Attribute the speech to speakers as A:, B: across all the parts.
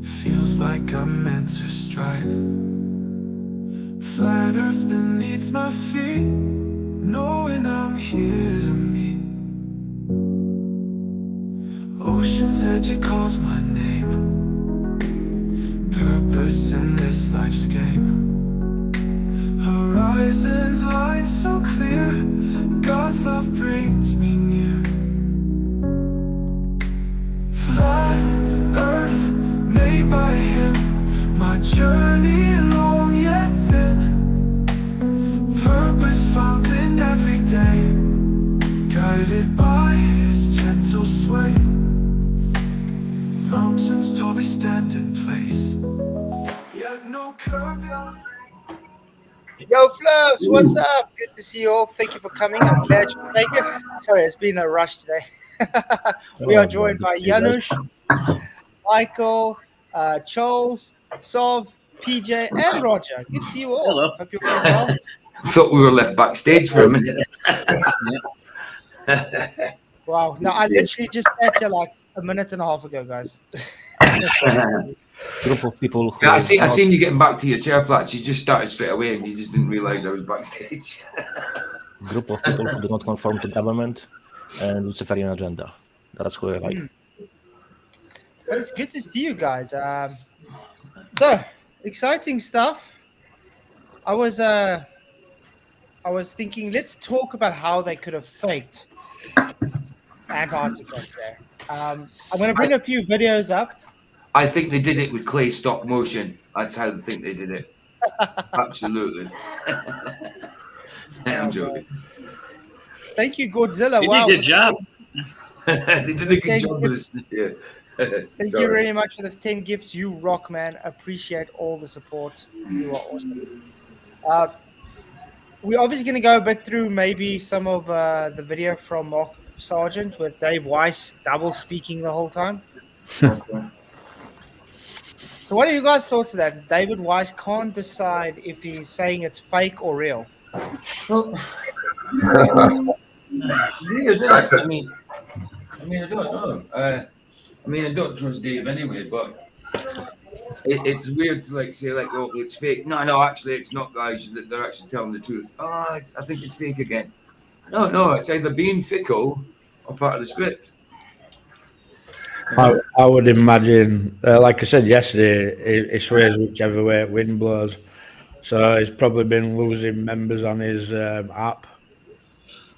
A: Feels like I'm meant to strike. Flat earth beneath my feet, knowing I'm here to meet. Ocean's edge, it calls my name. Purpose in this life's game. Horizons line so clear, God's love brings me near. Flat earth made by him, my journey long yet thin. Purpose found in every day, guided by his gentle sway. Mountains tall, they stand in place, yet no curve.
B: Yo, Fluffs, what's up? Good to see you all. Thank you for coming. I'm glad you could make it. Sorry, it's been a rush today. We are joined by Janusz, Michael, Charles, Sov, PJ, and Roger. Good to see you all.
C: Hello.
B: Hope you're doing well.
D: Thought we were left backstage for a minute.
B: Wow. No, I literally just sat here like a minute and a half ago, guys.
E: Group of people who
D: I seen you getting back to your chair, Flats. You just started straight away and you just didn't realise I was backstage.
E: group of people who do not conform to government and Luciferian agenda. That's who I like.
B: But it's good to see you guys. So exciting stuff. I was thinking, let's talk about how they could have faked Antarctica there. I'm going to bring a few videos up.
D: I think they did it with clay stop motion. That's how I think they did it. Absolutely. I'm joking.
B: Thank you, Godzilla.
C: You
B: Wow.
C: did a good job.
D: They did a good job with this. Yeah.
B: Thank you very much for the 10 gifts. You rock, man. Appreciate all the support. You are awesome. We're obviously going to go a bit through maybe some of the video from Mark Sargent with Dave Weiss double speaking the whole time. So what are you guys' thoughts of that? David Weiss can't decide if he's saying it's fake or real.
D: Well, weird, isn't it? I mean, I don't know. I don't trust Dave anyway, but it's weird to say oh, it's fake. No, actually, it's not, guys. They're actually telling the truth. Oh, I think it's fake again. No, it's either being fickle or part of the script.
F: I would imagine, like I said yesterday, it sways whichever way wind blows. So he's probably been losing members on his app,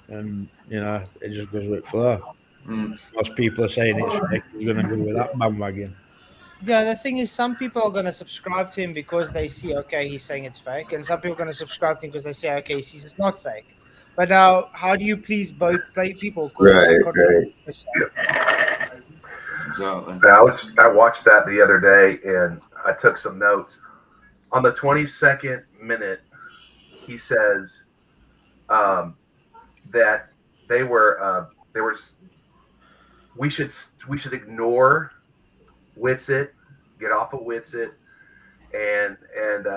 F: and it just goes with flow. Most people are saying it's fake. He's going to go with that bandwagon.
B: Yeah, the thing is, some people are going to subscribe to him because they see, okay, he's saying it's fake, and some people are going to subscribe to him because they say, okay, he sees it's not fake. But now, how do you please both people?
G: Right.
D: Exactly.
G: I watched that the other day and I took some notes. On the 22nd minute, he says that we should ignore Witsit, get off of Witsit, and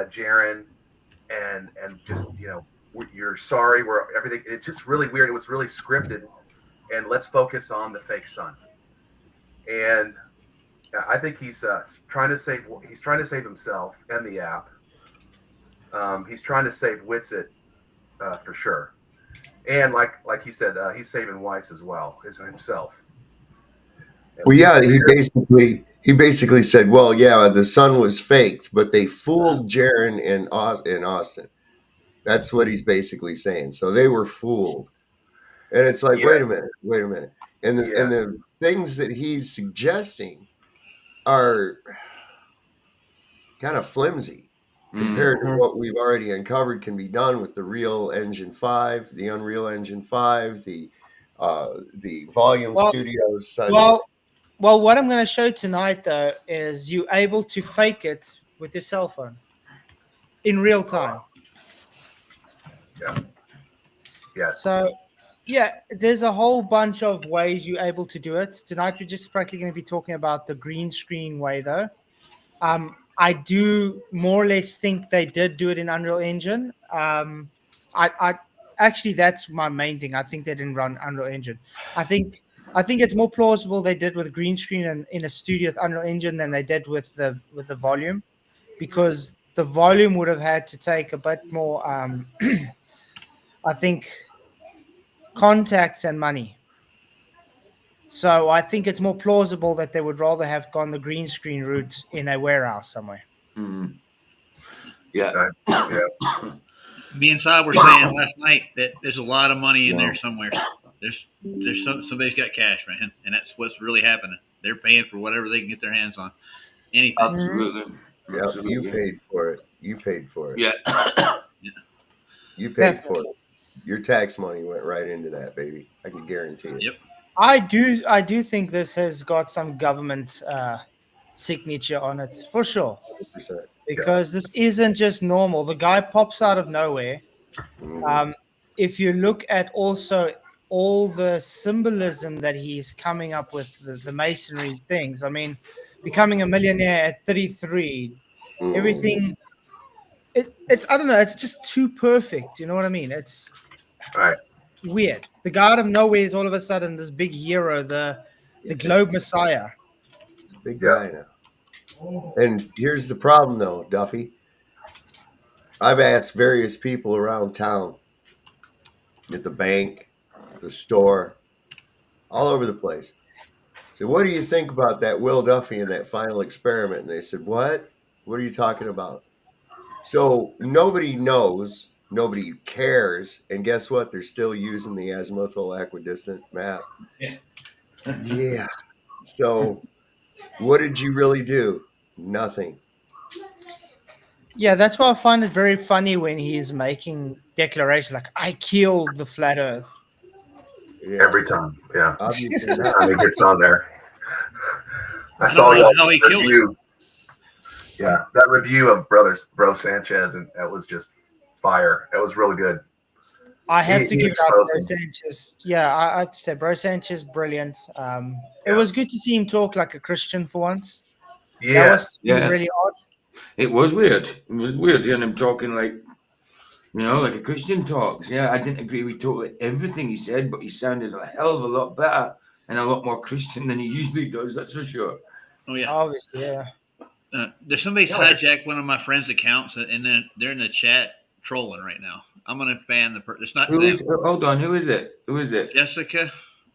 G: Jaren, and just you're sorry. We're everything. It's just really weird. It was really scripted, and let's focus on the fake sun. And I think he's trying to save himself and the app. He's trying to save Witsit for sure, and like he said, he's saving Weiss as well as himself.
H: Well, yeah, he basically said, well, yeah, the sun was faked, but they fooled Jaren in Austin. That's what he's basically saying. So they were fooled, and it's like, wait a minute, and the things that he's suggesting are kind of flimsy compared to what we've already uncovered can be done with the Real Engine 5, the Unreal Engine 5, the Volume Studios.
B: Well, what I'm going to show tonight, though, is you able to fake it with your cell phone in real time.
G: Yeah.
B: So, yeah, there's a whole bunch of ways you're able to do it. Tonight, we're just practically going to be talking about the green screen way, though. I do more or less think they did do it in Unreal Engine. I actually, that's my main thing. I think they didn't run Unreal Engine. I think I think it's more plausible they did with green screen and in a studio with Unreal Engine than they did with the volume, because the volume would have had to take a bit more, I think, contacts and money. So I think it's more plausible that they would rather have gone the green screen route in a warehouse somewhere.
D: Mm. Yeah.
G: Yeah.
C: Me and Saab were saying last night that there's a lot of money in
D: Yeah.
C: there somewhere. Somebody's got cash, man, and that's what's really happening. They're paying for whatever they can get their hands on. Anything.
D: Absolutely.
H: Yeah, you paid for it. You paid for it.
D: Yeah.
H: You paid for it. Your tax money went right into that, baby. I can guarantee it.
C: Yep.
B: I do think this has got some government signature on it for sure,
H: 100%.
B: because this isn't just normal. The guy pops out of nowhere. If you look at also all the symbolism that he's coming up with, the masonry things. I mean, becoming a millionaire at 33, everything. It's I don't know. It's just too perfect. You know what I mean? It's
G: Right.
B: weird. The guy out of nowhere is all of a sudden this big hero, the globe messiah.
H: Big guy now. And here's the problem, though, Duffy. I've asked various people around town, at the bank, the store, all over the place. So, what do you think about that Will Duffy and that final experiment? And they said, "What? What are you talking about?" So nobody knows, nobody cares, and guess what? They're still using the azimuthal equidistant map. Yeah. So, what did you really do? Nothing.
B: Yeah, that's why I find it very funny when he's making declarations like, "I killed the flat Earth."
H: Yeah.
G: Every time. Yeah.
H: Obviously
G: Every
H: not.
G: time he gets on there. I
C: don't
G: saw
C: know
G: y'all
C: how he killed
G: review. Yeah, that review of Bro Sanchez, and that was just fire. That was really good.
B: I have to
G: He
B: give it up to Bro
G: exposed him.
B: Sanchez. Yeah, I have to say, Bro Sanchez, brilliant. It was good to see him talk like a Christian for once. That
G: Yeah.
B: was
D: Yeah.
B: really odd.
D: It was weird. It was weird hearing him talking like, like a Christian talks. Yeah, I didn't agree with totally everything he said, but he sounded a hell of a lot better and a lot more Christian than he usually does. That's for sure.
C: Oh yeah.
B: Obviously, yeah.
C: There's somebody's hijacked one of my friends' accounts, and then they're in the chat trolling right now. I'm gonna ban the person. It's not them.
D: Hold on, who is it? Who is it?
C: Jessica.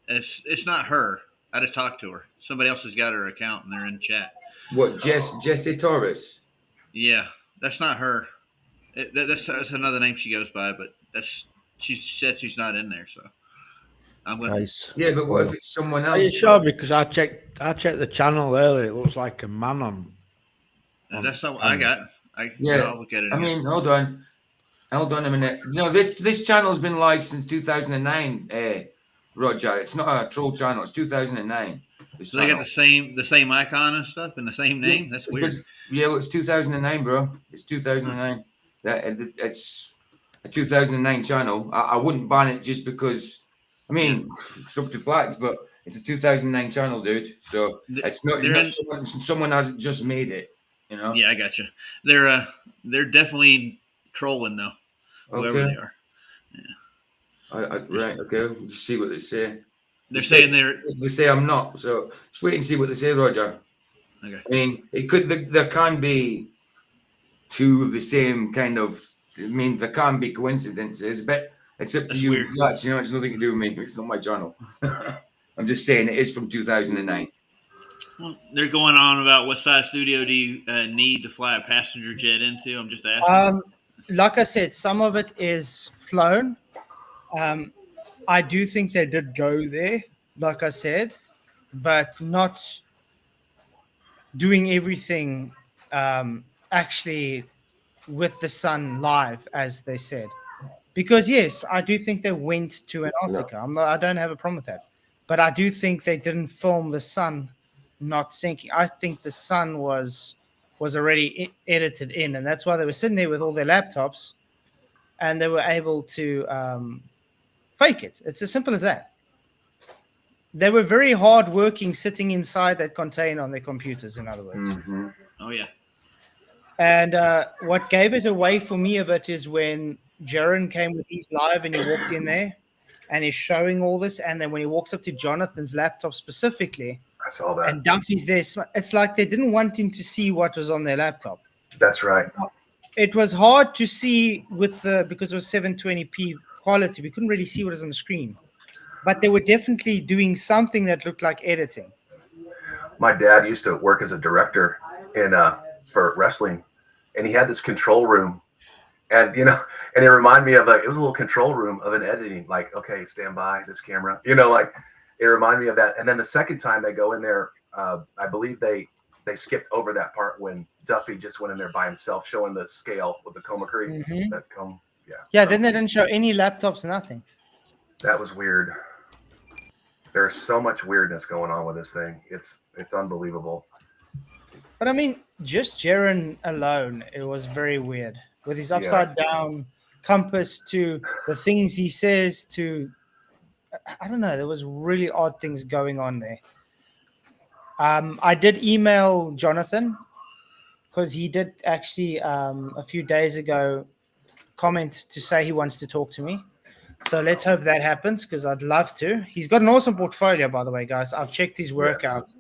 C: It's not her. I just talked to her. Somebody else has got her account, and they're in chat.
D: What, Jesse Torres?
C: Yeah, that's not her. That's another name she goes by, but she said she's not in there. So I'm gonna.
E: Nice.
D: Yeah, but what if it's someone
F: Are you
D: else?
F: sure? Because I checked the channel earlier. It looks like a man on.
C: That's not what I got.
D: Yeah.
C: I'll look at it.
D: I mean, hold on a minute. This channel's been live since 2009. Roger, it's not a troll channel. It's 2009.
C: So they got the same icon and stuff and the same name. That's weird.
D: Well, it's 2009, bro. It's 2009. It's a 2009 channel. I wouldn't ban it just because. I mean, it's up to Flax, but it's a 2009 channel, dude. So it's not someone hasn't just made it.
C: Yeah, I got you. They're definitely trolling though. Whoever they are.
D: Yeah. Right. Okay. We'll just see what they say.
C: They say
D: I'm not. So just wait and see what they say, Roger.
C: Okay.
D: I mean, there can be two of the same kind of. I mean, there can be coincidences, but it's up to you.
C: Weird.
D: It's nothing to do with me. It's not my channel. I'm just saying it is from 2009.
C: Well, they're going on about what size studio do you need to fly a passenger jet into? I'm just asking.
B: Like I said, some of it is flown. I do think they did go there, like I said, but not doing everything actually with the sun live, as they said. Because, yes, I do think they went to Antarctica. I don't have a problem with that. But I do think they didn't film the sun not sinking. I think the sun was already edited in, and that's why they were sitting there with all their laptops, and they were able to fake it. It's as simple as that. They were very hard working sitting inside that container on their computers, in other words.
D: Mm-hmm.
C: Oh, yeah.
B: And what gave it away for me a bit is when Jaron came with his live and he walked in there, and he's showing all this, and then when he walks up to Jonathan's laptop specifically,
G: I saw that.
B: and Duffy's there, it's like they didn't want him to see what was on their laptop.
G: That's right.
B: It was hard to see because it was 720p quality. We couldn't really see what was on the screen, but they were definitely doing something that looked like editing.
G: My dad used to work as a director for wrestling, and he had this control room, and and it reminded me of it was a little control room of an editing, like, okay, stand by this camera, like it reminded me of that. And then the second time they go in there, I believe they skipped over that part when Duffy just went in there by himself, showing the scale with the coma creek.
B: Yeah, then they didn't show any laptops, nothing.
G: That was weird. There's so much weirdness going on with this thing. It's unbelievable.
B: But I mean, just Jaren alone, it was very weird. With his upside down compass to the things he says to, I don't know, there was really odd things going on there. I did email Jonathan because he did actually a few days ago comment to say he wants to talk to me. So let's hope that happens because I'd love to. He's got an awesome portfolio, by the way, guys. I've checked his work out.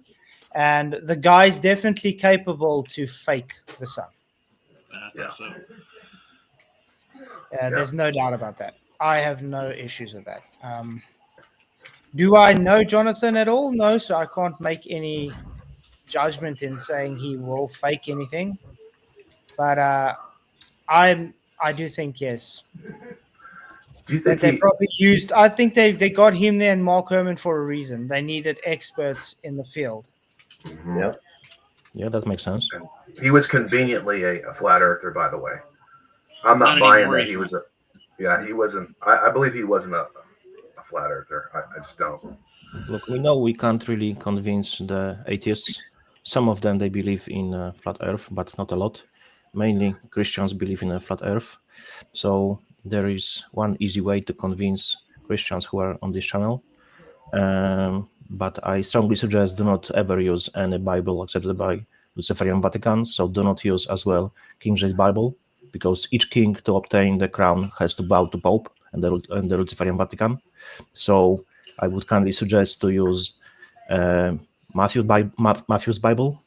B: And the guy's definitely capable to fake the sun. There's no doubt about that. I have no issues with that. Do I know Jonathan at all? No, so I can't make any judgment in saying he will fake anything. But I do think yes.
G: Do you think
B: they probably used? I think they got him there and Mark Herman for a reason. They needed experts in the field.
E: Yeah, that makes sense.
G: He was conveniently a flat earther, by the way. I'm not buying that he was a. Yeah, he wasn't. I believe he wasn't a flat earther. I just don't.
E: Look, we know we can't really convince the atheists. Some of them, they believe in flat earth, but not a lot. Mainly Christians believe in a flat earth. So there is one easy way to convince Christians who are on this channel. But I strongly suggest do not ever use any Bible accepted by Luciferian Vatican. So do not use as well King James Bible, because each king to obtain the crown has to bow to Pope and the Luciferian Vatican. So I would kindly suggest to use Matthew's Bible,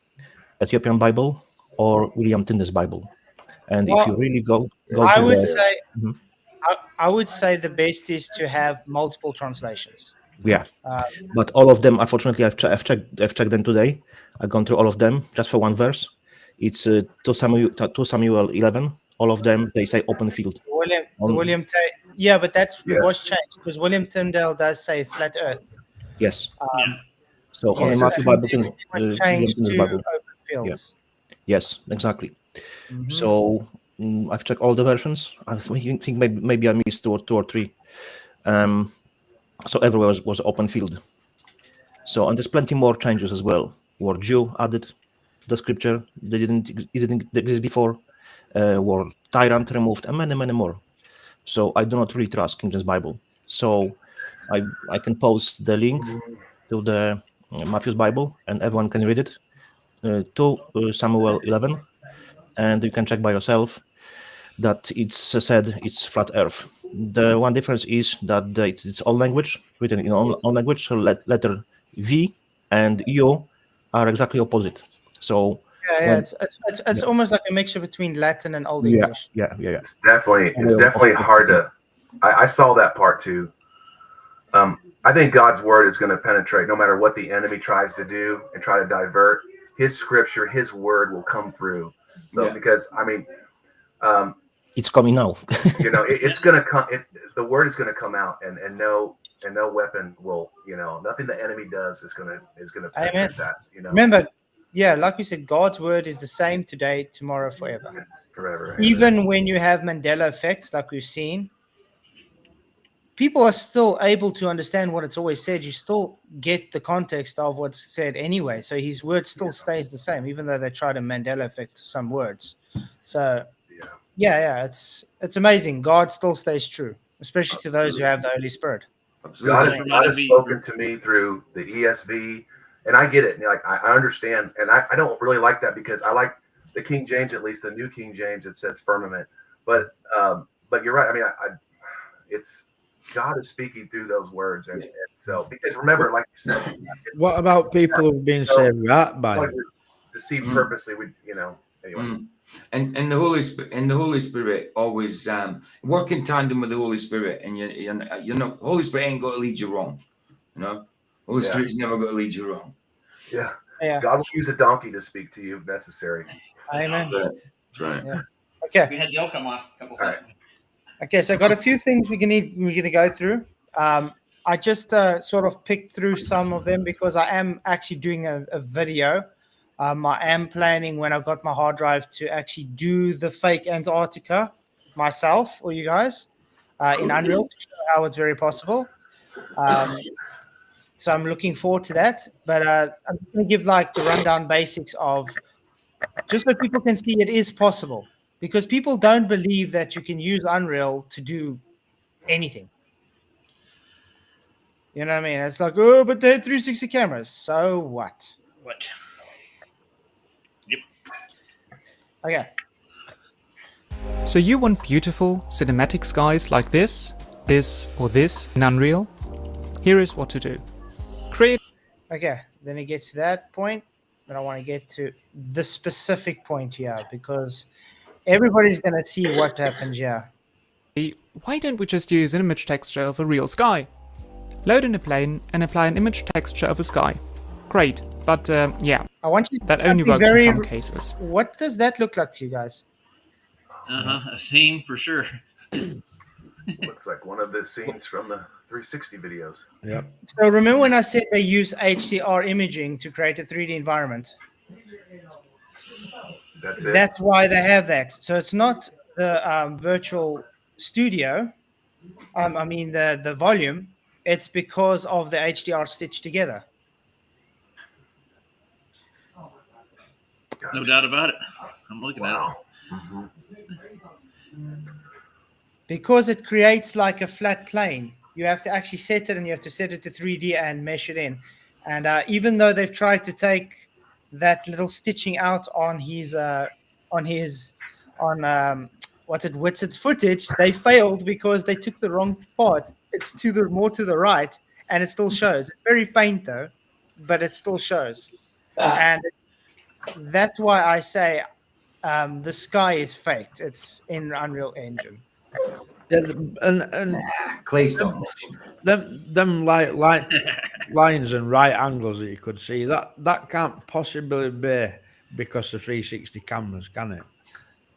E: Ethiopian Bible, or William Tyndale's Bible. And if you really go
B: I
E: to
B: would
E: the...
B: say, I would say the best is to have multiple translations.
E: Yeah, but all of them, unfortunately, I've checked them today. I've gone through all of them just for one verse. It's 2 Samuel 11. All of them, they say open field.
B: Yeah, but was changed because William Tyndale does say flat earth.
E: Yes. So only Matthew Bible, William Tyndale's Bible.
B: Open fields.
E: Yes, exactly. So I've checked all the versions. I think maybe I missed two or three. So everywhere was open field. So, and there's plenty more changes as well. Word Jew added to the scripture. It didn't exist before. Word tyrant removed, and many more. So I do not really trust King James Bible. So I can post the link to the Matthew's Bible, and everyone can read it. 2 Samuel 11, and you can check by yourself that it's said it's flat earth. The one difference is that it's all language, written in all language, so letter V and U are exactly opposite. So
B: it's almost like a mixture between Latin and Old English.
E: Yeah.
G: It's definitely hard to. I saw that part too. I think God's word is going to penetrate no matter what the enemy tries to do and try to divert. His scripture, his word will come through. So because I mean,
E: it's coming now.
G: It's going to come. The word is going to come out, and no weapon will. Nothing the enemy does is going to penetrate that.
B: Remember, like we said, God's word is the same today, tomorrow, forever.
G: Forever.
B: Even when you have Mandela effects, like we've seen, people are still able to understand what it's always said. You still get the context of what's said anyway. So his word still stays the same, even though they try to Mandela effect some words. So it's amazing. God still stays true, especially to those who have the Holy Spirit.
G: God has spoken to me through the ESV, and I get it. I understand, and I don't really like that because I like the King James, at least the New King James. It says firmament, but you're right. I mean, God is speaking through those words, and so because remember, like you said,
F: What about people who've been saved right by
G: like
F: him?
G: we're deceived purposely. We, anyway.
D: And the Holy Spirit always work in tandem with the Holy Spirit, and you're not Holy Spirit ain't got to lead you wrong, Holy Spirit's never got to lead you wrong.
G: Yeah.
B: Yeah.
G: God will use a donkey to speak to you if necessary.
B: Amen.
D: That's right.
B: Yeah. Okay.
C: We had Dale come on a couple
G: All right.
C: times.
B: Okay, so I got a few things we're gonna go through. I just sort of picked through some of them because I am actually doing a video. I am planning when I've got my hard drive to actually do the fake Antarctica myself or you guys in Unreal to show how it's very possible. So I'm looking forward to that. But I'm just going to give like the rundown basics of just so people can see it is possible because people don't believe that you can use Unreal to do anything. You know what I mean? It's like, oh, but they had 360 cameras. So what?
C: What? Yep.
B: Okay.
I: So you want beautiful cinematic skies like this, or this in Unreal? Here is what to do. Create.
B: Okay. Then it gets to that point, but I want to get to the specific point here because everybody's going to see what happens here.
I: Why don't we just use an image texture of a real sky? Load in a plane and apply an image texture of a sky. Great, but yeah,
B: I want you to
I: that only
B: be
I: works
B: very-
I: in some cases.
B: What does that look like to you guys?
C: A scene for sure.
G: Looks like one of the scenes from the 360 videos.
F: Yep.
B: So remember when I said they use HDR imaging to create a 3D environment?
G: That's it.
B: That's why they have that. So it's not the virtual studio. I mean the volume. It's because of the HDR stitched together.
C: No doubt about it. I'm looking
G: Wow.
C: at
B: Because it creates like a flat plane. You have to actually set it and you have to set it to 3D and mesh it in. And even though they've tried to take that little stitching out on Witset's footage, they failed because they took the wrong part. It's more to the right, and it still shows. It's very faint though, but it still shows. And that's why I say the sky is faked. It's in Unreal Engine.
F: Yeah, and
D: Clay stop motion.
F: them lines and right angles that you could see that can't possibly be because of 360 cameras, can it?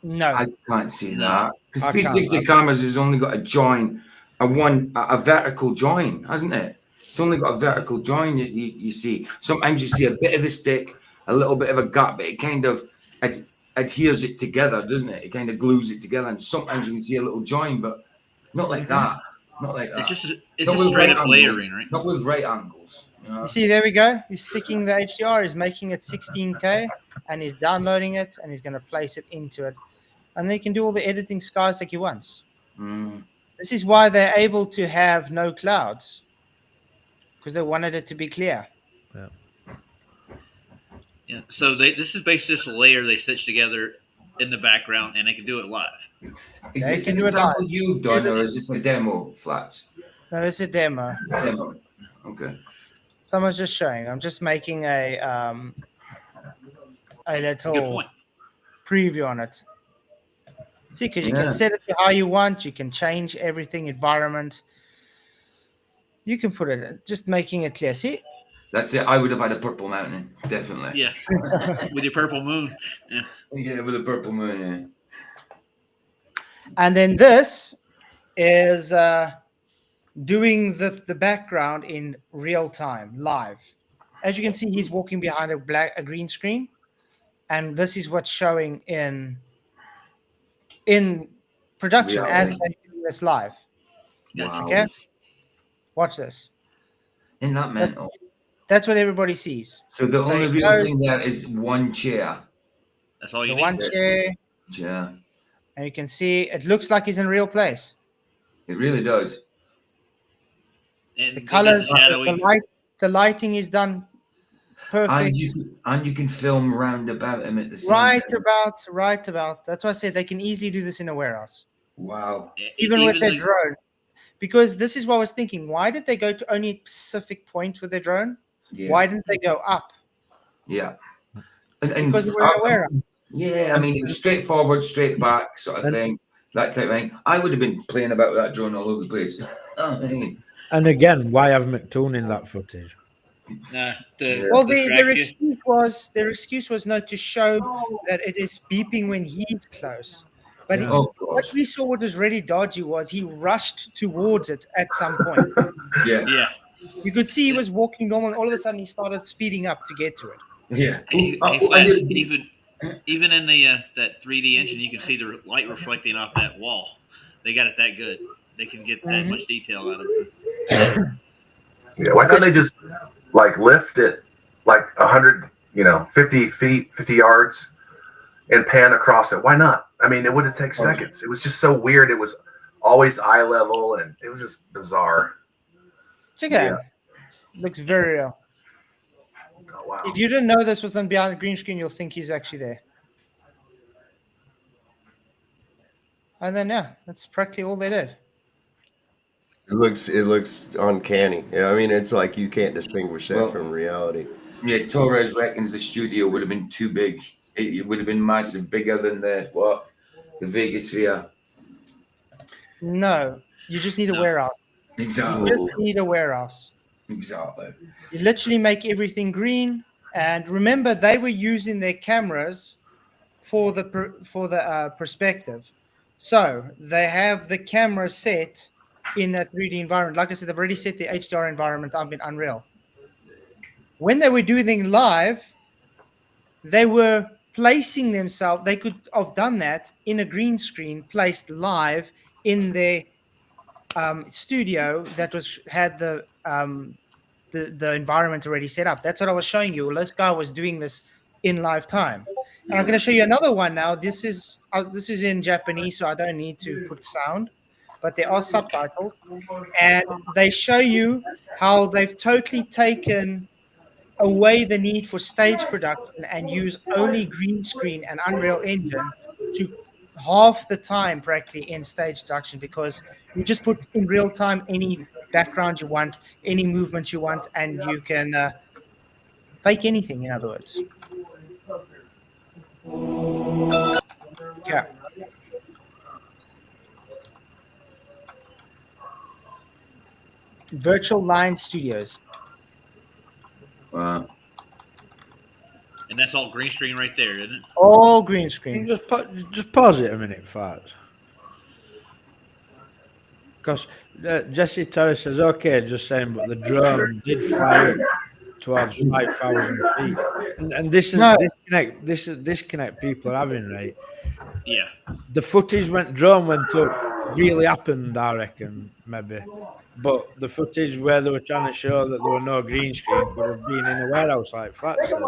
B: No,
D: I can't see that because
F: I
D: 360
F: can't.
D: cameras has only got a join, a vertical join, hasn't it? It's only got a vertical join that you see. Sometimes you see a bit of the stick, a little bit of a gap, but it kind of adheres it together, doesn't it? It kind of glues it together, and sometimes you can see a little join, but not like that. Not like that.
C: it's
D: Not
C: just
D: with
C: straight
D: right
C: up
D: angles.
C: layering, right?
D: Not with right angles.
B: you see, there we go. He's sticking the HDR. He's making it 16K, and he's downloading it, and he's going to place it into it, and then he can do all the editing skies like he wants.
D: Mm.
B: This is why they're able to have no clouds, because they wanted it to be clear.
C: Yeah. So this is basically just a layer they stitch together in the background, and they can do it live.
D: Is
B: They
D: this
B: can
D: an
B: do it
D: example
B: live.
D: you've done, or is this a demo, Flats?
B: No, it's a demo.
D: Demo. Okay.
B: Someone's just showing. I'm just making a
C: Good
B: little
C: point.
B: preview on it. See, because you
D: Yeah.
B: can set it to how you want. You can change everything, environment. You can put it, just making it clear. See?
D: That's it. I would have had a purple mountain, definitely.
C: Yeah. With your purple moon. Yeah.
D: Yeah, with a purple moon.
B: And then this is doing the background in real time, live. As you can see, he's walking behind a green screen, and this is what's showing in production as they do this live.
C: Gotcha.
D: Wow.
B: Okay. Watch this.
D: Isn't that mental?
B: That's what everybody sees.
D: So the
B: So
D: only
B: you
D: real
B: go-
D: thing there is one chair.
C: That's all you
B: The
C: need.
B: one chair,
D: Yeah,
B: and you can see it looks like he's in a real place.
D: it really does.
C: And
B: The
C: they get
B: colors,
C: shadowing.
B: the lighting is done perfect.
D: And you can film round about him at the same
B: Right
D: time.
B: about. That's why I said they can easily do this in a warehouse,
D: Wow.
B: even with their
C: the-
B: drone. because this is what I was thinking. Why did they go to only a specific point with their drone?
D: Yeah.
B: Why didn't they go up?
D: Yeah.
B: Because they weren't aware of.
D: Yeah, I mean, it was straightforward, straight back sort of thing, that type of thing. I would have been playing about with that drone all over the place. I mean,
F: And again, why have McToon in that footage?
C: Nah,
B: Well, their excuse was no, to show that it is beeping when he's close. But
F: Yeah.
D: oh
B: what
D: god,
B: we saw, what was really dodgy, was he rushed towards it at some point.
D: yeah,
C: yeah.
B: You could see he was walking normal, and all of a sudden he started speeding up to get to it.
D: yeah.
C: Hey,
D: Oh,
C: hey,
D: oh, I
C: Flats,
D: knew-
C: even in the that 3D engine, you can see the light reflecting off that wall. They got it that good. They can get that much detail out of it.
G: Yeah, why couldn't they just like lift it like 100, 50 feet, 50 yards, and pan across it? Why not? I mean, it wouldn't take seconds. It was just so weird. It was always eye level, and it was just bizarre.
B: Check it out.
G: Yeah.
B: Looks very real.
G: Oh, wow.
B: If you didn't know this was on behind the green screen, you'll think he's actually there. And then that's practically all they did.
H: It looks uncanny. Yeah, I mean, it's like you can't distinguish that
D: Well,
H: from reality.
D: Yeah, Torres reckons the studio would have been too big. It would have been massive, bigger than the Vegas Sphere.
B: No, you just need a warehouse.
D: Exactly.
B: You just need a warehouse.
D: Exactly.
B: You literally make everything green. And remember, they were using their cameras for the perspective. So they have the camera set in a 3D environment. Like I said, they've already set the HDR environment up in Unreal. When they were doing live, they were placing themselves. They could have done that in a green screen, placed live in their studio that had the environment already set up. That's what I was showing you. Well, this guy was doing this in live time. And I'm going to show you another one now. This is in Japanese, so I don't need to put sound, but there are subtitles. And they show you how they've totally taken away the need for stage production and use only green screen and Unreal Engine to half the time practically in stage production, because you just put in real time any background you want, any movements you want, and you can fake anything, in other words. Yeah. Virtual Line Studios.
D: Wow.
C: And that's all green screen right there, isn't it?
B: All green
F: Can
B: screen.
F: you just pause it a minute, Fats. Because Jesse Terry says, okay, just saying, but the drone did fly towards 5,000 feet. And this is disconnect people are having, right?
C: Yeah.
F: The footage drone went up really happened, I reckon, maybe. But the footage where they were trying to show that there were no green screen could have been in a warehouse like Flat said.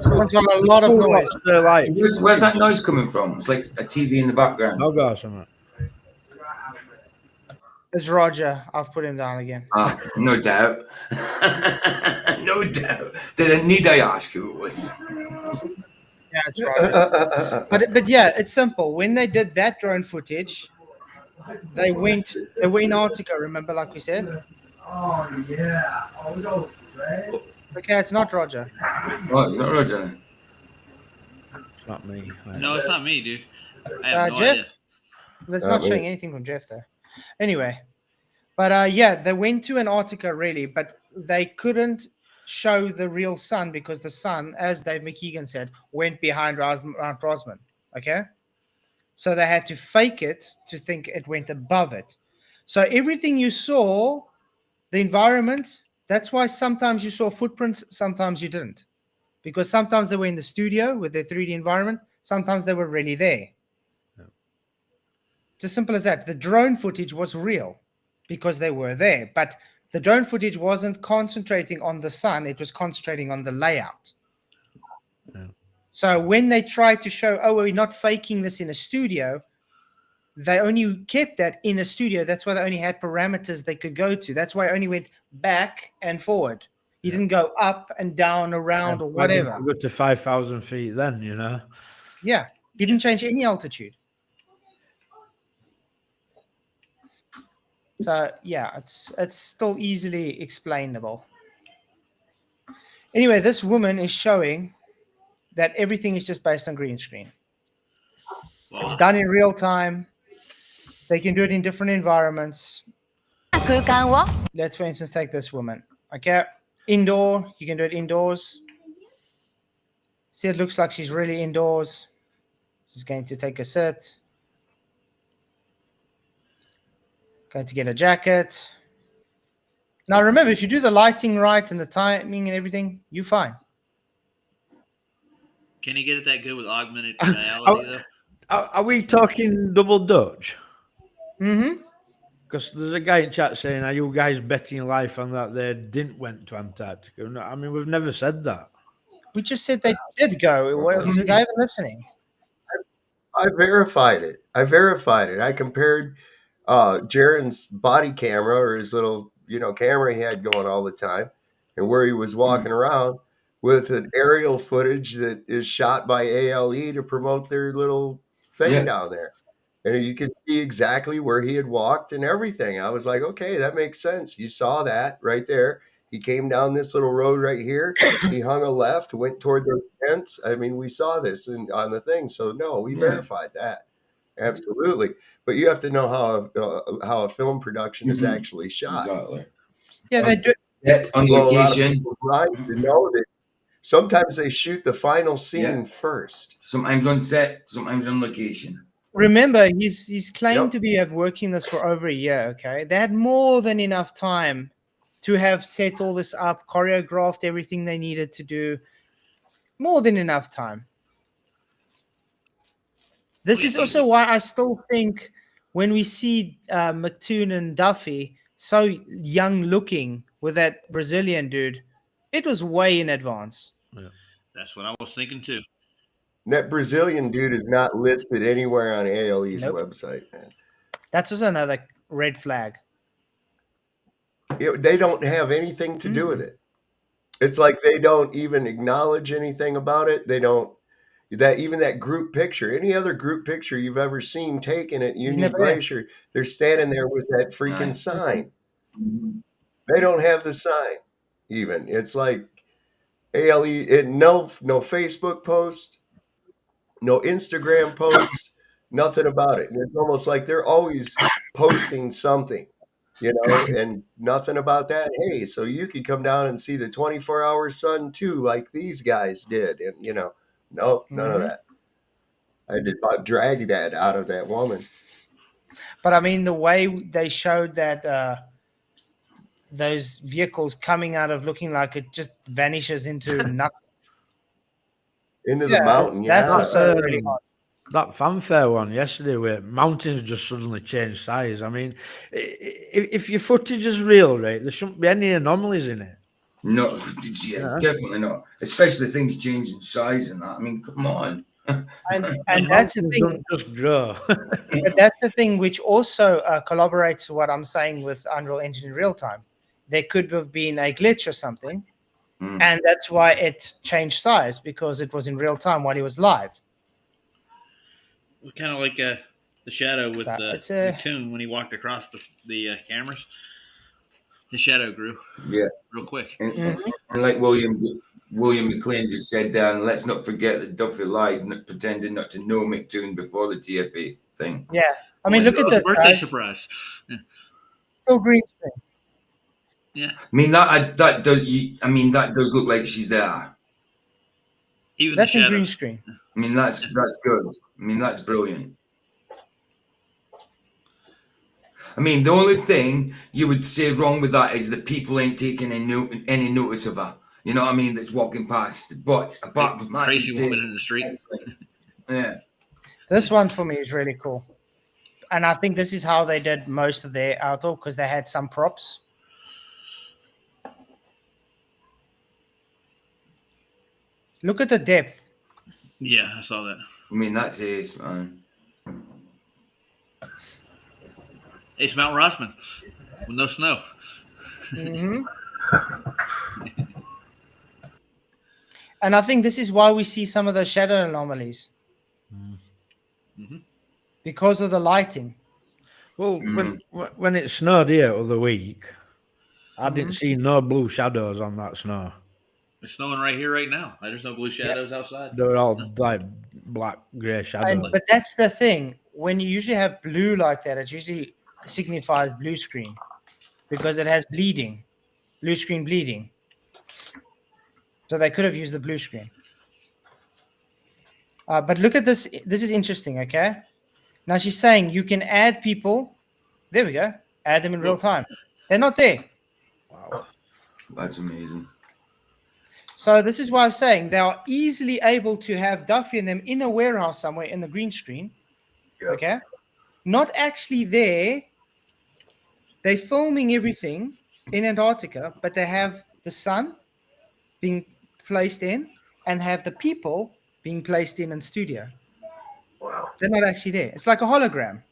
B: Someone's got a lot of noise.
D: Where's that noise coming from? It's like a TV in the background.
F: I'll go somewhere.
B: It's Roger. I've put him down again.
D: No doubt. No doubt. Need I ask who it was?
B: Yeah, it's Roger. But yeah, it's simple. When they did that drone footage, they were in Antarctica, remember, like we said?
A: Oh, yeah.
B: Okay, it's not Roger.
D: Oh, it's not Roger.
F: It's not me.
C: No, it's not me, dude. I have no
B: Jeff?
C: idea.
B: That's not showing anything from Jeff there. Anyway, but yeah, they went to Antarctica really, but they couldn't show the real sun because the sun, as Dave McKeegan said, went behind Mount Rosman. Okay, so they had to fake it to think it went above it. So everything you saw, the environment. That's why sometimes you saw footprints, sometimes you didn't, because sometimes they were in the studio with their 3D environment, sometimes they were really there. It's as simple as that. The drone footage was real because they were there, but the drone footage wasn't concentrating on the sun, it was concentrating on the layout.
F: Yeah.
B: So when they tried to show, oh, we're not faking this in a studio, they only kept that in a studio. That's why they only had parameters they could go to. That's why I only went back and forward. You didn't go up and down, around, or whatever.
F: Go to 5,000 feet then, you know?
B: Yeah, you didn't change any altitude. So yeah, it's still easily explainable. Anyway, this woman is showing that everything is just based on green screen.
C: Wow.
B: It's done in real time. They can do it in different environments. Let's, for instance, take this woman. Okay, indoor, you can do it indoors. See, it looks like she's really indoors. She's going to take a sit. Going to get a jacket. Now remember, if you do the lighting right and the timing and everything, you're fine.
C: Can you get it that good with augmented reality though?
F: Are we talking double Dutch?
B: Mm-hmm.
F: Because there's a guy in chat saying, "Are you guys betting your life on that they didn't went to Antarctica?" No, I mean, we've never said that.
B: We just said they did go. Is the guy even listening?
H: I verified it. I compared Jaren's body camera or his little, camera he had going all the time and where he was walking around with an aerial footage that is shot by ALE to promote their little thing down there. And you could see exactly where he had walked and everything. I was like, okay, that makes sense. You saw that right there. He came down this little road right here. He hung a left, went toward the fence. I mean, we saw this on the thing. So no, we verified that. Absolutely. But you have to know how a film production is actually shot.
D: Exactly.
B: Yeah, they do.
D: On
H: Well, a lot of
D: location.
H: people try to know that sometimes they shoot the final scene first.
D: Sometimes on set, sometimes on location.
B: Remember, he's claimed to have working this for over a year. Okay, they had more than enough time to have set all this up, choreographed everything they needed to do. More than enough time. This is also why I still think when we see McToon and Duffy so young looking with that Brazilian dude, it was way in advance.
F: Yeah.
C: That's what I was thinking too.
H: That Brazilian dude is not listed anywhere on ALE's website, man.
B: That's also another red flag.
H: They don't have anything to do with it. It's like they don't even acknowledge anything about it. They don't even that group picture, any other group picture you've ever seen taken at Union Glacier, they're standing there with that freaking sign. They don't have the sign even. It's like ALE, no Facebook post, no Instagram posts, nothing about it. And it's almost like they're always posting something, and nothing about that. Hey, so you could come down and see the 24-hour sun too, like these guys did. And, no, none of that. I did not drag that out of that woman.
B: But I mean, the way they showed that those vehicles coming out of looking like it just vanishes into nothing.
H: Into the mountain,
B: That's also really hard.
F: That fanfare one yesterday where mountains just suddenly changed size. I mean, if your footage is real, right, there shouldn't be any anomalies in it.
D: No, definitely not. Especially things changing size and that. I mean, come on.
B: And that's the thing.
F: Don't just grow.
B: But that's the thing which also collaborates to what I'm saying with Unreal Engine in real time. There could have been a glitch or something, and that's why it changed size, because it was in real time while he was live.
C: Kind of like the shadow with the tune when he walked across the cameras. His shadow grew real quick.
D: And like William McLean just said, let's not forget that Duffy lied, pretending not to know McToon before the TFA thing.
B: Yeah. I mean, look at this,
C: birthday
B: guys.
C: surprise. Yeah.
B: Still green screen.
C: Yeah.
D: I mean that does look like she's there.
C: Even
B: that's
C: the
B: in green screen.
D: I mean that's good. I mean that's brilliant. I mean the only thing you would say wrong with that is that people ain't taking any notice of her. You know what I mean? That's walking past. But apart from that,
C: crazy woman in the street.
D: Yeah.
B: This one for me is really cool. And I think this is how they did most of their outdoor, because they had some props. Look at the depth.
C: Yeah, I saw that.
D: I mean, that's ace, man.
C: It's Mount Rossman with no snow.
B: And I think this is why we see some of those shadow anomalies. Because of the lighting.
F: Well, when it snowed here the other week, I didn't see no blue shadows on that snow.
C: It's snowing right here, right now. There's no blue shadows outside.
F: They were all like black, grey shadows.
B: But that's the thing. When you usually have blue like that, it usually signifies blue screen because it has bleeding, blue screen bleeding. So they could have used the blue screen. But look at this. This is interesting, okay? Now she's saying you can add people. There we go. Add them in real time. They're not there.
F: Wow.
D: That's amazing.
B: So this is why I'm saying they are easily able to have Duffy and them in a warehouse somewhere in the green screen.
G: Yep.
B: Okay? Not actually there. They're filming everything in Antarctica, but they have the sun being placed in and have the people being placed in studio.
G: Wow.
B: They're not actually there. It's like a hologram.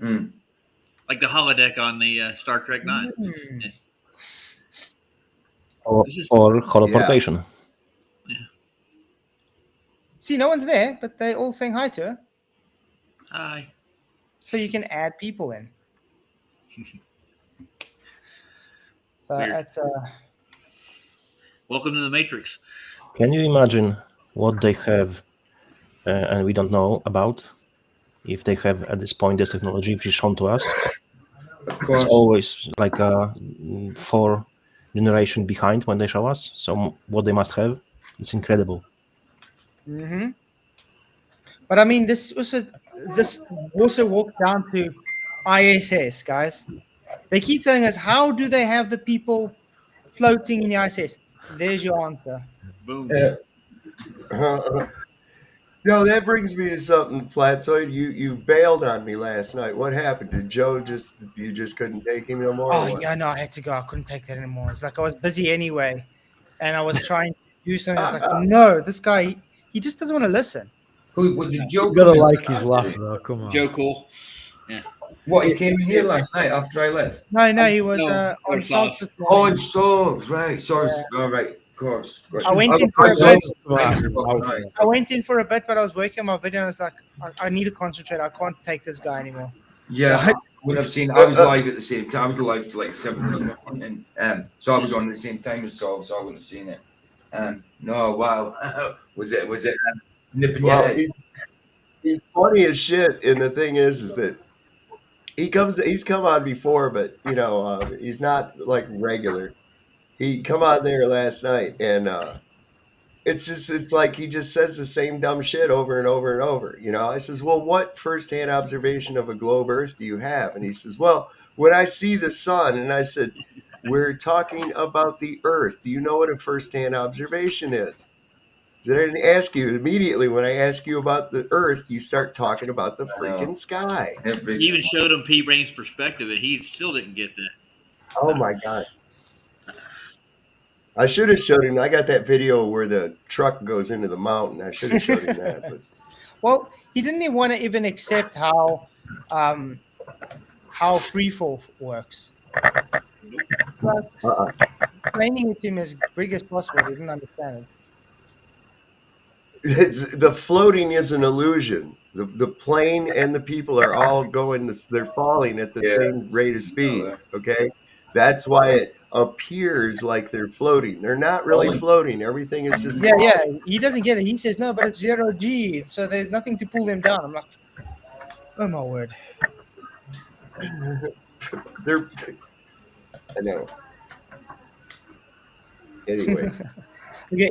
C: Like the holodeck on the Star Trek 9. Yeah.
E: Or holoportation.
C: Yeah.
B: See, no one's there, but they're all saying hi to her.
C: Hi.
B: So you can add people in. So
C: Weird.
B: that's
C: Welcome to the Matrix.
E: Can you imagine what they have, and we don't know about, if they have at this point this technology which is shown to us?
D: Of course.
E: It's always like a 4 generation behind when they show us. So what they must have, it's incredible.
B: But I mean, this also walked down to ISS, guys. They keep telling us, how do they have the people floating in the ISS? There's your answer.
C: Boom.
H: No, that brings me to something, Flatzoid. You bailed on me last night. What happened? Did Joe you just couldn't take him no more?
B: Oh yeah, no, I had to go. I couldn't take that anymore. It's like I was busy anyway, and I was trying to do something. I was like, no, this guy, he just doesn't want to listen.
D: What did Joe
F: You gotta
D: come in
F: like his
D: after?
F: laugh though. Come on.
C: Joe Cool.
D: What, he came in here last night after I left?
B: No, he was
C: No,
B: on
C: it's
B: South
C: not.
B: this
D: Oh,
B: morning.
D: in Sobs, right. Sorry. All right, of course.
B: I went in for a bit. I went in for a bit, but I was working on my video, and I was like, I need to concentrate. I can't take this guy anymore.
D: Yeah, when I've seen, I was live at the same time. I was live to like 7 this morning, so I was on at the same time as Saul, so I wouldn't have seen it. No, wow, was it nipping your
H: Well,
D: head?
H: he's funny as shit, and the thing is that he's come on before, but he's not like regular. He come on there last night, and it's like he just says the same dumb shit over and over and over. I says, well, what firsthand observation of a globe Earth do you have? And he says, well, when I see the sun, and I said, we're talking about the Earth. Do you know what a firsthand observation is? I didn't ask you immediately. When I ask you about the Earth, you start talking about the freaking sky.
C: He even showed him P. Rain's perspective, and he still didn't get that.
H: Oh my god! I should have showed him. I got that video where the truck goes into the mountain. I should have showed him that. But
B: Well, he didn't even want to even accept how freefall works. It's like explaining it to him as big as possible. He didn't understand it.
H: the floating is an illusion. The plane and the people are all going. They're falling at the same rate of speed. Okay, that's why it appears like they're floating. They're not really floating. Everything is just
B: Yeah. He doesn't get it. He says no, but it's 0G, so there's nothing to pull them down. I'm like, oh my word.
H: They're. I know. Anyway.
B: Okay.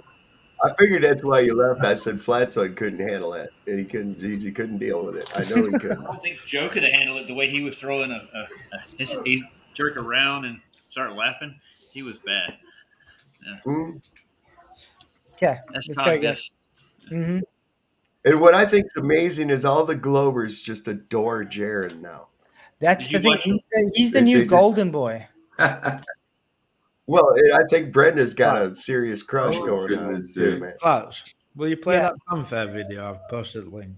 H: I figured that's why you left. I said Flatzoid couldn't handle that, and he couldn't deal with it. I know he couldn't.
C: I don't think Joe could have handled it the way he was throwing he jerk around and start laughing. He was bad. Yeah.
B: Okay,
C: That's
B: let's go again.
C: Mm-hmm.
H: And what I think is amazing is all the Globers just adore Jaron now.
B: That's the thing. He's the new golden boy.
H: Well, I think Brenda's got a serious crush going on too, man.
F: Flats, will you play that fanfare video? I've posted a link.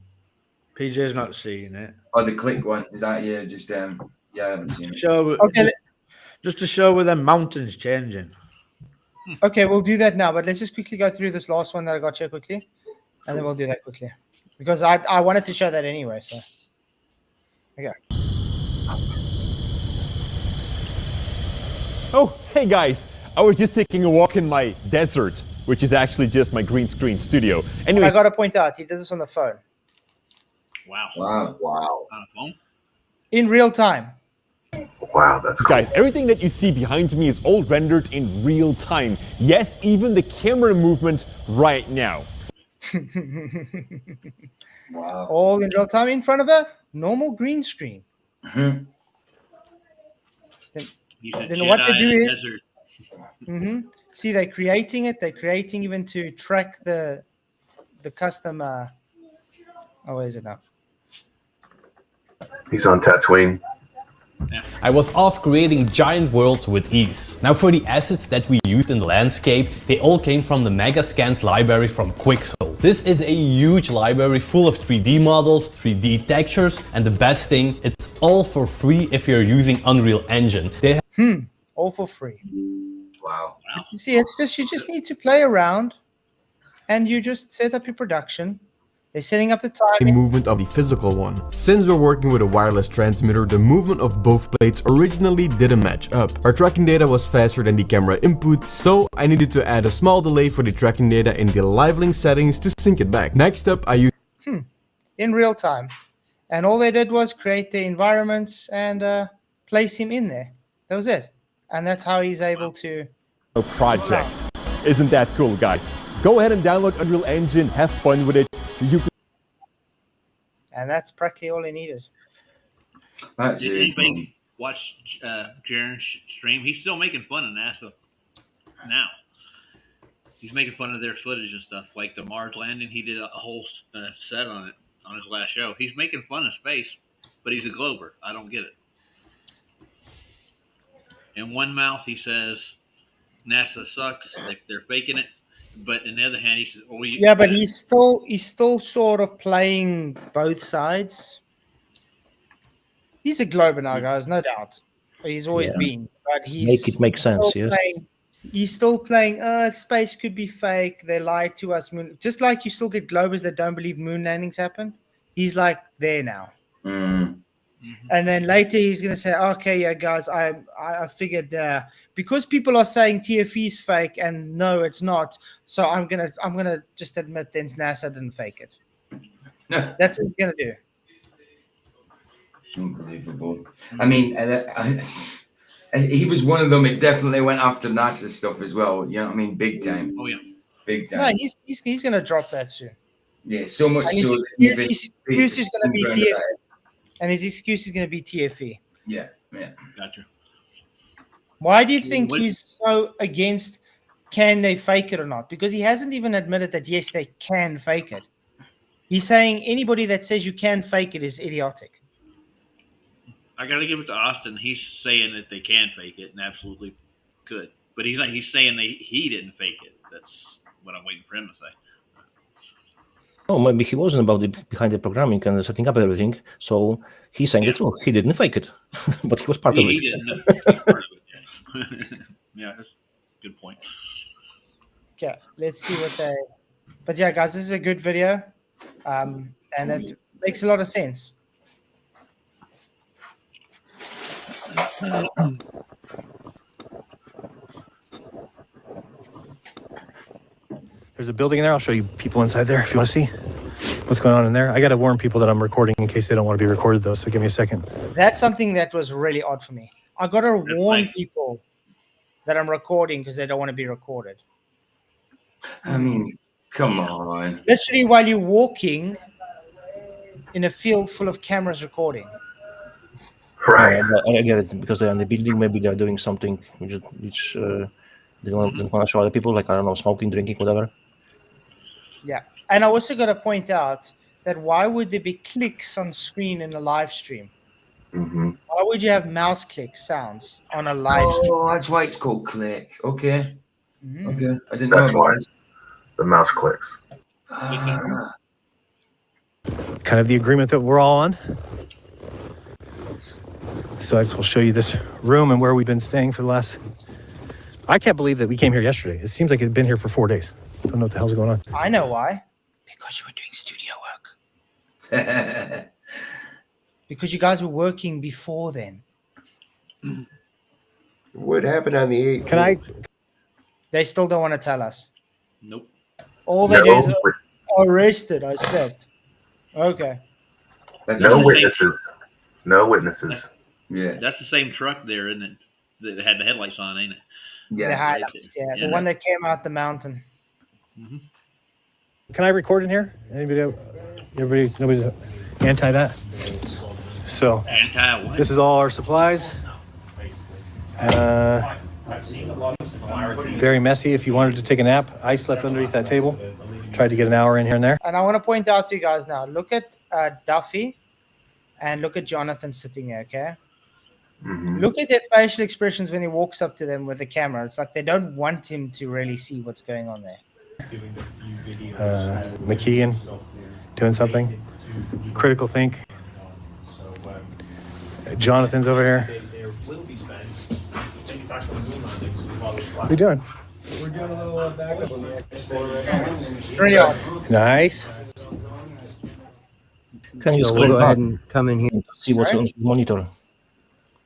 F: PJ's not seeing it.
D: Oh, the click one. Is that, just, I haven't seen it.
F: Just to show where the mountains changing.
B: Okay, we'll do that now, but let's just quickly go through this last one that I got here quickly, and then we'll do that quickly. Because I wanted to show that anyway, so. Okay.
J: Oh, hey guys! I was just taking a walk in my desert, which is actually just my green screen studio. Anyway,
B: I gotta point out, he did this on the phone.
C: Wow.
D: Wow.
H: Wow.
C: On a phone?
B: In real time.
G: Wow, that's cool.
J: guys, everything that you see behind me is all rendered in real time. Yes, even the camera movement right now.
D: Wow.
B: All in real time in front of a normal green screen.
D: Mhm.
C: He's a
B: Then what they
C: Jedi
B: do
C: in a
B: is-
C: desert.
B: See, they're creating it. They're creating even to track the customer. Oh, where is it now?
G: He's on Tatooine.
K: I was off creating giant worlds with ease. Now for the assets that we used in the landscape, they all came from the Megascans library from Quixel. This is a huge library full of 3D models, 3D textures, and the best thing, it's all for free if you're using Unreal Engine. They
B: All for free.
D: Wow.
B: You see, it's just you just need to play around, and you just set up your production. They're setting up the timing.
J: Movement of the physical one. Since we're working with a wireless transmitter, the movement of both plates originally didn't match up. Our tracking data was faster than the camera input, so I needed to add a small delay for the tracking data in the live-link settings to sync it back. Next up, I used
B: In real time, and all they did was create the environments and place him in there. That was it, and that's how he's able to.
J: a project. Isn't that cool, guys? Go ahead and download Unreal Engine, have fun with it.
B: And that's practically all he needed.
D: That's
C: Did
D: it.
C: anybody watch Jaren's stream? He's still making fun of NASA now. He's making fun of their footage and stuff, like the Mars landing. He did a whole set on it on his last show. He's making fun of space, but he's a Glober. I don't get it. In one mouth, he says NASA sucks. They're faking it. But in the other hand, he says, "Oh,
B: Yeah, but he's still sort of playing both sides. He's a Glober now, guys, no doubt. He's always been, but he's
E: Make it make sense,
B: still
E: yes.
B: he's still playing. Space could be fake. They lied to us. Moon, just like you still get Globers that don't believe moon landings happen. He's like there now. And then later he's gonna say, "Okay, yeah, guys, I figured because people are saying TFE is fake and no, it's not. So I'm gonna just admit then NASA didn't fake it." That's what he's gonna do.
D: Unbelievable. I mean, he was one of them. It definitely went after NASA stuff as well. You know what I mean? Big time.
C: Oh yeah,
D: big time.
B: No, he's gonna drop that soon.
D: Yeah, so much
B: And his
D: so.
B: excuse is gonna be TFE. And his excuse is going to be TFE.
D: Yeah.
C: Gotcha.
B: Why do you think he's so against can they fake it or not? Because he hasn't even admitted that, yes, they can fake it. He's saying anybody that says you can fake it is idiotic.
C: I got to give it to Austin. He's saying that they can fake it and absolutely could. But he's saying he didn't fake it. That's what I'm waiting for him to say.
E: Oh, maybe he wasn't behind the programming and setting up everything. So he's saying the truth. He didn't fake it, but he was part of it.
C: He didn't. Yeah, that's a good point.
B: Okay, let's see what they. But yeah, guys, this is a good video, and it makes a lot of sense.
L: There's a building in there. I'll show you people inside there if you want to see what's going on in there. I got to warn people that I'm recording in case they don't want to be recorded, though. So give me a second.
B: That's something that was really odd for me. I got to warn people that I'm recording because they don't want to be recorded.
D: I mean, come on.
B: Literally, while you're walking in a field full of cameras recording.
H: Right.
E: I get it because they're in the building. Maybe they're doing something which they don't want to show other people, like I don't know, smoking, drinking, whatever.
B: Yeah, and I also got to point out that why would there be clicks on screen in a live stream?
G: Mm-hmm.
B: Why would you have mouse click sounds on a live stream?
D: Oh, that's why it's called click. Okay.
B: Mm-hmm.
D: Okay. I didn't
G: That's
D: know.
G: why the mouse clicks.
L: Kind of the agreement that we're all on. So I just will show you this room and where we've been staying for the last. I can't believe that we came here yesterday. It seems like it's been here for 4 days. Don't know what the hell's going on.
B: I know why. Because you were doing studio work. because you guys were working before then.
H: What happened on the 18th?
L: Can I?
B: They still don't want to tell us.
C: Nope.
B: All they do is
G: No,
B: arrested. I slept. Okay.
G: no witnesses. No witnesses.
D: Yeah.
C: That's the same truck there, isn't it? That had the headlights on, ain't it?
B: The
D: Yeah.
B: highlights, yeah. The one that came out the mountain.
C: Mm-hmm.
L: Can I record in here? Anybody? Nobody's anti that. So
C: Anti what?
L: this is all our supplies. Very messy. If you wanted to take a nap, I slept underneath that table. Tried to get an hour in here and there.
B: And I want to point out to you guys now, look at Duffy and look at Jonathan sitting there, okay?
G: Mhm.
B: Look at their facial expressions when he walks up to them with the camera. It's like they don't want him to really see what's going on there.
L: McKeon doing something. Critical think. Jonathan's over here. What are you doing?
F: We're doing a little backup on the
B: Pretty odd.
L: Nice.
E: Can you
M: So
E: scroll
M: we'll go
E: back
M: ahead and come in here.
E: and see what's on the monitor?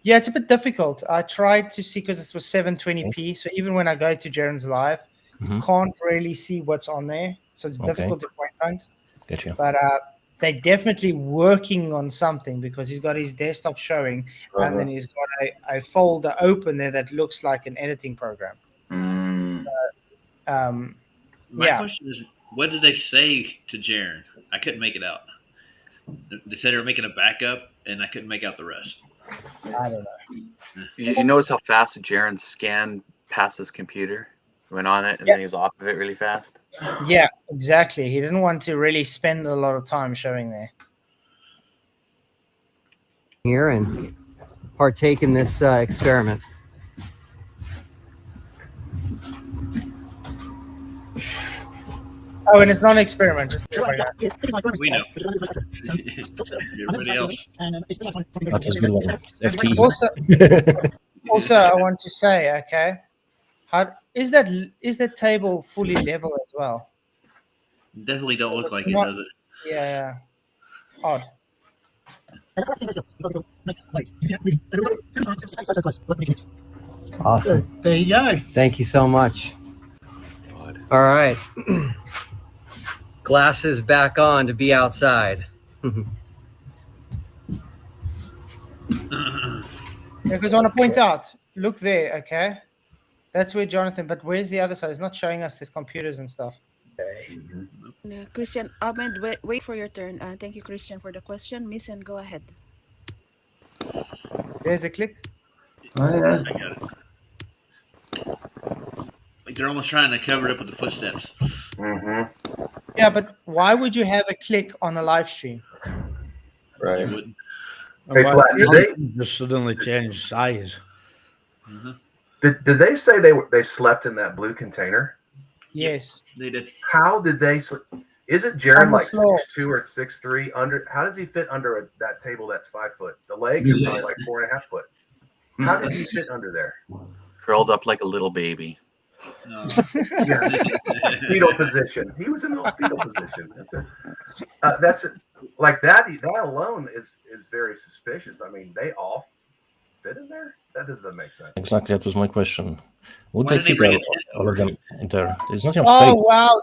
B: Yeah, it's a bit difficult. I tried to see because it was 720p. So even when I go to Jaren's live, can't really see what's on there. So it's difficult to point out.
E: Gotcha.
B: But they're definitely working on something because he's got his desktop showing and then he's got a folder open there that looks like an editing program.
C: My question is, what did they say to Jaren? I couldn't make it out. They said they were making a backup, and I couldn't make out the rest.
B: I don't know.
N: You notice how fast Jaren's scan past his computer? Went on it, and then he was off of it really fast.
B: Yeah, exactly. He didn't want to really spend a lot of time showing there.
M: Here and partake in this experiment.
B: Oh, and it's not an experiment. Just
C: We know. Everybody else.
E: That was a good one. FT.
B: Also, I want to say, okay, is that table fully level as well?
C: Definitely don't look like it,
B: Not-
C: does it?
B: Yeah. Odd.
M: Awesome.
B: There you go.
M: Thank you so much. All right. Glasses back on to be outside.
B: Because I want to point out, look there, okay? That's where Jonathan, but where's the other side? It's not showing us the computers and stuff.
O: Christian, Ahmed, wait for your turn. Thank you, Christian, for the question. Miss, and go ahead.
B: There's a click.
D: Oh, yeah.
C: I got it. Like they're almost trying to cover it up with the footsteps.
B: Yeah, but why would you have a click on a live stream?
H: Right.
C: You wouldn't.
G: Hey, Flat, did they
F: just suddenly change size?
G: did they say they slept in that blue container?
B: Yes.
C: They did.
G: How did they sleep? Isn't
B: On
G: Jaren
B: the
G: like
B: floor.
G: 6'2" or 6'3"? Under how does he fit under that table that's 5 foot? The legs are probably like 4.5 foot. How did he fit under there?
N: Curled up like a little baby.
C: No.
G: Yeah. Fetal position. He was in the fetal position. That's like that. That alone is very suspicious. I mean, they all fit in there. That doesn't make sense.
E: Exactly, that was my question. Would
C: Why
E: they
C: did they
E: fit
C: bring
E: all of them in there? There's not enough
B: Oh
E: space.
B: wow,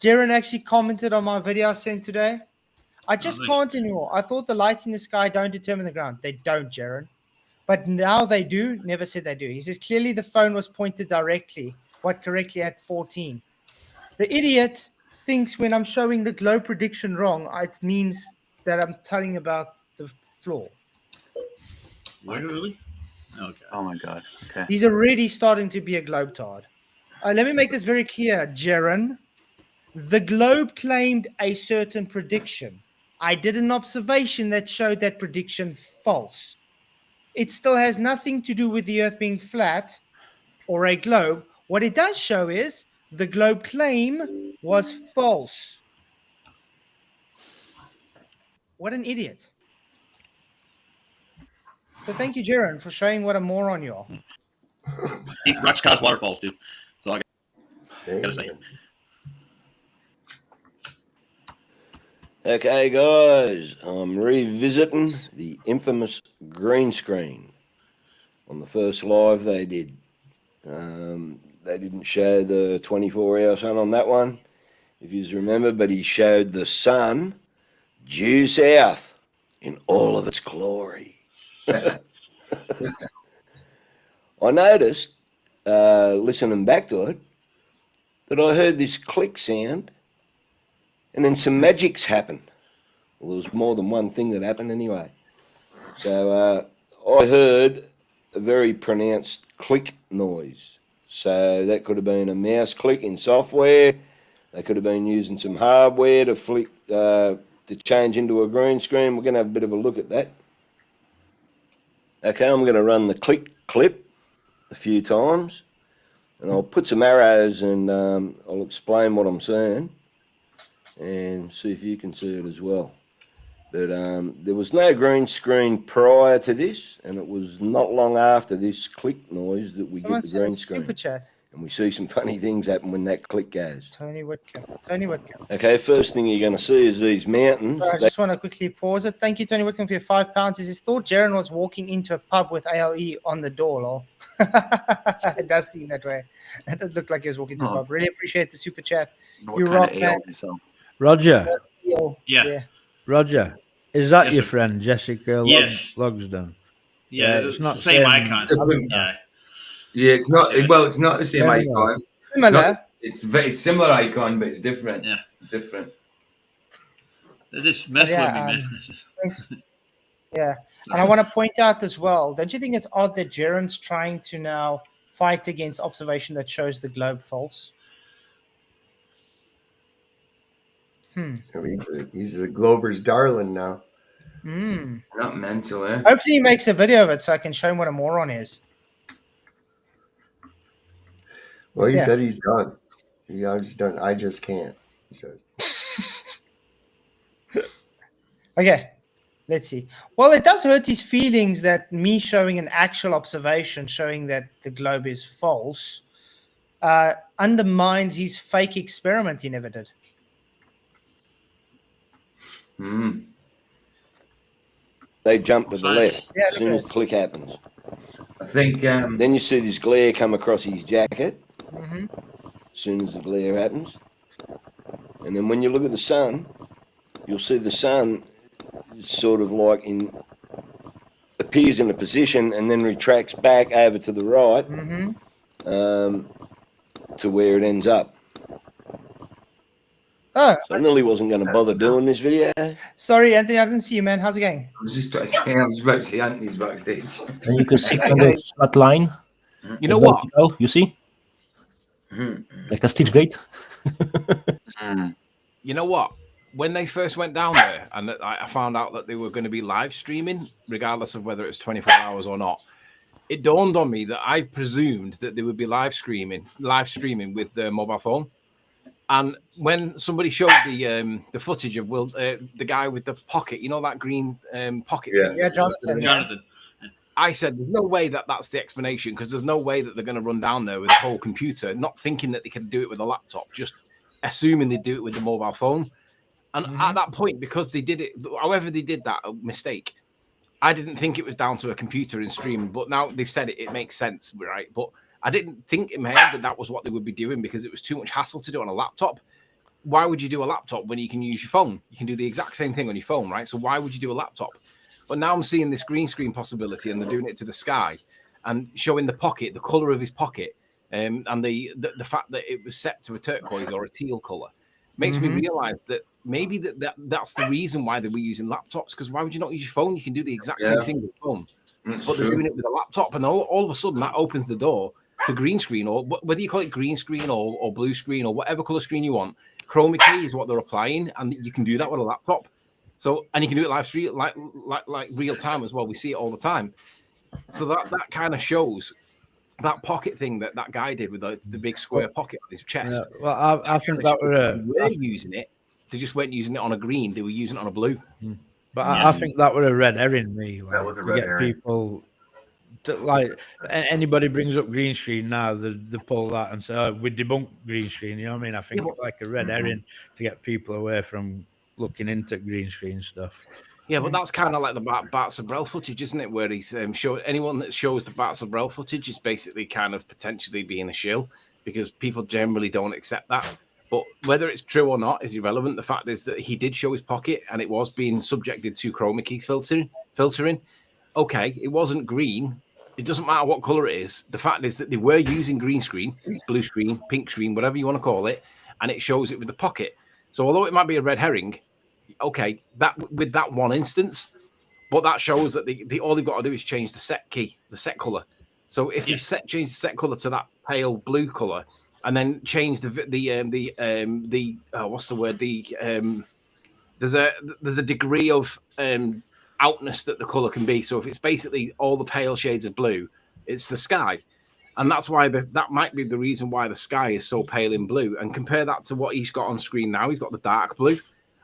B: Jaren actually commented on my video I sent today. I just can't anymore. I thought the lights in the sky don't determine the ground. They don't, Jaren. But now they do. Never said they do. He says clearly the phone was pointed directly, correctly at 14. The idiot thinks when I'm showing the glow prediction wrong, it means that I'm telling about the floor.
C: What? Really? Okay.
N: Oh my god. Okay.
B: He's already starting to be a globetard. Let me make this very clear, Jaren. The globe claimed a certain prediction. I did an observation that showed that prediction false. It still has nothing to do with the Earth being flat or a globe. What it does show is the globe claim was false. What an idiot. So thank you, Jaren, for showing what a moron you are.
C: Rocks cause waterfalls, dude. So I gotta say.
P: Okay, guys, I'm revisiting the infamous green screen. On the first live they did. They didn't show the 24-hour sun on that one, if you remember, but he showed the sun due south in all of its glory. I noticed, listening back to it, that I heard this click sound and then some magics happened. Well, there was more than one thing that happened anyway. So I heard a very pronounced click noise. So that could have been a mouse click in software. They could have been using some hardware to flick to change into a green screen. We're going to have a bit of a look at that. Okay, I'm going to run the click clip a few times, and I'll put some arrows and I'll explain what I'm seeing and see if you can see it as well. But there was no green screen prior to this, and it was not long after this click noise that we
B: Someone
P: get the
B: sent a
P: green
B: super
P: screen.
B: chat.
P: And we see some funny things happen when that click goes.
B: Tony Whitcomb. Tony Whitcomb.
P: Okay, first thing you're going to see is these mountains.
B: I just want to quickly pause it. Thank you, Tony Whitcomb, for your £5. He says, thought Jaron was walking into a pub with ALE on the door, lol. It does seem that way. It does look like he was walking to a pub. Really appreciate the super chat. You rock, man.
F: Roger.
C: Yeah.
F: Roger. Is that
C: Yes,
F: your
C: sir.
F: friend, Jessica
C: Yes.
F: Logsdon?
C: Yeah,
F: it's not
C: the same icon.
D: Yeah. Yeah, it's not. Well, it's not the same
F: Yeah,
D: icon.
B: Similar.
D: It's very similar icon, but it's different.
C: Yeah.
D: It's different.
C: They just mess
B: Yeah,
C: with me, man.
B: thanks. Yeah. And I want to point out as well, don't you think it's odd that Jaron's trying to now fight against observation that shows the globe false?
H: He's the Glober's darling now.
D: Not mental, eh?
B: Hopefully he makes a video of it so I can show him what a moron is.
H: Well, he
B: Yeah.
H: said he's done. He's done. I just can't, he says.
B: Okay, let's see. Well, it does hurt his feelings that me showing an actual observation showing that the globe is false undermines his fake experiment he never did.
P: They jump to the left
B: Yeah,
P: as soon
B: look
P: as
B: at
P: click happens.
D: I think.
P: Then you see this glare come across his jacket
B: Mm-hmm.
P: as soon as the glare happens. And then when you look at the sun, you'll see the sun is sort of like appears in a position and then retracts back over to the right to where it ends up.
B: Oh,
P: So I nearly wasn't going to bother doing this video.
B: sorry, Anthony, I didn't see you, man. How's it going?
D: I was just trying to say. I was about to say Anthony's backstage.
E: And you can see kind of flat line.
K: You know what?
E: Vertical, you see? Like a stitch gate.
Q: You know what? When they first went down there and I found out that they were going to be live streaming, regardless of whether it's 24 hours or not, it dawned on me that I presumed that they would be live streaming with their mobile phone. And when somebody showed the footage of the guy with the pocket, you know, that green pocket thing?
B: Yeah, Jonathan.
Q: I said, there's no way that that's the explanation, because there's no way that they're going to run down there with a whole computer, not thinking that they can do it with a laptop, just assuming they do it with the mobile phone. And at that point, because they did it, however they did that mistake, I didn't think it was down to a computer in streaming, but now they've said it, it makes sense, right? But I didn't think in my head that that was what they would be doing, because it was too much hassle to do on a laptop. Why would you do a laptop when you can use your phone? You can do the exact same thing on your phone, right? So why would you do a laptop? But now I'm seeing this green screen possibility, and they're doing it to the sky and showing the pocket, the color of his pocket, and the fact that it was set to a turquoise or a teal color makes me realize that maybe that's the reason why they were using laptops. Because why would you not use your phone? You can do the exact same thing with your phone, but they're doing it with a laptop, and all of a sudden that opens the door to green screen, or whether you call it green screen or blue screen or whatever color screen you want. Chroma key is what they're applying, and you can do that with a laptop. So, and you can do it live stream, like real time as well. We see it all the time. So that kind of shows that pocket thing that guy did with the big square pocket on his chest.
F: Yeah, well, I think that
Q: were using it. They just weren't using it on a green. They were using it on a blue.
F: But I think that would a red herring. Like,
G: that was a
F: to
G: red
F: get
G: herring.
F: people to, like anybody brings up green screen now, they pull that and say, "Oh, we debunk green screen." You know what I mean? I think it's like a red herring to get people away from looking into green screen stuff.
Q: Yeah, but that's kind of like the Bart Sabrell footage, isn't it? Where he's anyone that shows the Bart Sabrell footage is basically kind of potentially being a shill because people generally don't accept that. But whether it's true or not is irrelevant. The fact is that he did show his pocket and it was being subjected to chroma key filtering. Okay, it wasn't green. It doesn't matter what color it is. The fact is that they were using green screen, blue screen, pink screen, whatever you want to call it, and it shows it with the pocket. So although it might be a red herring, okay, that with that one instance, but that shows that all they've got to do is change the set key, the set color. So if you change the set color to that pale blue color, and then change there's a degree of outness that the color can be. So if it's basically all the pale shades of blue, it's the sky. And that's why that might be the reason why the sky is so pale in blue. And compare that to what he's got on screen now. He's got the dark blue.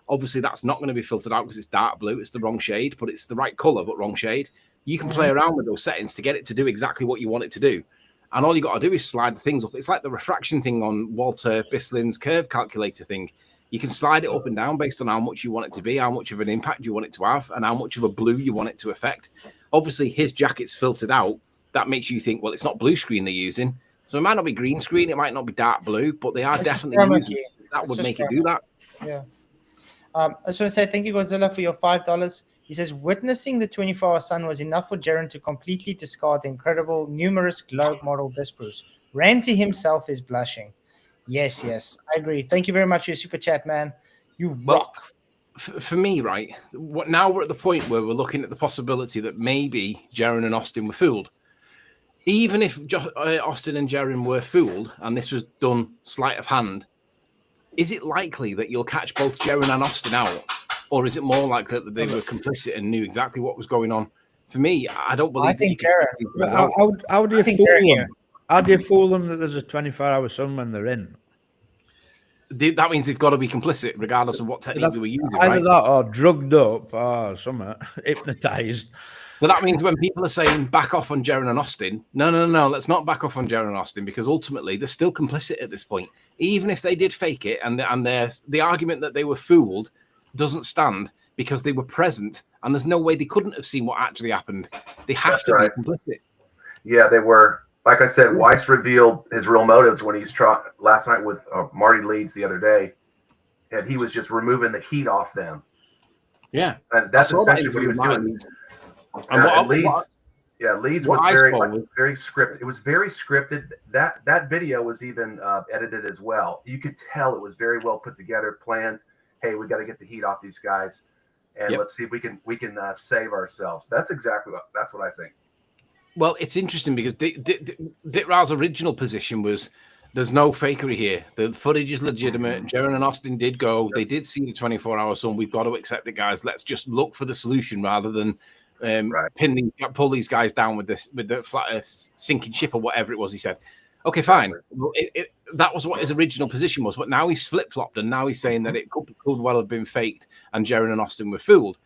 Q: Obviously, that's not going to be filtered out because it's dark blue. It's the wrong shade, but it's the right color, but wrong shade. You can play around with those settings to get it to do exactly what you want it to do. And all you got to do is slide the things up. It's like the refraction thing on Walter Bislin's curve calculator thing. You can slide it up and down based on how much you want it to be, how much of an impact you want it to have, and how much of a blue you want it to affect. Obviously, his jacket's filtered out. That makes you think, well, it's not blue screen they're using. So it might not be green screen, it might not be dark blue, but they are definitely using it. That would make it do that.
B: Yeah. I just want to say thank you, Godzilla, for your $5. He says, witnessing the 24-hour sun was enough for Jaren to completely discard the incredible numerous globe model disproves. Ranty himself is blushing. Yes, I agree. Thank you very much for your super chat, man. You rock.
Q: For me, right, now we're at the point where we're looking at the possibility that maybe Jaren and Austin were fooled. Even if Austin and Jaren were fooled, and this was done sleight of hand, is it likely that you'll catch both Jaren and Austin out? Or is it more likely that they were complicit and knew exactly what was going on? For me, I don't believe.
B: I think Jaren.
F: How do you fool them? How do you fool them that there's a 24-hour sun when they're in?
Q: That means they've got to be complicit, regardless of what technique they were using.
F: Either that or drugged up or something, hypnotized.
Q: So that means when people are saying back off on Jaren and Austin, no, let's not back off on Jaren and Austin, because ultimately they're still complicit at this point. Even if they did fake it, and the argument that they were fooled doesn't stand because they were present, and there's no way they couldn't have seen what actually happened. They have to be complicit.
G: Yeah, they were. Like I said, Weiss revealed his real motives when he's last night with Marty Leeds the other day, and he was just removing the heat off them.
Q: Yeah,
G: and that's essentially what he was doing. And Leeds was very scripted. It was very scripted. That video was even edited as well. You could tell it was very well put together, planned. Hey, we got to get the heat off these guys, and let's see if we can save ourselves. That's what I think.
Q: Well, it's interesting because Dick Rao's original position was there's no fakery here. The footage is legitimate. Jaren and Austin did go. They did see the 24-hour sun. We've got to accept it, guys. Let's just look for the solution rather than pull these guys down with the flat sinking ship or whatever it was he said. Okay, fine. That was what his original position was, but now he's flip-flopped, and now he's saying that it could well have been faked and Jaren and Austin were fooled.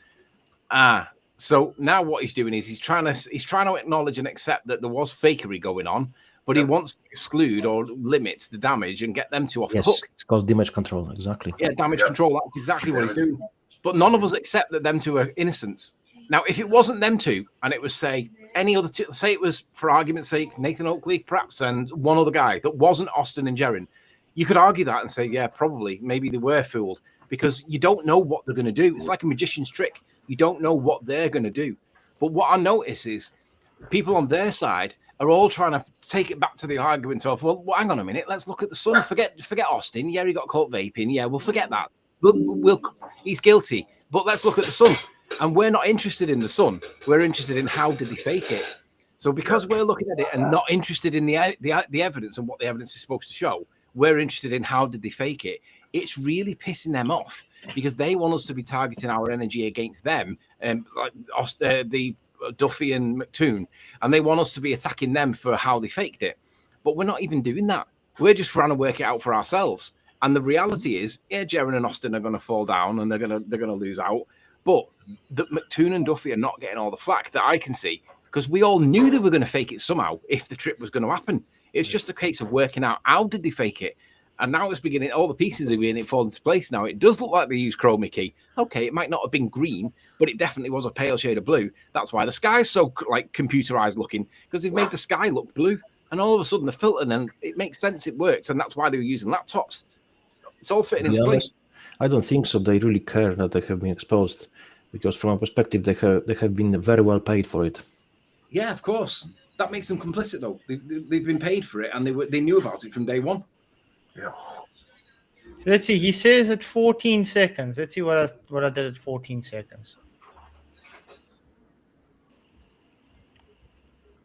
Q: So now what he's doing is he's trying to acknowledge and accept that there was fakery going on, but he wants to exclude or limit the damage and get them to off the hook.
E: It's called damage control, exactly.
Q: Yeah, damage control. That's exactly what he's doing. But none of us accept that them two are innocents. Now, if it wasn't them two, and it was, say, any other two, say it was, for argument's sake, Nathan Oakley, perhaps, and one other guy that wasn't Austin and Jaren, you could argue that and say, yeah, probably, maybe they were fooled, because you don't know what they're going to do. It's like a magician's trick. You don't know what they're going to do. But what I notice is people on their side are all trying to take it back to the argument of, well, hang on a minute, let's look at the sun. Forget Austin. Yeah, he got caught vaping. Yeah, we'll forget that. He's guilty. But let's look at the sun. And we're not interested in the sun. We're interested in how did they fake it. So because we're looking at it and not interested in the evidence and what the evidence is supposed to show, we're interested in how did they fake it. It's really pissing them off because they want us to be targeting our energy against them, like the Duffy and McToon, and they want us to be attacking them for how they faked it. But we're not even doing that. We're just trying to work it out for ourselves. And the reality is, yeah, Jaren and Austin are going to fall down and they're going to lose out. But that McToon and Duffy are not getting all the flack that I can see because we all knew they were going to fake it somehow if the trip was going to happen. It's just a case of working out how did they fake it. And now it's beginning, all the pieces are beginning to fall into place now. It does look like they used chroma key. Okay, it might not have been green, but it definitely was a pale shade of blue. That's why the sky's so like computerized looking, because they've made the sky look blue. And all of a sudden the filter, then it makes sense, it works. And that's why they were using laptops. It's all fitting into place.
E: I don't think so. They really care that they have been exposed, because from a perspective, they have been very well paid for it.
Q: Yeah, of course. That makes them complicit, though. They've been paid for it, and they knew about it from day one.
G: Yeah.
B: Let's see. He says at 14 seconds. Let's see what I did at 14 seconds.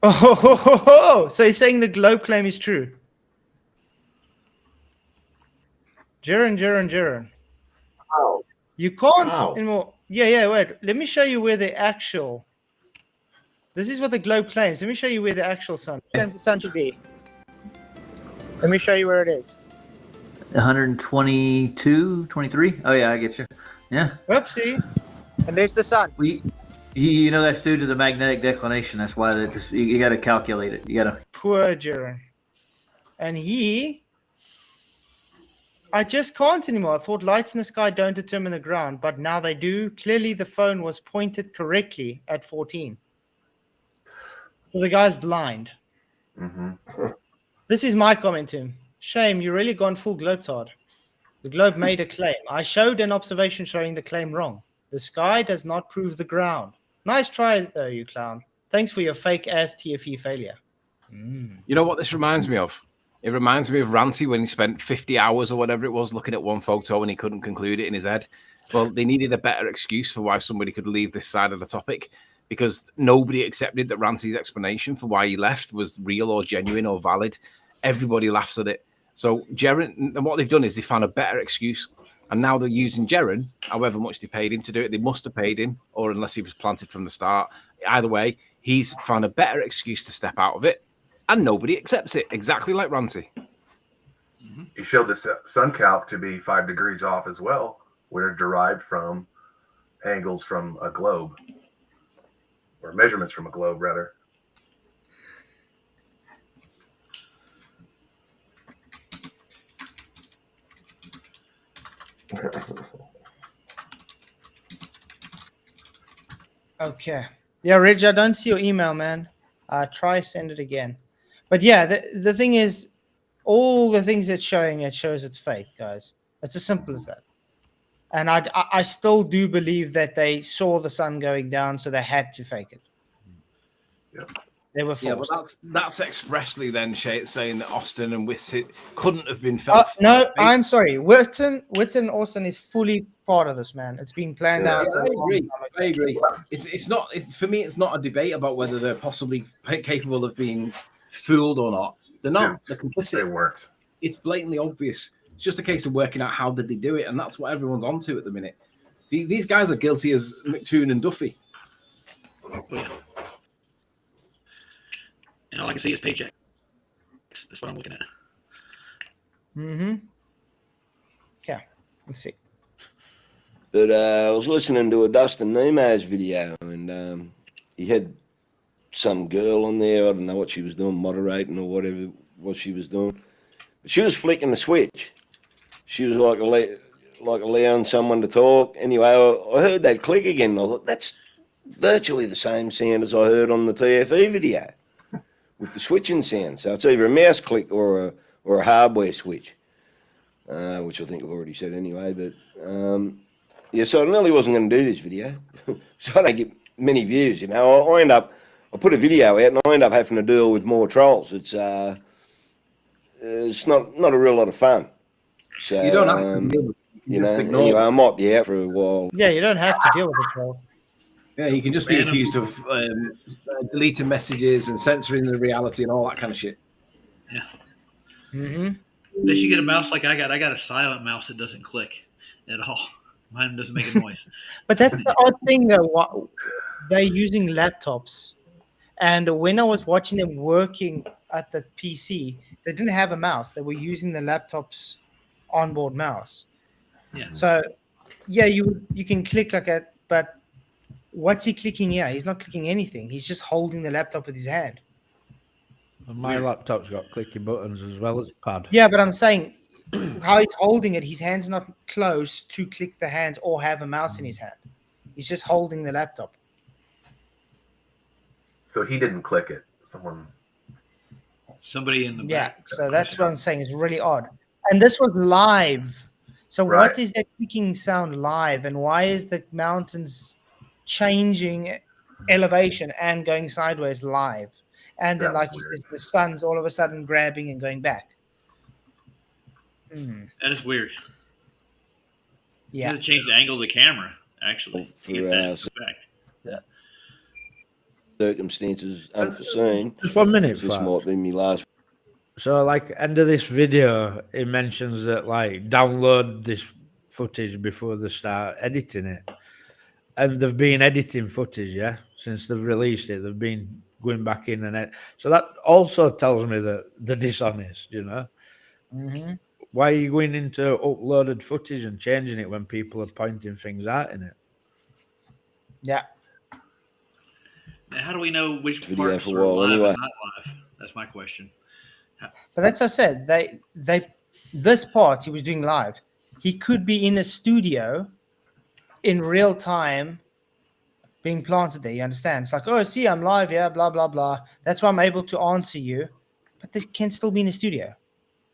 B: Oh, so he's saying the globe claim is true. Jaren.
H: Oh.
B: You can't
H: Wow.
B: anymore. Yeah, wait. Let me show you where the actual... This is what the globe claims. Let me show you where the actual sun claims the sun to be. Let me show you where it is.
R: 122, 23? Oh, yeah, I get you. Yeah.
B: Whoopsie. And there's the sun.
R: You know that's due to the magnetic declination. That's why you got to calculate it. You got to.
B: Poor Jaren. And I just can't anymore. I thought lights in the sky don't determine the ground, but now they do. Clearly, the phone was pointed correctly at 14. So the guy's blind.
G: Mm-hmm.
B: This is my comment to him. Shame, you really gone full globetard. The globe made a claim. I showed an observation showing the claim wrong. The sky does not prove the ground. Nice try, though, you clown. Thanks for your fake-ass TFE failure.
Q: You know what this reminds me of? It reminds me of Ranty when he spent 50 hours or whatever it was looking at one photo and he couldn't conclude it in his head. Well, they needed a better excuse for why somebody could leave this side of the topic, because nobody accepted that Ranty's explanation for why he left was real or genuine or valid. Everybody laughs at it. So Jaren, and what they've done is they found a better excuse. And now they're using Jaren, however much they paid him to do it. They must have paid him, or unless he was planted from the start. Either way, he's found a better excuse to step out of it. And nobody accepts it, exactly like Ranty.
G: He showed the sun calc to be 5 degrees off as well, where it derived from angles from a globe, or measurements from a globe, rather.
B: Okay. Yeah, Reg, I don't see your email, man. Try send it again. But yeah, the thing is, all the things it's showing, it shows it's fake, guys. It's as simple as that. And I still do believe that they saw the sun going down, so they had to fake it.
G: Yep.
B: They were forced.
Q: Yeah, but that's expressly then saying that Austin and Whitsit couldn't have been felt.
B: No, I'm sorry. Whitson and Austin is fully part of this, man. It's been planned out.
Q: I agree. It's not for me. It's not a debate about whether they're possibly capable of being fooled or not. They're not.
G: Yeah,
Q: they're complicit.
G: They weren't.
Q: It's blatantly obvious. It's just a case of working out how did they do it, and that's what everyone's onto at the minute. These guys are guilty as McToon and Duffy.
C: And all I can see is paycheck. That's what I'm looking at.
B: Mm-hmm. Yeah. Let's see.
P: But I was listening to a Dustin Nemaz video, and he had some girl on there. I don't know what she was doing, moderating or whatever what she was doing. But she was flicking the switch. She was like allowing someone to talk. Anyway, I heard that click again. And I thought, that's virtually the same sound as I heard on the TFE video with the switching sound. So it's either a mouse click or a hardware switch, which I think I've already said anyway. But yeah, so I really wasn't going to do this video, so I don't get many views. You know, I put a video out and I end up having to deal with more trolls. It's not a real lot of fun. So
Q: You don't have to deal with it.
P: you know,
Q: ignore
P: anyway,
Q: it.
P: I might be out for a while.
B: Yeah, you don't have to deal with the trolls.
Q: Yeah, you can just be accused of deleting messages and censoring the reality and all that kind of shit.
C: Yeah.
B: Mm-hmm.
C: Unless you get a mouse like I got a silent mouse that doesn't click at all. Mine doesn't make a noise.
B: But that's the odd thing, though. They're using laptops. And when I was watching them working at the PC, they didn't have a mouse. They were using the laptop's onboard mouse.
C: Yeah.
B: So, yeah, you can click like that, but what's he clicking here? He's not clicking anything. He's just holding the laptop with his hand.
F: And my laptop's got clicky buttons as well as a pad.
B: Yeah, but I'm saying how he's holding it, his hand's not close to click the hand or have a mouse in his hand. He's just holding the laptop.
G: So he didn't click it.
C: Somebody in the
B: Yeah,
C: back.
B: so that's what I'm saying. It's really odd. And this was live. So
G: Right.
B: what is that clicking sound live? And why is the mountains changing elevation and going sideways live? And then,
G: That was
B: like you
G: weird.
B: said, the sun's all of a sudden grabbing and going back.
C: That is weird.
B: Yeah.
C: You gotta change the angle of the camera, actually.
P: For
C: to get that effect.
P: Yeah. Circumstances unforeseen.
F: Just 1 minute,
P: This
F: Flav.
P: might be my last.
F: So, like, end of this video, it mentions that, like, download this footage before they start editing it. And they've been editing footage, yeah, since they've released it. They've been going back in and so that also tells me that they're dishonest, you know.
B: Mm-hmm.
F: Why are you going into uploaded footage and changing it when people are pointing things out in it?
B: Yeah.
C: Now, how do we know which
P: Video
C: parts
P: for
C: are
P: a while
C: live
P: anyway.
C: and not live? That's my question.
B: But that's what I said. This part he was doing live. He could be in a studio in real time being planted there. You understand? It's like, oh, see, I'm live, yeah, blah, blah, blah. That's why I'm able to answer you. But they can still be in a studio.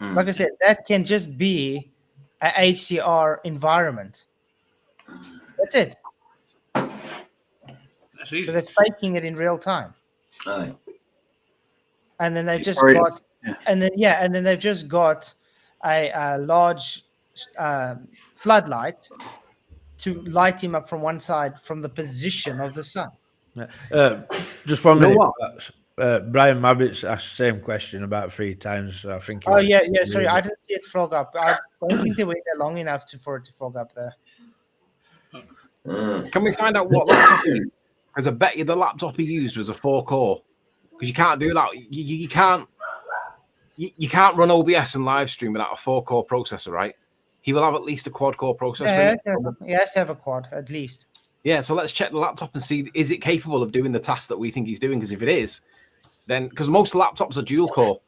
B: Like I said, that can just be a HCR environment. That's it.
C: That's easy.
B: So they're faking it in real time.
D: Aye.
B: And then they've just
N: Sorry.
B: got, and then they've just got a large floodlight to light him up from one side from the position of the sun.
F: Just 1
Q: You know
F: minute.
Q: what?
F: Brian Mabbit's asked the same question about 3 times. So I think.
B: Oh yeah. Sorry, I didn't see it frog up. I don't think they wait there long enough for it to frog up there.
Q: Can we find out what laptop he used? Because I bet you the laptop he used was a 4-core. Because you can't do that. You can't. You can't run OBS and live stream without a 4-core processor, right? He will have at least a quad-core processor.
B: Yeah, he has to have a quad at least.
Q: Yeah, so let's check the laptop and see, is it capable of doing the task that we think he's doing? Because if it is, then, because most laptops are dual core,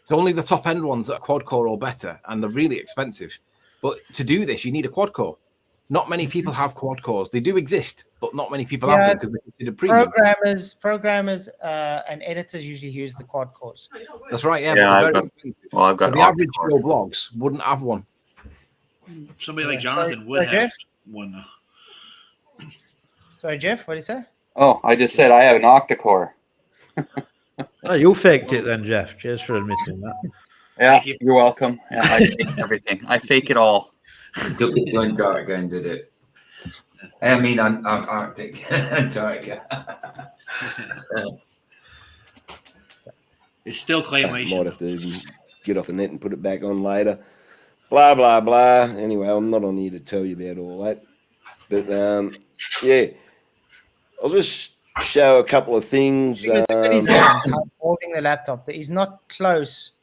Q: so only the top end ones are quad core or better, and they're really expensive. But to do this, you need a quad core. Not many people have quad cores. They do exist, but not many people have them because they're considered premium.
B: Programmers, and editors usually use the quad cores.
Q: That's right. Yeah,
N: Yeah,
Q: but
N: I've got
Q: so the average Joe blogs wouldn't have one.
C: Somebody like Jonathan would have
B: Jeff?
C: one, though.
B: Sorry, Jeff, what did you say?
N: Oh, I just said I have an octa-core.
F: Oh, you faked it then, Jeff. Cheers for admitting that.
N: Yeah, you're welcome. Yeah, I fake everything. I fake it all.
D: Took it to Antarctica and did it. I mean, Arctic, Antarctica.
C: It's still claymation.
P: Might have to even get off the net and put it back on later. Blah, blah, blah. Anyway, I'm not on here to tell you about all that. But, yeah, I'll just show a couple of things.
B: Because look at his hands, how he's holding the laptop. He's not close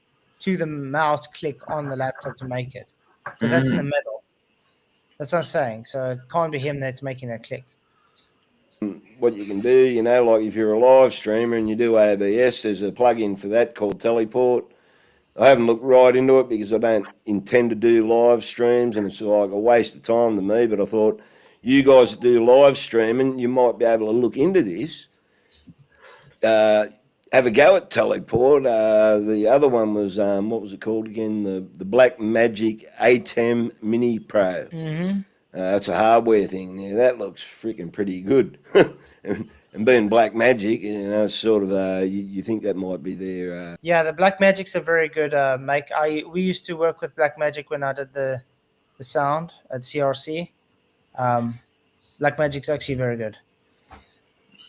B: to the mouse click on the laptop to make it. Because that's in the middle. That's what I'm saying. So it can't be him that's making that click.
P: What you can do, you know, like if you're a live streamer and you do ABS, there's a plug-in for that called Teleport. I haven't looked right into it because I don't intend to do live streams and it's like a waste of time to me, but I thought you guys that do live streaming, you might be able to look into this. Have a go at Teleport. The other one was, what was it called again? The Black Magic ATEM Mini Pro.
B: Mm-hmm.
P: It's a hardware thing. Yeah, that looks freaking pretty good. And being Black Magic, you know, it's sort of, you think that might be their...
B: Yeah, the Black Magic's a very good make. We used to work with Black Magic when I did the sound at CRC. Black Magic's actually very good.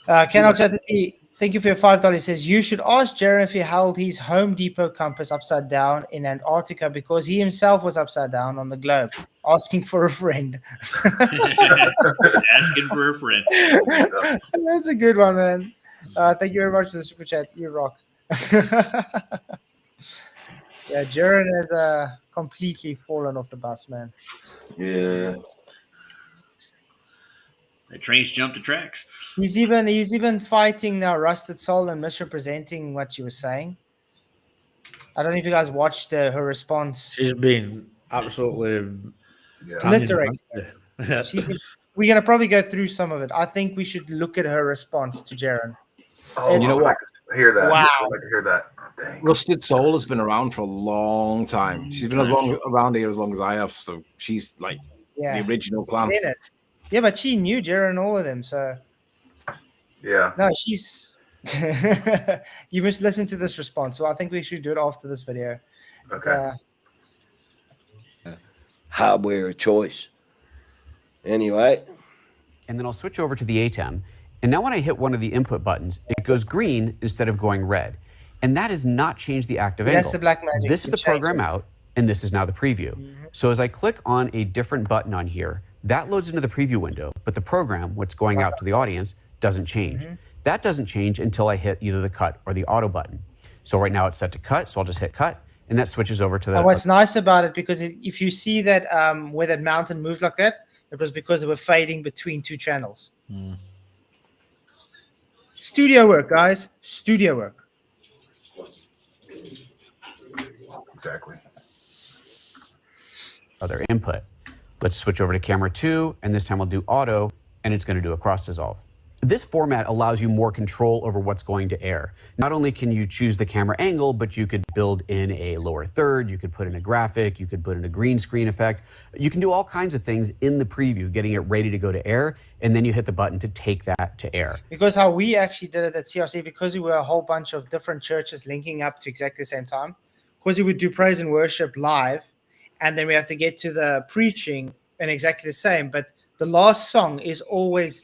B: Canal Chatty, thank you for your $5. He says, you should ask Jaron if he held his Home Depot compass upside down in Antarctica because he himself was upside down on the globe, asking for a friend.
C: Asking for a friend.
B: That's a good one, man. Thank you very much for the super chat. You rock. Yeah, Jaron has completely fallen off the bus, man.
D: Yeah.
C: The trains jump the tracks.
B: He's even fighting now Rusted Soul and misrepresenting what she was saying. I don't know if you guys watched her response.
F: She's been absolutely
B: obliterates her.
F: Yeah.
B: We're gonna probably go through some of it. I think we should look at her response to Jaren.
G: Oh,
Q: You know
G: I'd
Q: what?
G: like to hear that.
B: Wow.
G: I'd like to hear that. Dang.
Q: Rusted Soul has been around for a long time. She's been around here as long as I have, so she's like
B: Yeah.
Q: the original
B: She's
Q: clan.
B: in it. Yeah, but she knew Jaren and all of them, so
G: Yeah.
B: no, she's you must listen to this response. So I think we should do it after this video.
G: Okay.
P: Hardware of choice. Anyway.
S: And then I'll switch over to the ATEM. And now when I hit one of the input buttons, it goes green instead of going red. And that has not changed the active angle.
B: That's the black magic.
S: This is the program out, and this is now the preview. So as I click on a different button on here, that loads into the preview window, but the program, what's going out to the audience, doesn't change. That doesn't change until I hit either the cut or the auto button. So right now it's set to cut, so I'll just hit cut, and that switches over to the...
B: And what's nice about it, because if you see that where that mountain moved like that, it was because they were fading between two channels. Studio work, guys. Studio work.
G: Exactly.
S: Other input. Let's switch over to camera 2, and this time I'll do auto, and it's going to do a cross dissolve. This format allows you more control over what's going to air. Not only can you choose the camera angle, but you could build in a lower third, you could put in a graphic, you could put in a green screen effect. You can do all kinds of things in the preview, getting it ready to go to air, and then you hit the button to take that to air.
B: Because how we actually did it at CRC, because we were a whole bunch of different churches linking up to exactly the same time, because we would do praise and worship live, and then we have to get to the preaching and exactly the same, but the last song is always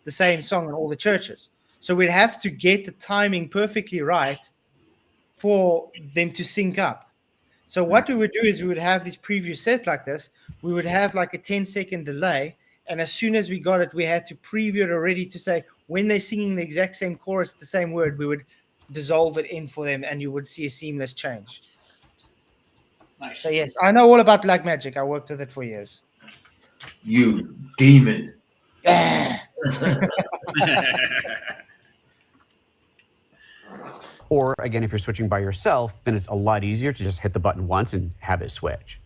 B: the same song in all the churches. So we'd have to get the timing perfectly right for them to sync up. So what we would do is we would have this preview set like this. We would have like a 10-second delay. And as soon as we got it, we had to preview it already to say when they're singing the exact same chorus, the same word, we would dissolve it in for them and you would see a seamless change.
C: Nice.
B: So yes, I know all about black magic. I worked with it for years.
D: You demon.
S: Or again, if you're switching by yourself, then it's a lot easier to just hit the button once and have it switch.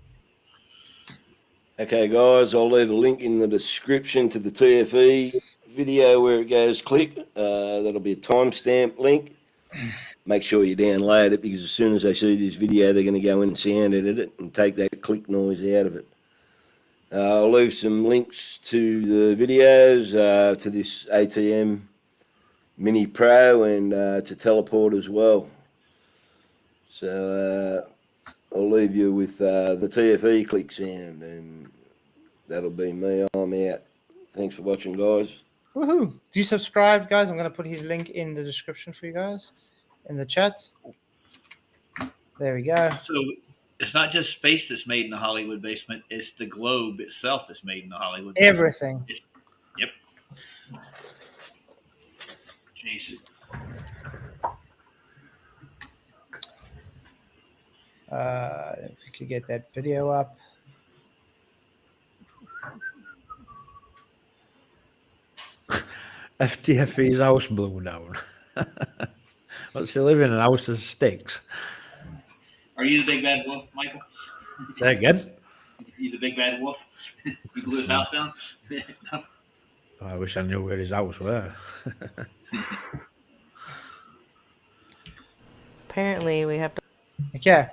P: Okay, guys, I'll leave a link in the description to the TFE video where it goes click. That'll be a timestamp link. Make sure you download it because as soon as they see this video, they're going to go in and sound edit it and take that click noise out of it. I'll leave some links to the videos, to this ATM Mini Pro and to Teleport as well. So I'll leave you with the TFE click sound and that'll be me. I'm out. Thanks for watching, guys.
B: Woohoo! Do you subscribe, guys? I'm going to put his link in the description for you guys in the chat. There we go.
C: So it's not just space that's made in the Hollywood basement; it's the globe itself that's made in the Hollywood basement.
B: Everything.
C: Yep. Jeez.
B: Quickly get that video up.
F: FTFE's house blew down. What's he living in a house of sticks?
C: Are you the big bad wolf, Michael?
F: Say again?
C: You the big bad wolf? You blew his house down?
F: Oh, I wish I knew where his house were.
T: Apparently, we have to.
B: Okay.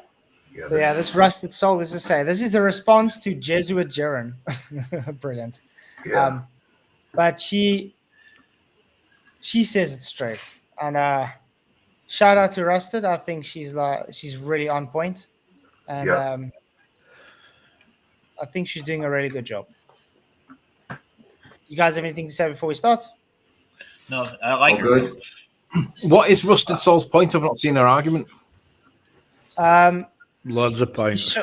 B: So yeah, this rusted soul. This is the response to Jesuit Jaren. Brilliant.
G: Yeah.
B: But she says it straight. And shout out to Rusted. I think she's really on point. And I think she's doing a really good job. You guys have anything to say before we start?
C: No, I like her.
Q: Good. What is Rusted Soul's point? I've not seen her argument.
F: Loads of points.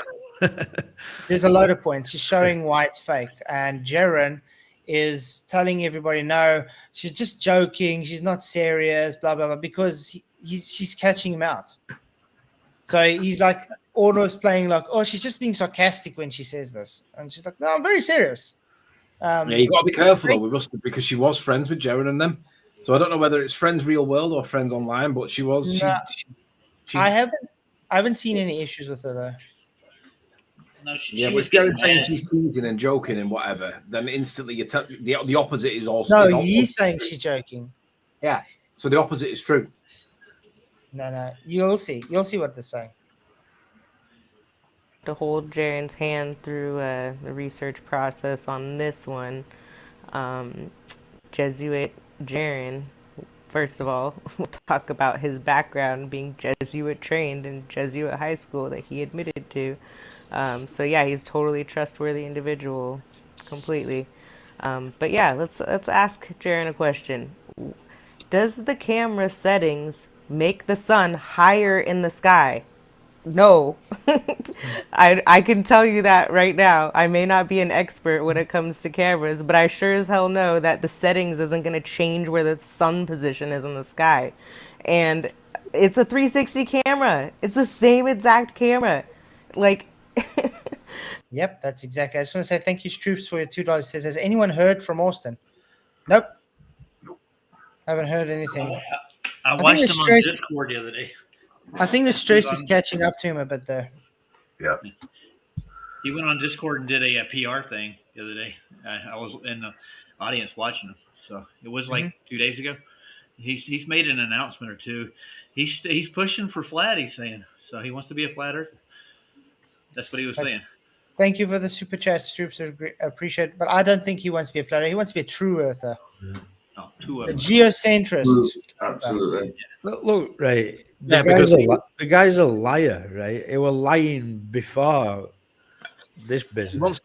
B: There's a load of points. She's showing why it's faked. And Jaren is telling everybody, no, she's just joking. She's not serious, blah, blah, blah, because she's catching him out. So he's like almost playing like, oh, she's just being sarcastic when she says this. And she's like, no, I'm very serious.
Q: Yeah, you got to be careful though with Rusted because she was friends with Jaren and them. So I don't know whether it's friends real world or friends online, but she was.
B: I haven't seen any issues with her though.
C: No, she
Q: Yeah, but
C: was
Q: if
C: getting
Q: Jared's saying
C: mad.
Q: she's teasing and joking and whatever, then instantly you tell the opposite is also.
B: No,
Q: is also
B: he's saying she's joking.
Q: Yeah. So the opposite is true.
B: No. You'll see. You'll see what they're saying.
T: To hold Jaren's hand through the research process on this one. Jesuit Jaren, first of all, we'll talk about his background being Jesuit trained in Jesuit high school that he admitted to. So yeah, he's totally trustworthy individual, completely. But yeah, let's ask Jaren a question. Does the camera settings make the sun higher in the sky? No. I can tell you that right now. I may not be an expert when it comes to cameras, but I sure as hell know that the settings isn't going to change where the sun position is in the sky. And it's a 360 camera. It's the same exact camera. Like,
B: Yep, that's exactly. I just want to say thank you, Stroops, for your $2. Says, has anyone heard from Austin? Nope. Haven't heard anything.
C: I
B: think
C: watched
B: the
C: him on
B: stress-
C: Discord the other day.
B: I think the stress is
C: on-
B: catching up to him a bit there.
G: Yeah.
C: He went on Discord and did a PR thing the other day. I was in the audience watching him, so it was like 2 days ago. He's made an announcement or two. He's pushing for flat. He's saying so. He wants to be a flat earther. That's what he was saying.
B: Thank you for the super chat, Stroops. I appreciate it. But I don't think he wants to be a flat earther. He wants to be a true earther.
C: Oh, two of
B: A
C: them.
B: geocentrist.
D: Absolutely.
F: Look, right.
Q: Yeah,
F: The guy's a liar, right? He was lying before this business.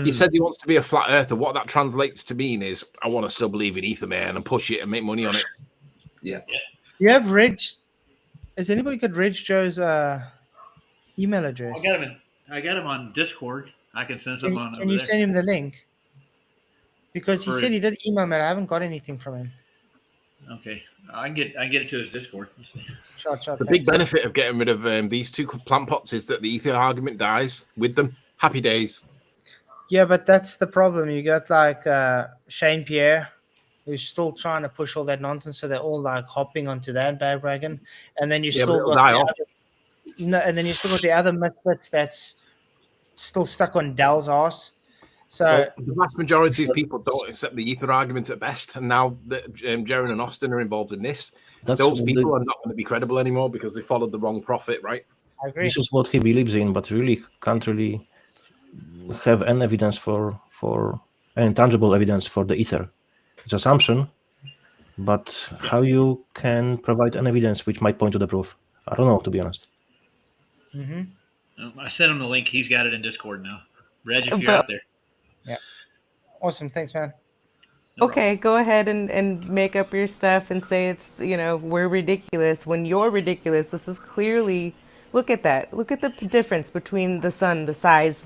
Q: He said he wants to be a flat earther. What that translates to mean is, I want to still believe in ether, man, and push it and make money on it.
D: Yeah.
B: You have Reg. Has anybody got Reg Joe's email address?
C: I got him on Discord. I can send something on
B: Can
C: over
B: you
C: there.
B: send him the link? Because he
C: For-
B: said he did email me. I haven't got anything from him.
C: Okay, I can get it to his Discord.
B: Shot.
Q: The big benefit of getting rid of these two plant pots is that the ether argument dies with them. Happy days.
B: Yeah, but that's the problem. You got like Shane Pierre, who's still trying to push all that nonsense, so they're all like hopping onto that bandwagon, and then you
Q: Yeah, but
B: still
Q: it'll
B: got
Q: die
B: the
Q: off.
B: and then you still got the other misfits that's still stuck on Dell's ass. So
Q: Well, the vast majority of people don't accept the ether argument at best, and now that Jaren and Austin are involved in this,
E: That's
Q: those
E: what
Q: people
E: the-
Q: are not going to be credible anymore because they followed the wrong prophet, right?
B: I agree.
E: This is what he believes in, but really can't really have any evidence for any tangible evidence for the ether. It's assumption, but how you can provide an evidence which might point to the proof? I don't know, to be honest.
C: I sent him the link. He's got it in Discord now. Reg, if you're
T: But-
C: out there.
B: yeah, awesome. Thanks, man.
T: okay, go ahead and make up your stuff and say it's, we're ridiculous. When you're ridiculous, this is clearly, look at that. Look at the difference between the sun, the size,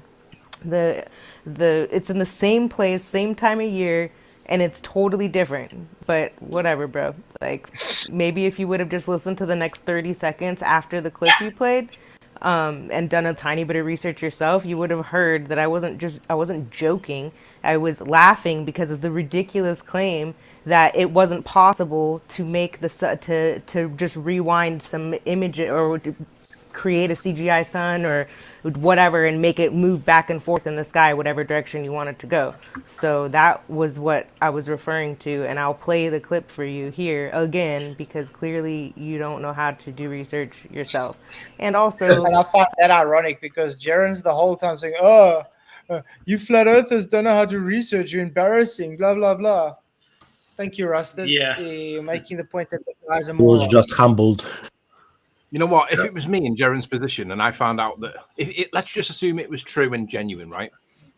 T: it's in the same place, same time of year, and it's totally different. But whatever, bro. Like, maybe if you would have just listened to the next 30 seconds after the clip you played, and done a tiny bit of research yourself, you would have heard that I wasn't joking. I was laughing because of the ridiculous claim that it wasn't possible to make to just rewind some image or to create a CGI sun or whatever and make it move back and forth in the sky, whatever direction you want it to go. So that was what I was referring to, and I'll play the clip for you here again because clearly you don't know how to do research yourself. And also,
B: And I find that ironic because Jaren's the whole time saying, "Oh, you flat earthers don't know how to research. You're embarrassing." Blah blah blah. Thank you, Rusted.
C: Yeah.
B: You're making the point that the guys are
E: He was
B: morons.
E: just humbled.
Q: You know what? If it was me in Jaren's position and I found out that, let's just assume it was true and genuine, right?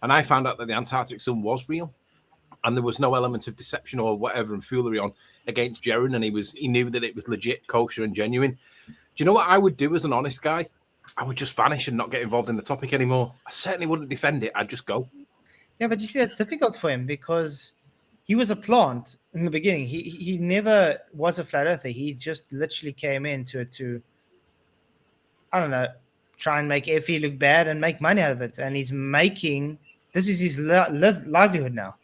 Q: And I found out that the Antarctic sun was real, and there was no element of deception or whatever and foolery on against Jaren, and he knew that it was legit, kosher, and genuine. Do you know what I would do as an honest guy? I would just vanish and not get involved in the topic anymore. I certainly wouldn't defend it. I'd just go.
B: Yeah, but you see, that's difficult for him because he was a plant in the beginning. He never was a flat earther. He just literally came into it to, I don't know, try and make FE look bad and make money out of it. And he's making, this is his livelihood now,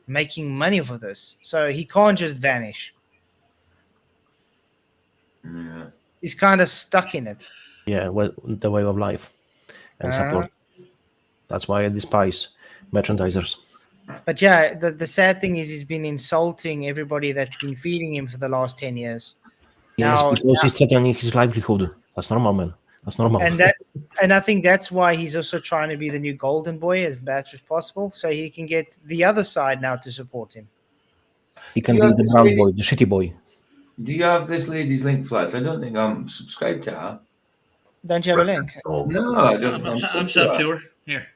B: making money off of this. So he can't just vanish.
D: Yeah.
B: He's kind of stuck in it.
E: Yeah, well, the way of life and support. That's why I despise merchandisers.
B: But yeah, the sad thing is he's been insulting everybody that's been feeding him for the last 10 years.
E: Yes,
B: Now,
E: because he's threatening his livelihood. That's normal, man. That's normal.
B: and I think that's why he's also trying to be the new golden boy as best as possible, so he can get the other side now to support him.
E: He can be the brown boy, the shitty boy.
D: Do you have this lady's link, Flats? I don't think I'm subscribed to her.
B: Don't you have a link?
D: No, I don't.
C: I'm sub to her. Here.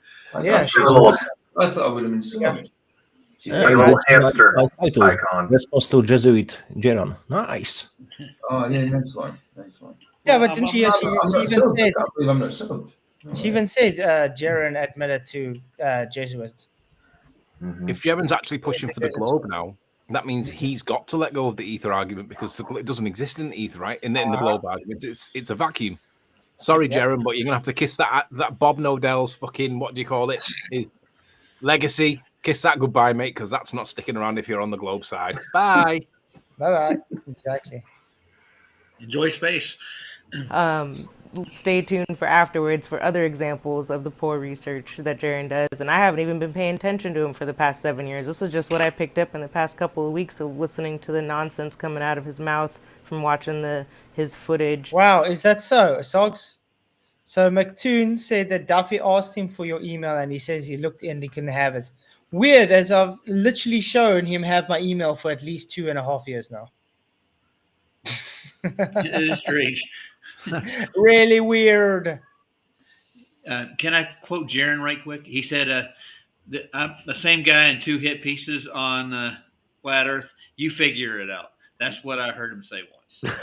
B: Yeah, she's
D: awesome. I thought I would have been subbed.
G: little hamster icon.
E: Response to Jesuit Jeron. Nice.
D: Oh yeah, nice one. Nice one.
B: Yeah, but didn't she even said
D: I'm not subbed.
B: she even said Jaren admitted to Jesuits.
Q: If Jeron's actually pushing for the globe now, that means he's got to let go of the ether argument because it doesn't exist in the ether, right? In the globe argument, it's a vacuum. Sorry, Jaren, but you're gonna have to kiss that Bob Nodell's fucking, what do you call it? His legacy. Kiss that goodbye, mate, because that's not sticking around if you're on the globe side. Bye.
B: Bye. Exactly.
C: Enjoy space.
T: Stay tuned for afterwards for other examples of the poor research that Jaren does. And I haven't even been paying attention to him for the past 7 years. This is just what I picked up in the past couple of weeks of listening to the nonsense coming out of his mouth from watching his footage.
B: Wow, is that so, Sogs? So McToon said that Duffy asked him for your email and he says he looked in, he couldn't have it. Weird, as I've literally shown him have my email for at least 2.5 years now.
C: It is strange.
B: Really weird.
C: Can I quote Jaren right quick? He said, I'm the same guy in 2 hit pieces on Flat Earth. You figure it out. That's what I heard him say once.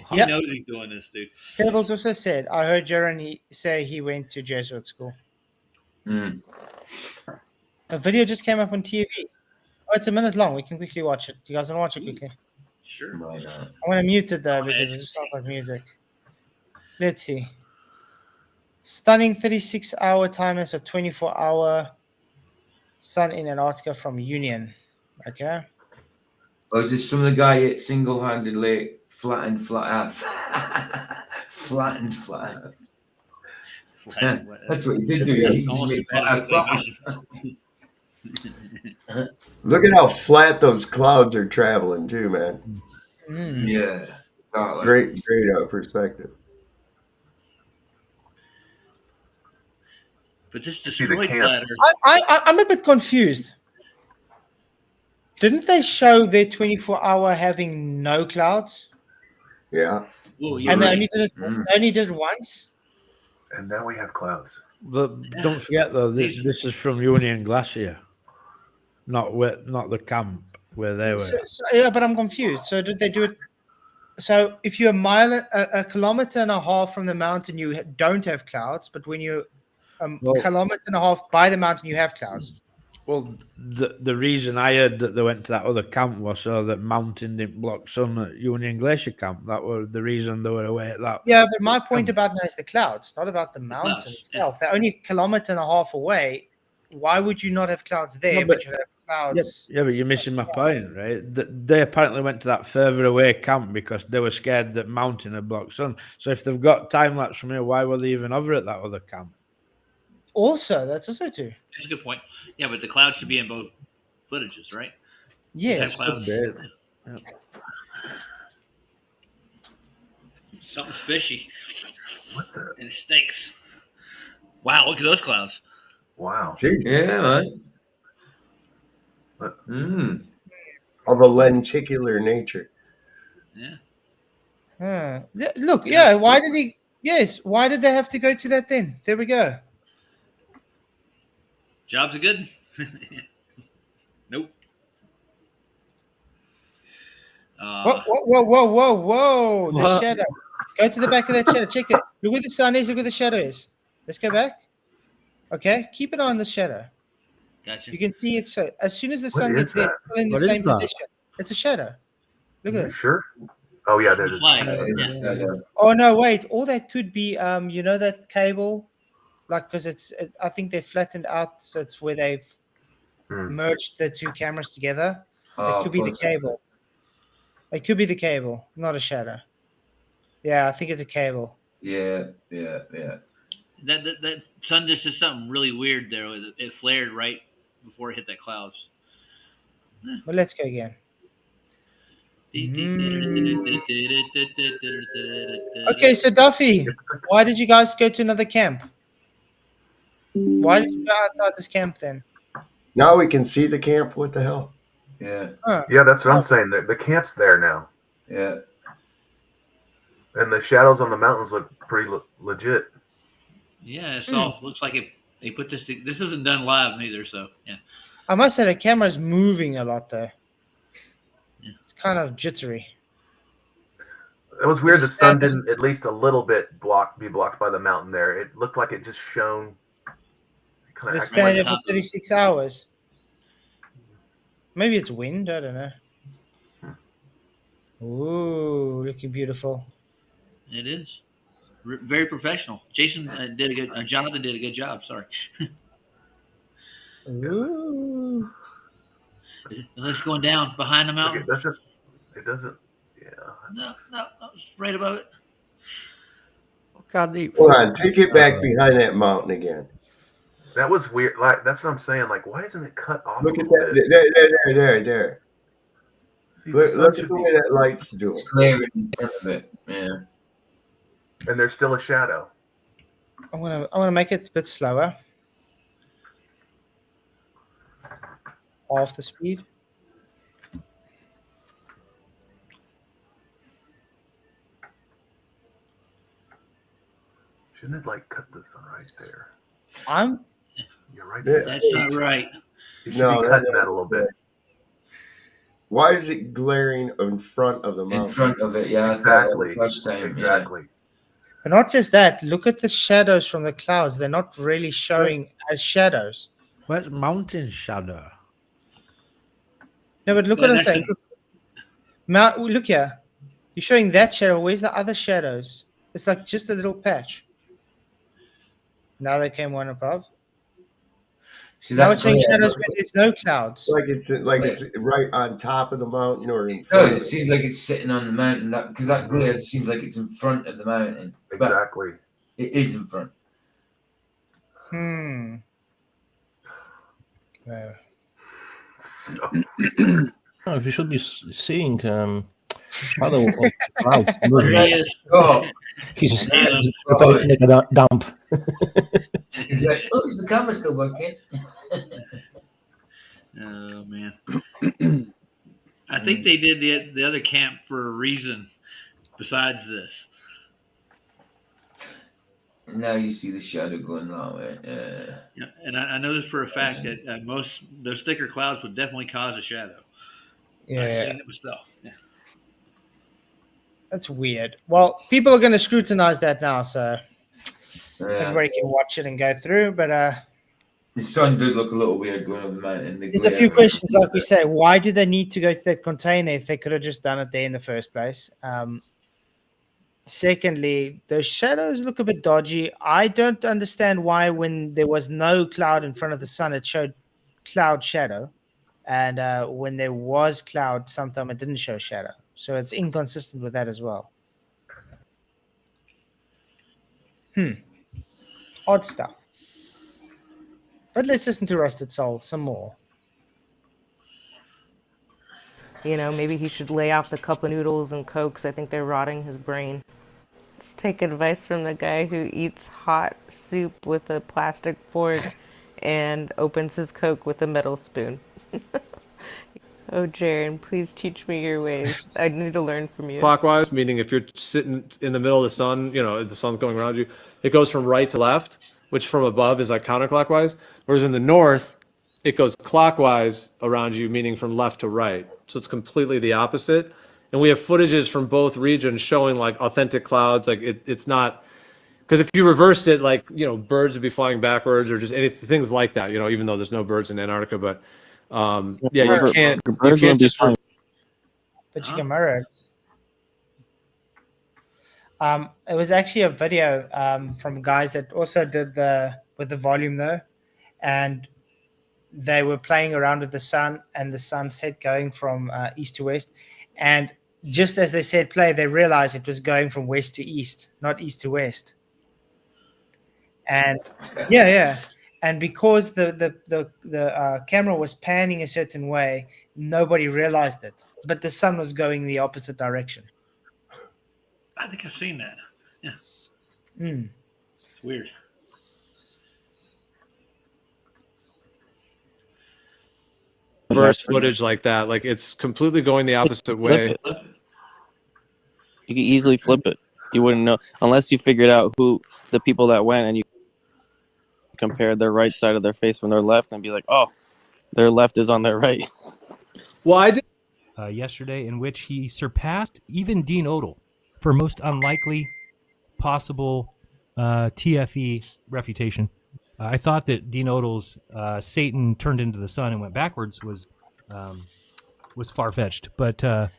C: He knows he's doing this, dude.
B: Pebbles also said, I heard Jaren say he went to Jesuit school. A video just came up on TV. Oh, it's a minute long. We can quickly watch it. Do you guys want to watch it quickly?
C: Sure.
B: I'm going to mute it though because it just sounds like music. Let's see. Stunning 36-hour timeless or 24-hour sun in Antarctica from Union. Okay.
D: Oh, is this from the guy that single-handedly flattened flat Earth? Flattened flat Earth. That's what he did do. He just made flat Earth.
H: Look at how flat those clouds are traveling too, man.
D: Yeah.
H: Great perspective.
C: But this destroyed Flat Earth.
B: I'm a bit confused. Didn't they show their 24-hour having no clouds?
H: Yeah.
C: Well,
B: and they only did it once?
G: And now we have clouds.
F: But don't forget though, this is from Union Glacier, not the camp where they were.
B: Yeah, but I'm confused. So did they do it? So if you're a kilometer and a half from the mountain, you don't have clouds, but when you're a kilometer and a half by the mountain, you have clouds.
F: Well, the reason I heard that they went to that other camp was so that mountain didn't block sun at Union Glacier camp. That was the reason they were away at that.
B: Yeah, but my point about that is the clouds, not about the mountain itself. They're only a kilometer and a half away. Why would you not have clouds there, but you have clouds?
F: Yeah, but you're missing my point, right? They apparently went to that further away camp because they were scared that mountain had blocked sun. So if they've got time lapse from here, why were they even over at that other camp?
B: Also, that's also true.
C: That's a good point. Yeah, but the clouds should be in both footages, right?
B: Yes.
C: Something's fishy. And it stinks. Wow, look at those clouds.
G: Wow.
H: Jesus.
D: Yeah,
H: man. Of a lenticular nature.
C: Yeah.
B: Look, yeah, why did he... Yes, why did they have to go to that then? There we go.
C: Jobs are good. Nope.
B: Whoa. The shadow. Go to the back of that shadow. Check that. Look where the sun is. Look where the shadow is. Let's go back. Okay. Keep an eye on the shadow.
C: Gotcha.
B: You can see it. So as soon as the sun gets there, it's still in the same position. It's a shadow. Look at this.
G: Sure. Oh, yeah, there it is.
B: Oh, no, wait. All that could be, you know that cable? Like, because I think they flattened out, so it's where they've merged the two cameras together. It could be the cable. It could be the cable, not a shadow. Yeah, I think it's a cable.
D: Yeah.
C: That sun just did something really weird there. It flared right before it hit that clouds.
B: Well, let's go again. Okay, so Duffy, why did you guys go to another camp? Why did you go outside this camp then?
H: Now we can see the camp. What the hell?
D: Yeah.
G: Yeah, that's what I'm saying. The camp's there now.
D: Yeah.
G: And the shadows on the mountains look pretty legit.
C: Yeah, it's all looks like it. They put this. This isn't done live neither, so yeah.
B: I must say the camera's moving a lot though. It's kind of jittery.
G: It was weird the sun didn't at least a little bit be blocked by the mountain there. It looked like it just shone.
B: They stand there for 36 hours. Maybe it's wind. I don't know. Ooh, looking beautiful.
C: It is very professional. Jason did a good. Jonathan did a good job. Sorry.
B: Ooh.
C: It's going down behind the mountain.
G: It doesn't. Yeah.
C: No, right above it.
H: Hold on, take it back behind that mountain again.
G: That was weird. Like that's what I'm saying. Like, why isn't it cut off?
H: Look at that. There.
G: See,
H: look at the way that light's doing.
D: It's clear in front of it. Yeah.
G: And there's still a shadow.
B: I want to make it a bit slower. Half the speed.
G: Shouldn't it like cut this right there? You're right.
C: That's not right.
G: You should be cutting that a little bit.
H: Why is it glaring in front of the mountain?
D: In front of it, yeah.
G: Exactly.
D: Exactly.
B: But not just that. Look at the shadows from the clouds. They're not really showing as shadows.
F: Where's mountain shadow?
B: No, but look what I'm saying. Look here. You're showing that shadow. Where's the other shadows? It's like just a little patch. Now there came one above. Now it's showing shadows where there's no clouds.
H: Like it's right on top of the mountain or in
D: No,
H: front
D: it
H: of
D: seems like it's sitting on the mountain. Because that glare seems like it's in front of the mountain.
G: Exactly.
D: It is in front.
E: No, you should be seeing shadow of the clouds. He's prepared to make a dump.
D: He's like, oh, is the camera still working?
C: Oh man. I think they did the other camp for a reason besides this.
D: Now you see the shadow going that way.
C: Yeah, and I know this for a fact that most those thicker clouds would definitely cause a shadow.
B: Yeah.
C: I've seen it myself. Yeah.
B: That's weird. Well, people are going to scrutinize that now, so everybody can watch it and go through. But
D: the sun does look a little weird going over the mountain.
B: There's a few questions, like we say. Why do they need to go to that container if they could have just done it there in the first place? Secondly, the shadows look a bit dodgy. I don't understand why when there was no cloud in front of the sun, it showed cloud shadow. And when there was cloud, sometime it didn't show shadow. So it's inconsistent with that as well. Odd stuff. But let's listen to Rusted Soul some more.
T: You know, maybe he should lay off the cup of noodles and Cokes. I think they're rotting his brain. Let's take advice from the guy who eats hot soup with a plastic fork and opens his Coke with a metal spoon. Oh, Jaren, please teach me your ways. I need to learn from you.
U: Clockwise, meaning if you're sitting in the middle of the sun, you know, the sun's going around you, it goes from right to left, which from above is like counterclockwise. Whereas in the north, it goes clockwise around you, meaning from left to right. So it's completely the opposite. And we have footages from both regions showing like authentic clouds. Like it's not, because if you reversed it, like, you know, birds would be flying backwards or just anything, things like that, you know, even though there's no birds in Antarctica, but yeah, you can't just.
B: But you can mirror it. It was actually a video from guys that also did with the volume though, and they were playing around with the sun and the sunset going from east to west, and just as they said play, they realized it was going from west to east, not east to west. And yeah. And because the camera was panning a certain way, nobody realized it. But the sun was going the opposite direction.
C: I think I've seen that. Yeah,
B: Mm.
C: it's weird.
U: Reverse footage like that, like it's completely going the opposite way.
I: You could easily flip it. You wouldn't know unless you figured out who the people that went and you compared their right side of their face from their left and be like, oh, their left is on their right.
U: Well, I did
V: yesterday in which he surpassed even Dean Odell for most unlikely possible TFE refutation. I thought that Dean Odell's Satan turned into the sun and went backwards was far fetched, but
B: Don't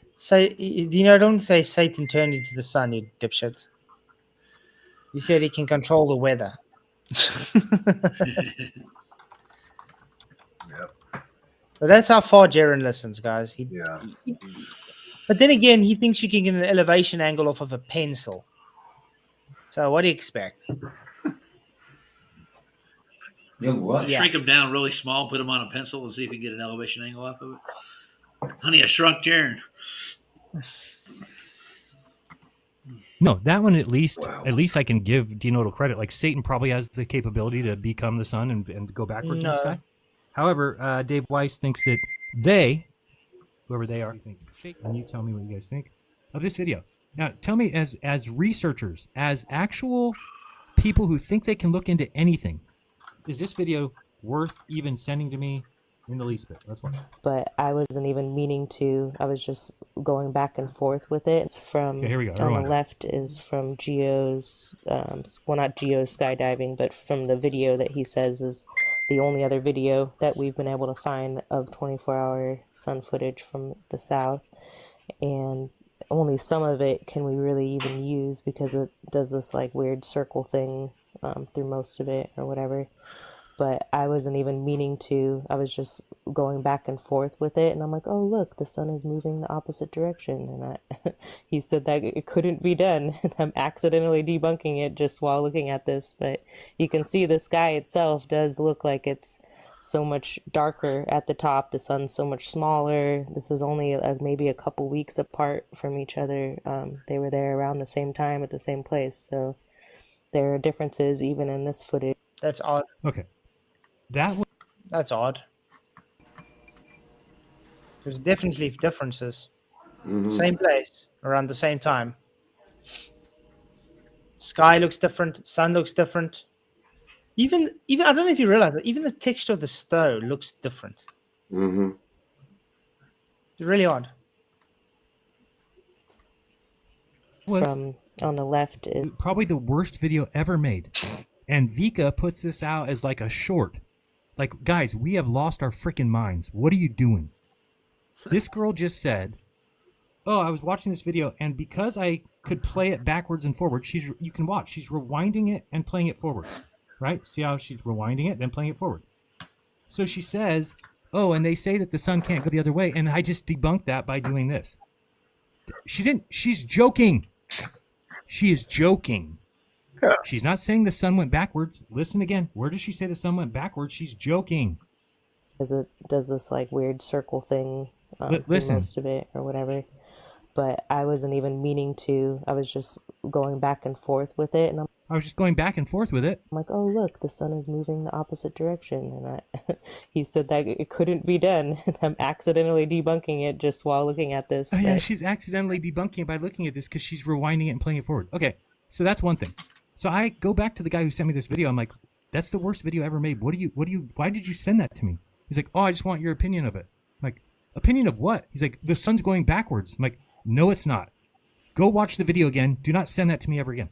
B: say Satan turned into the sun, you dipshit. You said he can control the weather.
G: Yep.
B: So that's how far Jaren listens, guys. But then again, he thinks you can get an elevation angle off of a pencil. So what do you expect?
C: Shrink them down really small, put them on a pencil, and see if you can get an elevation angle off of it. Honey, I shrunk Jaren.
V: no, that one at least I can give Dean Odell credit. Like Satan probably has the capability to become the sun and go backwards in the sky. However, Dave Weiss thinks that whoever they are, and you tell me what you guys think of this video. Now, tell me as researchers, as actual people who think they can look into anything, is this video worth even sending to me in the least bit? Let's watch.
W: But I wasn't even meaning to. I was just going back and forth with it. It's from,
V: okay, here we go.
W: on the left is from Geo's, well, not Geo's skydiving, but from the video that he says is the only other video that we've been able to find of 24-hour sun footage from the south. And only some of it can we really even use because it does this like weird circle thing through most of it or whatever. But I wasn't even meaning to. I was just going back and forth with it, and I'm like, oh look, the sun is moving the opposite direction, and he said that it couldn't be done, and I'm accidentally debunking it just while looking at this. But you can see the sky itself does look like it's so much darker at the top. The sun's so much smaller. This is only maybe a couple weeks apart from each other. They were there around the same time at the same place, so there are differences even in this footage.
B: That's odd.
V: Okay.
B: That's odd. There's definitely differences.
H: Mm-hmm.
B: Same place, around the same time. Sky looks different. Sun looks different. Even I don't know if you realize that even the texture of the stone looks different.
H: Mm-hmm.
B: It's really odd.
W: From on the left is
V: probably the worst video ever made, and Vika puts this out as like a short. Like, guys, we have lost our freaking minds. What are you doing? This girl just said, oh, I was watching this video, and because I could play it backwards and forward, you can watch. She's rewinding it and playing it forward, right? See how she's rewinding it, then playing it forward. So she says, oh, and they say that the sun can't go the other way, and I just debunked that by doing this. She didn't. She's joking. She is joking. She's not saying the sun went backwards. Listen again. Where does she say the sun went backwards? She's joking.
W: Because it does this like weird circle thing through
V: listen.
W: most of it or whatever. But I wasn't even meaning to. I was just going back and forth with it, and
V: I was just going back and forth with it.
W: I'm like, oh look, the sun is moving the opposite direction, and he said that it couldn't be done, and I'm accidentally debunking it just while looking at this.
V: Oh yeah, she's accidentally debunking it by looking at this because she's rewinding it and playing it forward. Okay, so that's one thing. So I go back to the guy who sent me this video. I'm like, that's the worst video ever made. Why did you send that to me? He's like, oh, I just want your opinion of it. I'm like, opinion of what? He's like, the sun's going backwards. I'm like, no, it's not. Go watch the video again. Do not send that to me ever again.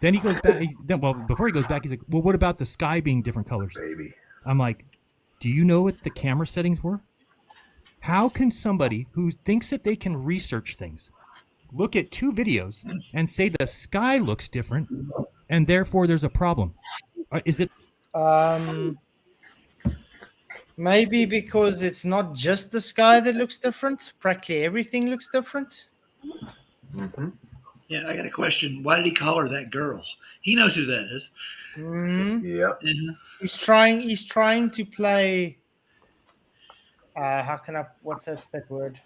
V: Then he goes back. Before he goes back, he's like, well, what about the sky being different colors?
G: Baby.
V: I'm like, do you know what the camera settings were? How can somebody who thinks that they can research things look at two videos and say the sky looks different and therefore there's a problem? Is it
B: maybe because it's not just the sky that looks different, practically everything looks different.
G: Mm-hmm.
C: Yeah, I got a question. Why did he call her that girl? He knows who that is.
B: Mhm.
G: Yep.
B: He's trying to play. How can I? What's that word?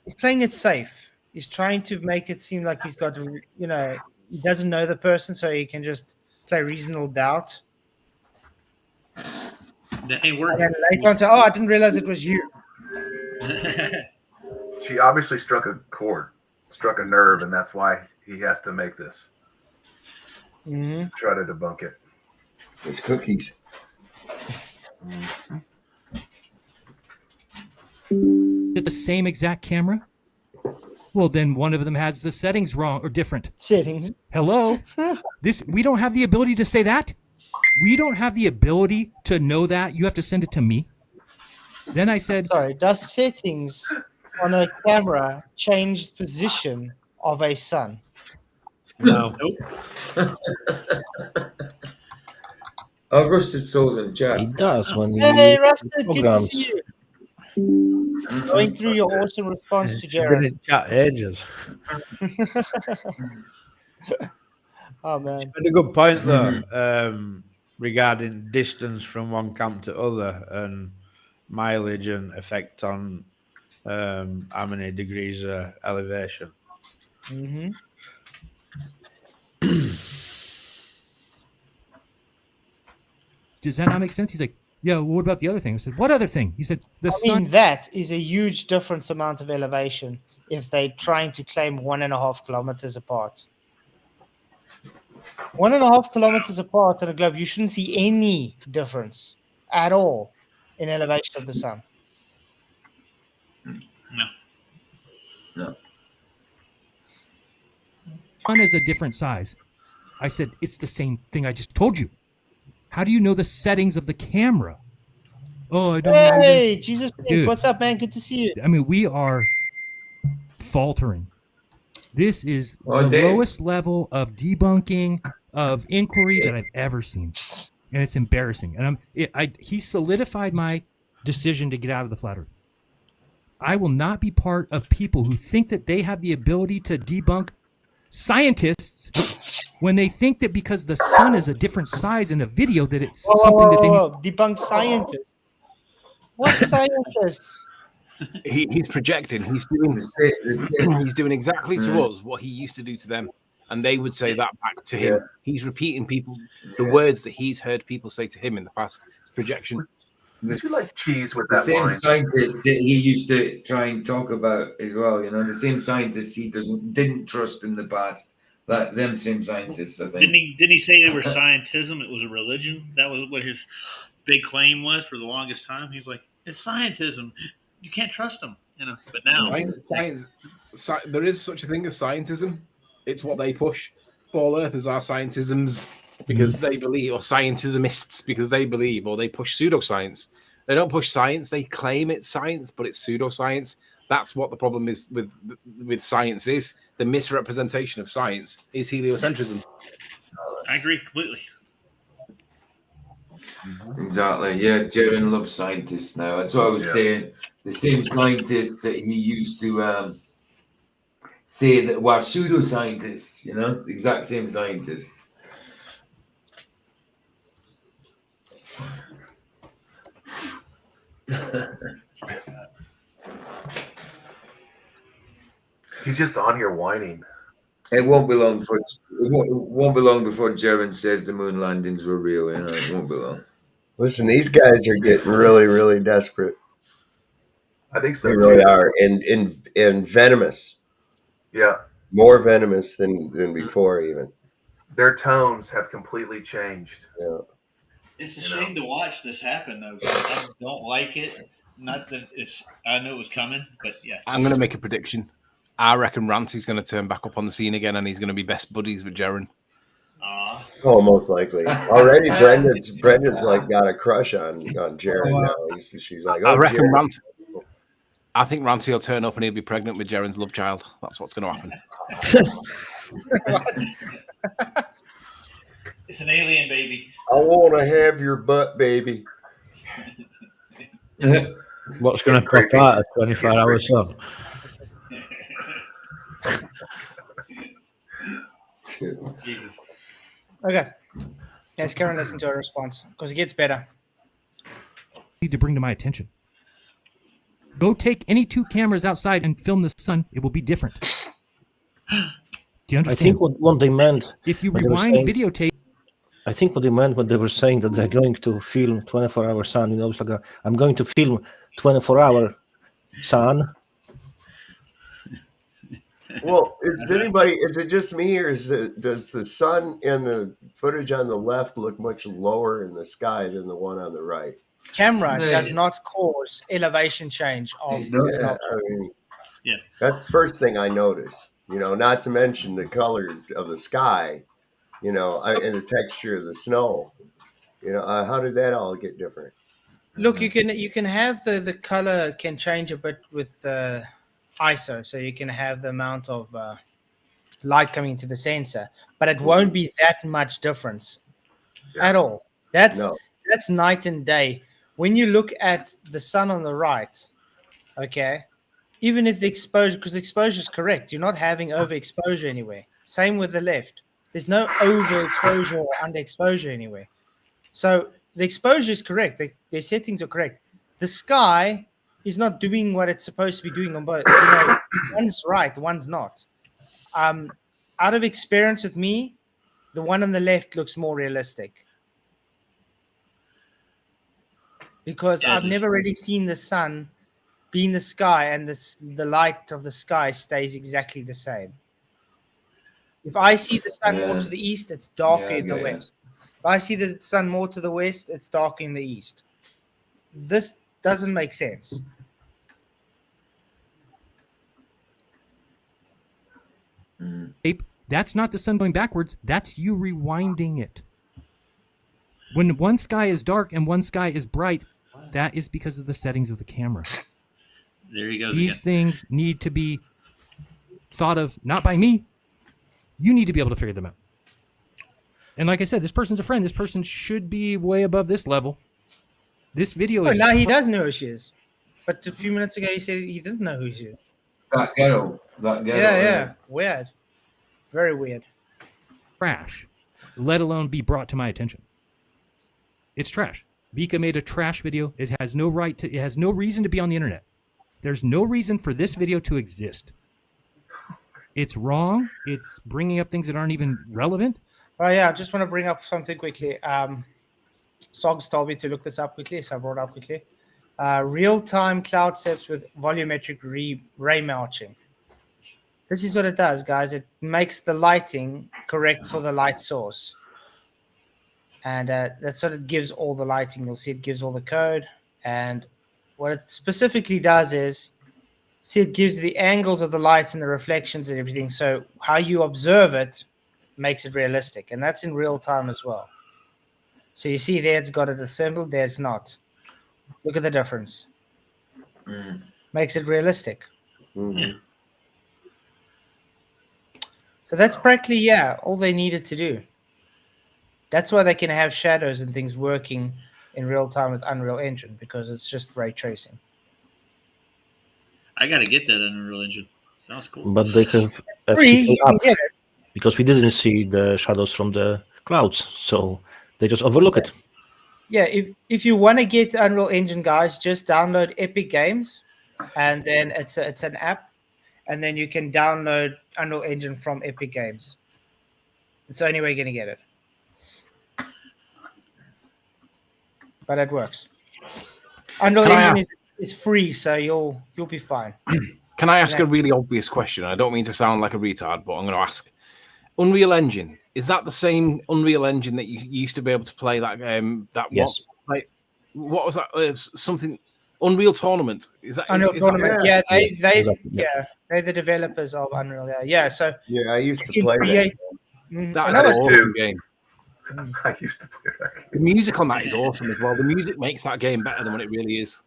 B: He's playing it safe. He's trying to make it seem like he's got, he doesn't know the person, so he can just play reasonable doubt.
C: That ain't
B: And
C: working.
B: then later on, say, "Oh, I didn't realize it was you."
G: She obviously struck a chord, struck a nerve, and that's why he has to make this.
B: Mm-hmm.
G: Try to debunk it.
H: It's cookies.
V: The same exact camera? Well, then one of them has the settings wrong or different.
B: Settings.
V: Hello? We don't have the ability to say that? We don't have the ability to know that. You have to send it to me. Then I said,
B: "Sorry, does settings on a camera change position of a sun?"
F: No.
D: Oh, Rusted Souls in the chat.
E: It does when
B: Hey,
E: you
B: Rusted, good to
E: programs.
B: see you. Going through your awesome response to
F: Been
B: Jared.
F: in chat ages.
B: Oh man,
F: It's been a good point though, regarding distance from one camp to other and mileage and effect on how many degrees elevation.
B: Mm-hmm.
V: does that not make sense? He's like, yeah, well, what about the other thing? I said, what other thing? He said, the
B: I
V: sun.
B: mean, that is a huge difference amount of elevation if they're trying to claim 1.5 kilometers apart. 1.5 kilometers apart on a globe, you shouldn't see any difference at all in elevation of the sun.
D: No.
V: Sun is a different size. I said, it's the same thing I just told you. How do you know the settings of the camera? Oh, I don't know.
B: Hey, Jesus,
V: Dude.
B: what's up, man? Good to see you.
V: I mean, we are faltering. This is
D: Oh,
V: the
D: Dave.
V: lowest level of debunking, of inquiry that I've ever seen. And it's embarrassing. And he solidified my decision to get out of the flat earth. I will not be part of people who think that they have the ability to debunk scientists when they think that because the sun is a different size in a video that it's something that they need.
B: Debunk scientists. What scientists?
Q: He's projecting. He's doing he's doing exactly to us what he used to do to them, and they would say that back to him.
D: Yeah.
Q: He's repeating the words that he's heard people say to him in the past. It's projection.
G: Did you like cheese with
D: The
G: that
D: same
G: line?
D: scientists that he used to try and talk about as well, the same scientists he didn't trust in the past. That them same scientists, I think.
C: Didn't he say they were scientism? It was a religion. That was what his big claim was for the longest time. He's like, it's scientism. You can't trust them, But now,
Q: There is such a thing as scientism. It's what they push. All Earthers are scientisms because they believe, or scientismists because they believe, or they push pseudoscience. They don't push science. They claim it's science, but it's pseudoscience. That's what the problem is with science is. The misrepresentation of science is heliocentrism.
C: I agree completely.
D: Exactly. Yeah, Jaren loves scientists now. That's what I was saying. The same scientists that he used to say that were pseudoscientists, the exact same scientists.
G: He's just on here whining.
D: It won't be long before Jaren says the moon landings were real. It won't be long.
H: Listen, these guys are getting really, really desperate.
G: I think so.
H: They really are, and venomous.
G: Yeah,
H: more venomous than before, even.
G: Their tones have completely changed.
H: Yeah.
C: It's a shame to watch this happen, though. I don't like it. Not that I knew it was coming, but yeah.
Q: I'm going to make a prediction. I reckon Rancy's going to turn back up on the scene again, and he's going to be best buddies with Jaren.
H: Oh, most likely. Already, Brenda's like got a crush on Jaren now. She's like,
Q: I reckon
H: Jaren.
Q: Rancy. I think Rancy will turn up and he'll be pregnant with Jaren's love child. That's what's going to happen.
C: It's an alien baby.
H: I want to have your butt, baby.
F: What's going to pop out of 24 hours sun?
C: Jesus.
B: Okay. Let's go and listen to a response because it gets better.
V: Need to bring to my attention. Go take any two cameras outside and film the sun. It will be different. Do you understand?
E: I think what they meant
V: if you
E: when they were
V: rewind
E: saying-
V: videotape.
E: I think what they meant when they were saying that they're going to film 24-hour sun. It's like I'm going to film 24-hour sun.
H: Well, is it just me, or does the sun and the footage on the left look much lower in the sky than the one on the right?
B: Camera
H: Yeah.
B: does not cause elevation change of
H: Yeah,
B: an object.
H: I mean,
C: Yeah.
H: that's the first thing I notice. Not to mention the color of the sky, and the texture of the snow. How did that all get different?
B: Look, you can have the color can change a bit with ISO, so you can have the amount of light coming into the sensor, but it won't be that much difference at all. That's night and day. When you look at the sun on the right, okay, even if the exposure, because exposure is correct, you're not having overexposure anywhere. Same with the left. There's no overexposure or underexposure anywhere. So the exposure is correct. Their settings are correct. The sky is not doing what it's supposed to be doing on both. One's right, one's not. Out of experience with me, the one on the left looks more realistic. Because I've never really seen the sun be in the sky and the light of the sky stays exactly the same. If I see the sun more to the east, it's darker in the west. If I see the sun more to the west, it's darker in the east. This doesn't make sense.
V: That's not the sun going backwards. That's you rewinding it. When one sky is dark and one sky is bright, that is because of the settings of the camera.
C: There he goes.
V: These things need to be thought of not by me. You need to be able to figure them out. And like I said, this person's a friend. This person should be way above this level. This video is...
B: now he does know who she is. But a few minutes ago, he said he doesn't know who she is.
D: That girl.
B: Yeah. Weird. Very weird.
V: Trash, let alone be brought to my attention. It's trash. Vika made a trash video. It has no right to... It has no reason to be on the internet. There's no reason for this video to exist. It's wrong. It's bringing up things that aren't even relevant.
B: Oh, yeah, I just want to bring up something quickly. Sogs told me to look this up quickly, so I brought it up quickly. Real-time cloud steps with volumetric ray matching. This is what it does, guys. It makes the lighting correct for the light source. And that's what it gives all the lighting. You'll see it gives all the code. And what it specifically does is, see, it gives the angles of the lights and the reflections and everything. So how you observe it makes it realistic. And that's in real time as well. So you see there it's got it assembled, there it's not. Look at the difference. Makes it realistic.
H: Mm-hmm.
B: So that's practically, all they needed to do. That's why they can have shadows and things working in real time with Unreal Engine, because it's just ray tracing.
C: I gotta get that Unreal Engine. Sounds cool.
E: But they have
B: free,
E: FCK
B: you can
E: up
B: get it.
E: because we didn't see the shadows from the clouds, so they just overlook it.
B: Yeah, if you want to get Unreal Engine, guys, just download Epic Games, and then it's an app, and then you can download Unreal Engine from Epic Games. It's the only way you're gonna get it. But it works. Unreal Engine is free, so you'll be fine.
Q: Can I ask a really obvious question? I don't mean to sound like a retard, but I'm going to ask. Unreal Engine, is that the same Unreal Engine that you used to be able to play that game?
E: Yes.
Q: What was that? Something Unreal Tournament? Is that
B: Unreal Tournament? Yeah, they're the developers of Unreal. Yeah. So
H: I used to play that.
Q: That is an awesome game.
G: I used to play that game.
Q: The music on that is awesome as well. The music makes that game better than what it really is.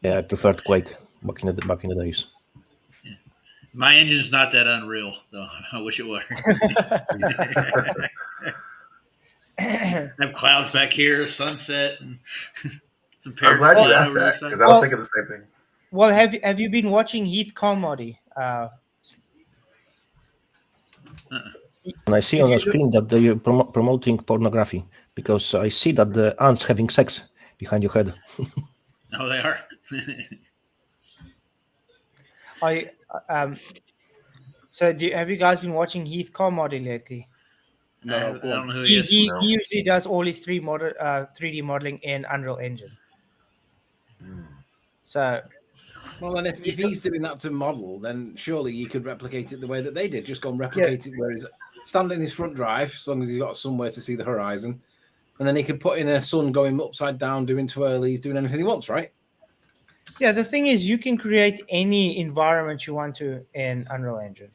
E: Yeah, I preferred Quake back in the days.
C: My engine's not that unreal, though. I wish it were. Have clouds back here, sunset, and some
G: I'm glad you
C: parachute
G: asked
C: over
G: that
C: the side.
G: because I was thinking the same thing.
B: Well, have you been watching Heath Carmody
E: And I see on the screen that they're promoting pornography because I see that the ants having sex behind your head.
C: Oh, they are.
B: So have you guys been watching Heath Carmody lately?
C: No, I don't know who he is.
B: He usually does all his 3D modeling in Unreal Engine. So,
Q: well, then if he's doing that to model, then surely you could replicate it the way that they did. Just go and replicate it where he's standing in his front drive, as long as he's got somewhere to see the horizon, and then he could put in a sun going upside down, doing twirlies, doing anything he wants, right?
B: yeah, the thing is, you can create any environment you want to in Unreal Engine.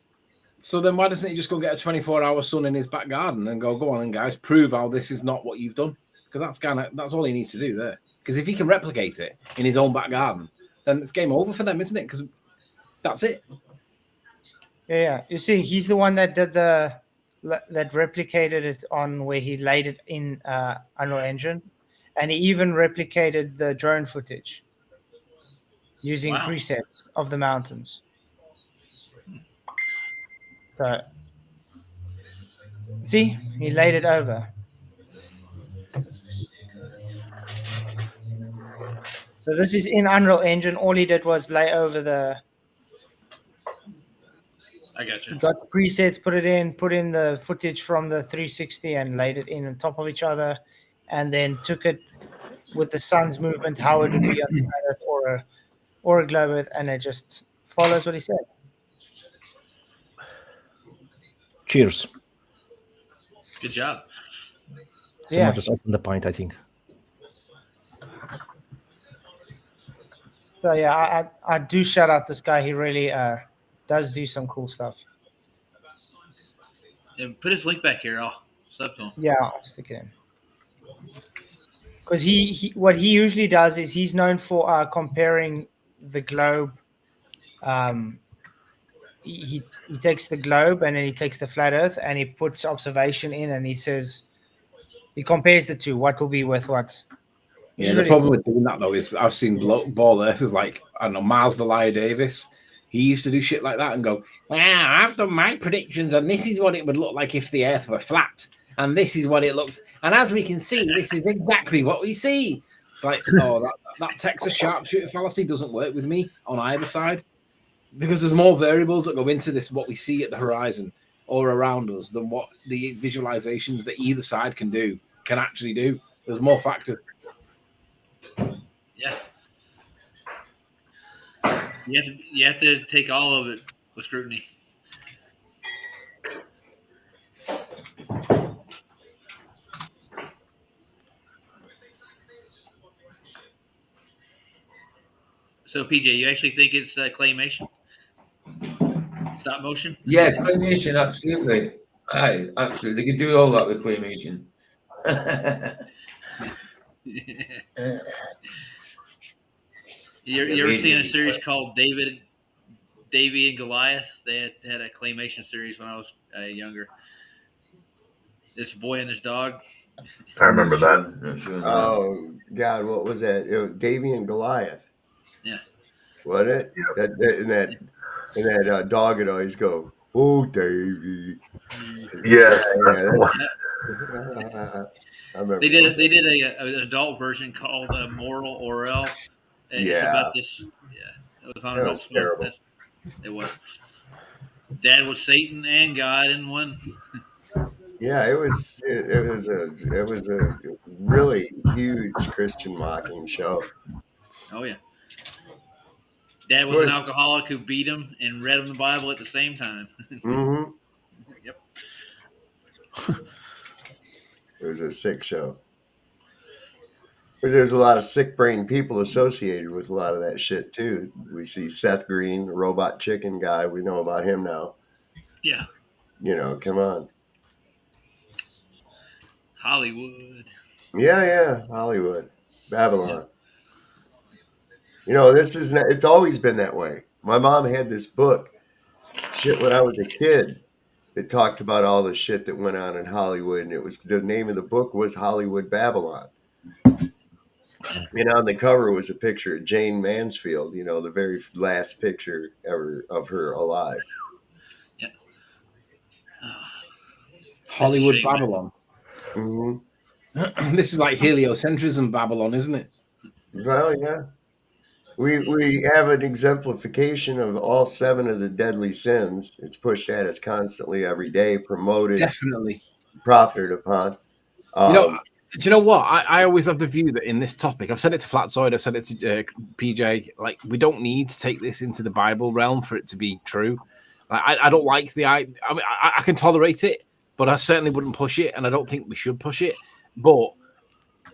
Q: So then why doesn't he just go get a 24-hour sun in his back garden and go on, and guys, prove how this is not what you've done? Because that's all he needs to do there. Because if he can replicate it in his own back garden, then it's game over for them, isn't it? Because that's it.
B: Yeah. You see, he's the one that did that replicated it on where he laid it in Unreal Engine, and he even replicated the drone footage using presets of the mountains. So, see, he laid it over. So this is in Unreal Engine. All he did was lay over the.
C: I got you.
B: He got the presets, put in the footage from the 360, and laid it in on top of each other, and then took it with the sun's movement, how it would be on the Earth or a globe Earth, and it just follows what he said.
E: Cheers.
C: Good job.
E: Someone just opened the pint, I think.
B: So yeah, I do shout out this guy. He really does do some cool stuff.
C: Yeah, put his link back here. I'll sub to him.
B: Yeah, I'll stick it in. Because what he usually does is he's known for comparing the globe. He takes the globe and then he takes the flat Earth and he puts observation in and he says he compares the two. What will be with what?
Q: Yeah, the problem with doing that though is I've seen ball earthers like I don't know Miles Delia Davis. He used to do shit like that and go, "Well, I've done my predictions and this is what it would look like if the Earth were flat, and this is what it looks. And as we can see, this is exactly what we see." It's like, oh, that Texas sharpshooter fallacy doesn't work with me on either side because there's more variables that go into this what we see at the horizon or around us than what the visualizations that either side can actually do. There's more factors.
C: Yeah. You have to take all of it with scrutiny. So PJ, you actually think it's claymation? Stop motion?
D: Yeah, claymation, absolutely. Aye, absolutely. They could do all that with claymation.
C: You ever seen a series called Davy and Goliath? They had a claymation series when I was younger. This boy and his dog.
G: I remember that.
H: Oh God, what was that? It was Davy and Goliath.
C: Yeah.
H: Wasn't it? Yeah. And that dog would always go, "Oh, Davy."
G: Yes, that's
H: Yeah.
G: the one.
H: I remember.
C: They did an adult version called Moral Orel. It's about this. Yeah, it was on
H: That
C: Adult
H: was
C: Swim.
H: terrible.
C: It was. Dad was Satan and God in one.
H: Yeah, it was a really huge Christian mocking show.
C: Oh yeah. Dad was an alcoholic who beat him and read him the Bible at the same time.
H: Mm-hmm.
C: Yep.
H: It was a sick show. There's a lot of sick brain people associated with a lot of that shit too. We see Seth Green, the robot chicken guy. We know about him now.
C: Yeah.
H: You know, come on.
C: Hollywood.
H: Yeah, Hollywood, Babylon. You know, it's always been that way. My mom had this book, shit, when I was a kid, that talked about all the shit that went on in Hollywood, and the name of the book was Hollywood Babylon. And on the cover was a picture of Jane Mansfield, you know, the very last picture ever of her alive.
C: Yeah.
Q: Hollywood
C: Shame, man.
Q: Babylon.
H: Mm-hmm.
Q: This is like heliocentrism Babylon, isn't it?
H: Well, yeah. We have an exemplification of all 7 of the deadly sins. It's pushed at us constantly every day, promoted,
Q: Definitely.
H: profited upon.
Q: Do you know what? I always have the view that in this topic, I've said it to Flatzoid, I've said it to PJ, like, we don't need to take this into the Bible realm for it to be true. Like, I don't like I mean, I can tolerate it, but I certainly wouldn't push it, and I don't think we should push it. But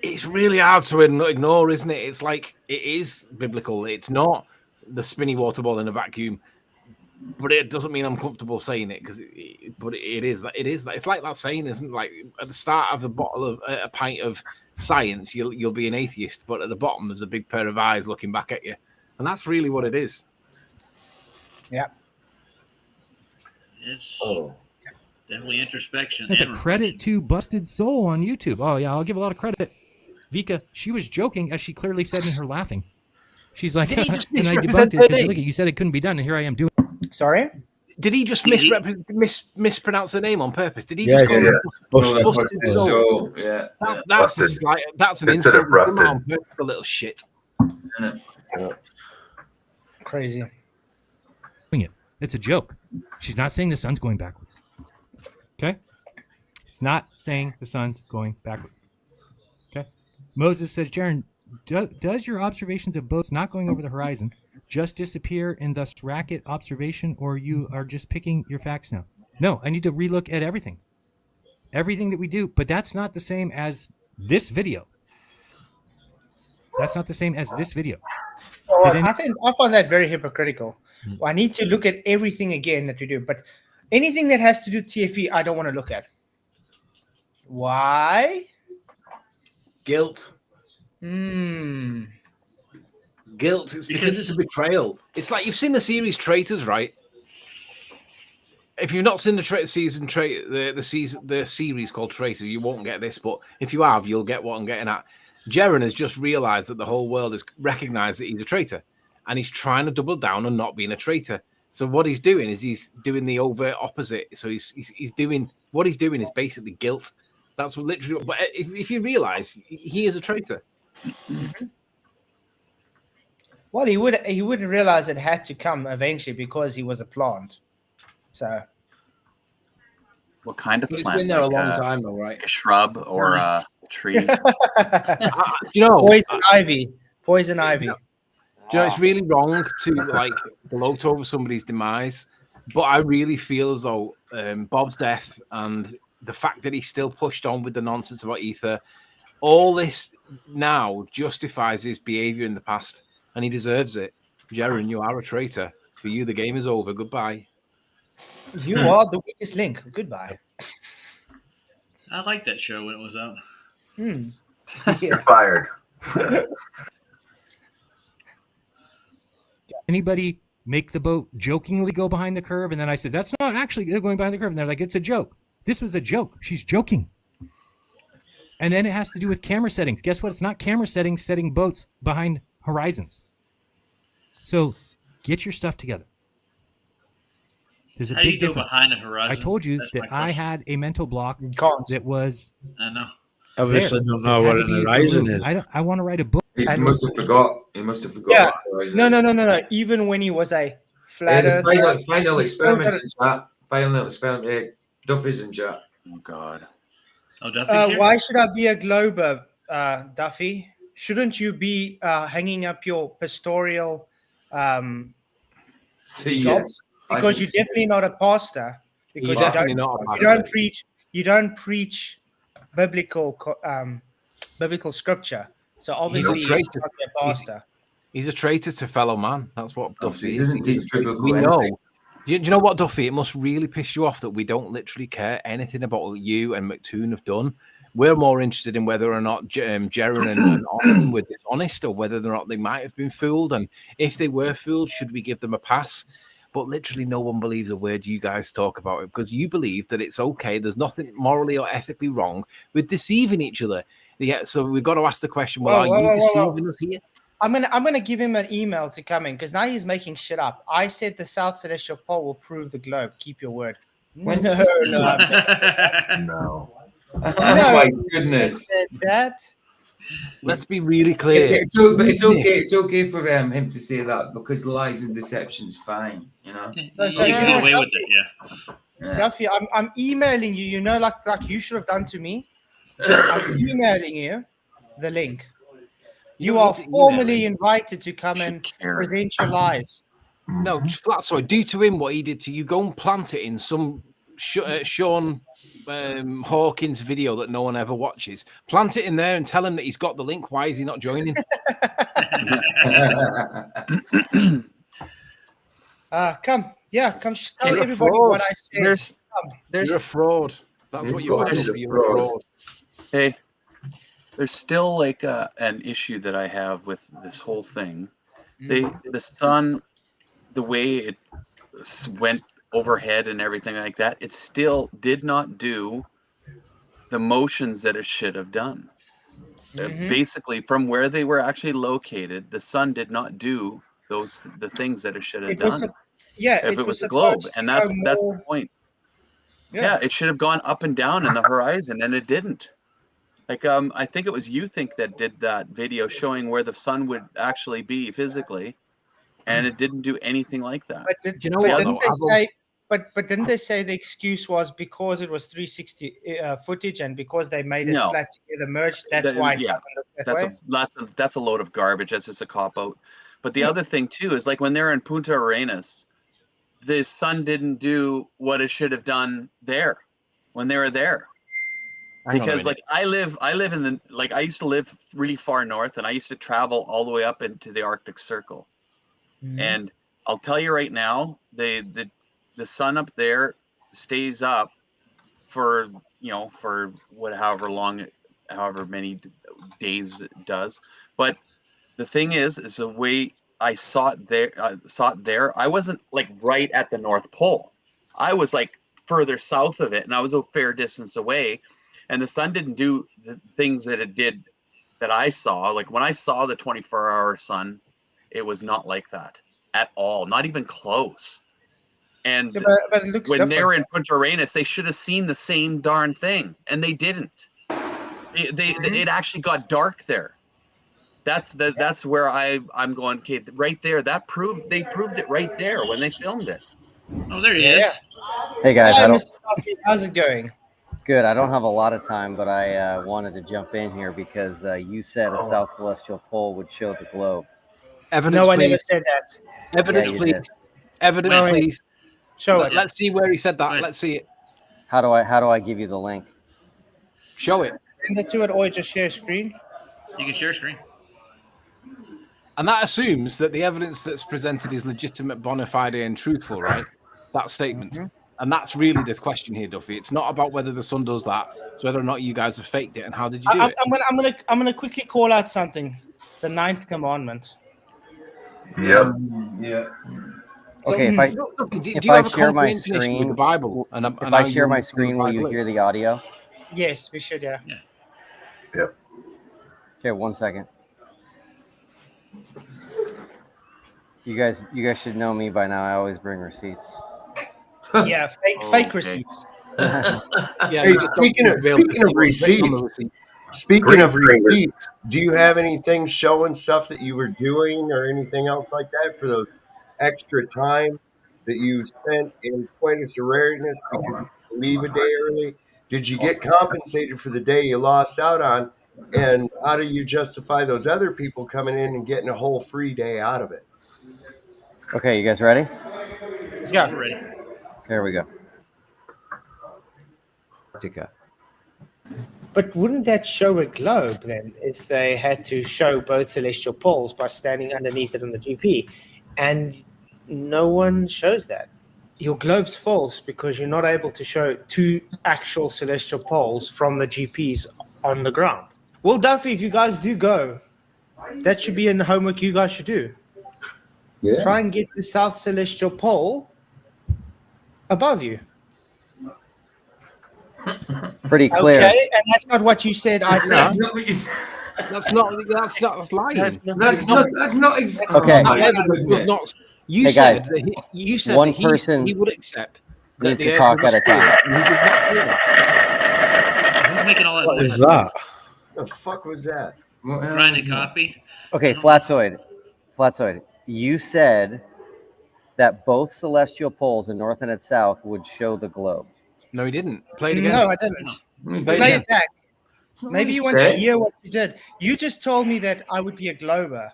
Q: it's really hard to ignore, isn't it? It's like, it is biblical. It's not the spinny water ball in a vacuum, but it doesn't mean I'm comfortable saying it, because it is that. It's like that saying, isn't it? Like, at the start of a pint of science, you'll be an atheist, but at the bottom there's a big pair of eyes looking back at you, and that's really what it is.
B: Yeah.
C: It's definitely introspection.
V: That's a
C: and
V: credit to Busted Soul on YouTube. Oh yeah, I'll give a lot of credit. Vika, she was joking, as she clearly said in her laughing. She's like, and I debunked it because look, you said it couldn't be done, and here I am doing it.
B: Sorry?
Q: Did he just mispronounce the name on purpose? Did he
F: Yeah,
Q: just call
F: yeah.
Q: it
F: Busted
Q: Busted
F: Soul.
Q: Soul?
D: Yeah.
Q: That's
G: Busted.
Q: like, that's an
G: Instead
Q: insult.
G: of rusted.
Q: On purpose, a little shit.
B: Crazy.
V: It's a joke. She's not saying the sun's going backwards. Okay? It's not saying the sun's going backwards. Okay? Moses says, Jaron, does your observations of boats not going over the horizon just disappear and thus racket observation, or you are just picking your facts now? No, I need to relook at everything. Everything that we do, but that's not the same as this video. That's not the same as this video.
B: Well, I find that very hypocritical. I need to look at everything again that we do, but anything that has to do with TFE, I don't want to look at. Why?
Q: Guilt.
B: Hmm.
Q: Guilt. It's because it's a betrayal. It's like, you've seen the series Traitors, right? If you've not seen the the series called Traitors, you won't get this. But if you have, you'll get what I'm getting at. Jaren has just realised that the whole world has recognised that he's a traitor, and he's trying to double down on not being a traitor. So what he's doing is he's doing the overt opposite. So he's doing what he's doing is basically guilt. That's what literally. But if you realise, he is a traitor.
B: Well, he wouldn't realize it had to come eventually because he was a plant. So.
N: What kind of
Q: But it's
N: plant?
Q: been there
N: Like
Q: a long time, though, right?
N: Like a shrub or a tree?
Q: You know,
B: Poison ivy. Poison ivy.
Q: Do you know, it's really wrong to like gloat over somebody's demise, but I really feel as though Bob's death and the fact that he still pushed on with the nonsense about Ether, all this now justifies his behavior in the past, and he deserves it. Jaren, you are a traitor. For you, the game is over. Goodbye.
B: You are the weakest link. Goodbye.
C: I liked that show when it was out.
G: You're fired.
V: Anybody make the boat jokingly go behind the curve? And then I said, that's not actually going behind the curve. And they're like, it's a joke. This was a joke. She's joking. And then it has to do with camera settings. Guess what? It's not camera settings setting boats behind horizons. So get your stuff together. There's a
C: How do
V: big
C: you go
V: difference.
C: behind the horizon?
V: I told you
C: That's
V: that
C: my
V: I
C: question.
V: had a mental block that was
C: I know.
F: Obviously, don't know what an horizon is.
V: I want to write a book.
D: He must have forgot. He must have forgot.
B: Yeah.
D: what horizon is.
B: No. Even when he was a flat
D: The
B: earther,
D: final
B: he still
D: experiment
B: got-
D: in chat. Final experiment. Duffy's in chat.
N: Oh God.
C: Oh, Duffy.
B: why should I be a glober, Duffy? Shouldn't you be hanging up your pastoral job?
D: Yes. I
B: Because
D: think
B: you're definitely not a pastor. Because
Q: You're definitely not a
B: you
Q: pastor.
B: don't preach. You don't preach biblical scripture. So obviously,
Q: He's a
B: you're
Q: traitor.
B: not a pastor.
Q: He's a traitor to fellow man. That's what Duffy
D: he
Q: is.
D: doesn't teach biblical
Q: We
D: anything.
Q: know. Do you know what, Duffy? It must really piss you off that we don't literally care anything about what you and McToon have done. We're more interested in whether or not Jaren and Austin were dishonest, or whether or not they might have been fooled. And if they were fooled, should we give them a pass? But literally no one believes a word you guys talk about it, because you believe that it's okay. There's nothing morally or ethically wrong with deceiving each other. Yeah, so we've got to ask the question. Well,
B: Whoa,
Q: are
B: whoa,
Q: you
B: whoa, whoa, whoa.
Q: deceiving us here?
B: I'm gonna give him an email to come in because now he's making shit up. I said the South Celestial Pole will prove the globe. Keep your word.
D: When
B: No,
D: did you say
B: no, I've
D: that?
B: never said that.
G: No.
B: No,
D: Oh my
B: I
D: goodness.
B: said that.
Q: Let's be really clear.
D: It's okay. It's okay for him to say that because lies and deception's fine. You know.
B: So
C: You can get away with
B: Duffy,
C: it, yeah.
B: Duffy, I'm emailing you. You know, like you should have done to me. I'm emailing you the link. You
Q: don't
B: are
Q: need to email
B: formally
Q: him.
B: invited to come and present your lies.
Q: No, Flatzoid, do to him what he did to you. Go and plant it in some Sean Hawkins video that no one ever watches. Plant it in there and tell him that he's got the link. Why is he not joining?
B: Come. Yeah, come tell
Q: You're a
B: everybody
Q: fraud.
B: what I said.
N: There's
Q: You're a fraud. That's what you are. Duffy. You're a fraud.
N: Hey, there's still like an issue that I have with this whole thing. The sun, the way it went overhead and everything like that, it still did not do the motions that it should have done. Basically, from where they were actually located, the sun did not do the things that it should have
B: It was
N: done.
B: yeah,
N: If it was a
B: supposed
N: globe,
B: to
N: and
B: go
N: that's the
B: more-
N: point.
B: Yeah.
N: Yeah, it should have gone up and down in the horizon, and it didn't. Like I think it was you think that did that video showing where the sun would actually be physically, and it didn't do anything like that.
B: But didn't they say the excuse was because it was 360 footage and because they made it
N: No.
B: flat together merged? That's why it doesn't look that way.
N: That's a load of garbage. That's just a cop out. But the other thing too is like when they're in Punta Arenas, the sun didn't do what it should have done there when they were there.
Q: Hang on a
N: Because
Q: minute.
N: like I live in the I used to live really far north, and I used to travel all the way up into the Arctic Circle. And I'll tell you right now, the sun up there stays up for however many days it does. But the thing is the way I saw it there. I wasn't like right at the North Pole. I was like further south of it, and I was a fair distance away. And the sun didn't do the things that it did that I saw. Like when I saw the 24-hour sun, it was not like that at all, not even close. And
B: Yeah, but it looks
N: when they were in
B: different.
N: Punta Arenas, they should have seen the same darn thing, and they didn't. It actually got dark there. That's where I'm going. Okay, right there. They proved it right there when they filmed it.
C: Oh, there he is.
M: Hey guys,
B: Hi,
M: I don't.
B: Mr. Coffee. How's it going?
M: Good. I don't have a lot of time, but I wanted to jump in here because you said a South Celestial Pole would show the globe.
Q: Evidence,
B: No, I
Q: please.
B: never said that.
Q: Evidence,
M: Yeah, you
Q: please.
M: did.
Q: Evidence,
B: No,
Q: please.
B: Show it.
Q: Let's see where he said that. Let's see it.
M: How do I give you the link?
Q: Show it.
B: Send it to it or just share screen.
C: You can share screen.
Q: And that assumes that the evidence that's presented is legitimate, bona fide, and truthful, right? That statement. And that's really the question here, Duffy. It's not about whether the sun does that. It's whether or not you guys have faked it and how did you do it?
B: I'm gonna quickly call out something. The 9th commandment.
G: Yep.
D: Yeah.
M: Okay, if I
Q: do
M: if
Q: you
M: I
Q: have a
M: share my
Q: comprehension issue with
M: screen,
Q: the Bible? And
M: if
Q: and
M: I
Q: how
M: share my
Q: understand
M: screen,
Q: the
M: will you
Q: Bible
M: hear
Q: is?
M: the audio?
B: Yes, we should. Yeah.
G: Yep.
M: Okay, 1 second. You guys should know me by now. I always bring receipts.
B: Yeah, fake receipts.
H: Hey, speaking of receipts, do you have anything showing stuff that you were doing or anything else like that for those extra time that you spent in Coitus Awareness because you leave a day early? Did you get compensated for the day you lost out on? And how do you justify those other people coming in and getting a whole free day out of it?
M: Okay, you guys ready?
B: Let's go.
C: We're ready.
M: Here we go.
B: But wouldn't that show a globe then if they had to show both celestial poles by standing underneath it on the GP? And no one shows that. Your globe's false because you're not able to show two actual celestial poles from the GPs on the ground. Well, Duffy, if you guys do go, that should be in the homework you guys should do.
D: Yeah.
B: Try and get the South Celestial Pole above you.
M: Pretty clear.
B: Okay, and that's not what you said. I said.
Q: That's not what you said. That's lying.
D: That's not
M: Okay.
Q: You
M: Hey,
Q: said
M: guys,
Q: that you said
M: one
Q: that
M: person
Q: he would accept that
M: needs
Q: the
M: to
Q: Earth
M: talk
Q: was
M: at a time.
Q: spherical, and he did not do that.
C: Who's making all that
H: What
C: noise?
H: is that? The fuck was that?
C: Trying to copy?
M: Okay, Flatzoid, you said that both celestial poles in north and at south would show the globe.
Q: No, he didn't. Play it again.
B: No, I didn't. Play it back. Maybe you want to hear what you did. You just told me that I would be a glober.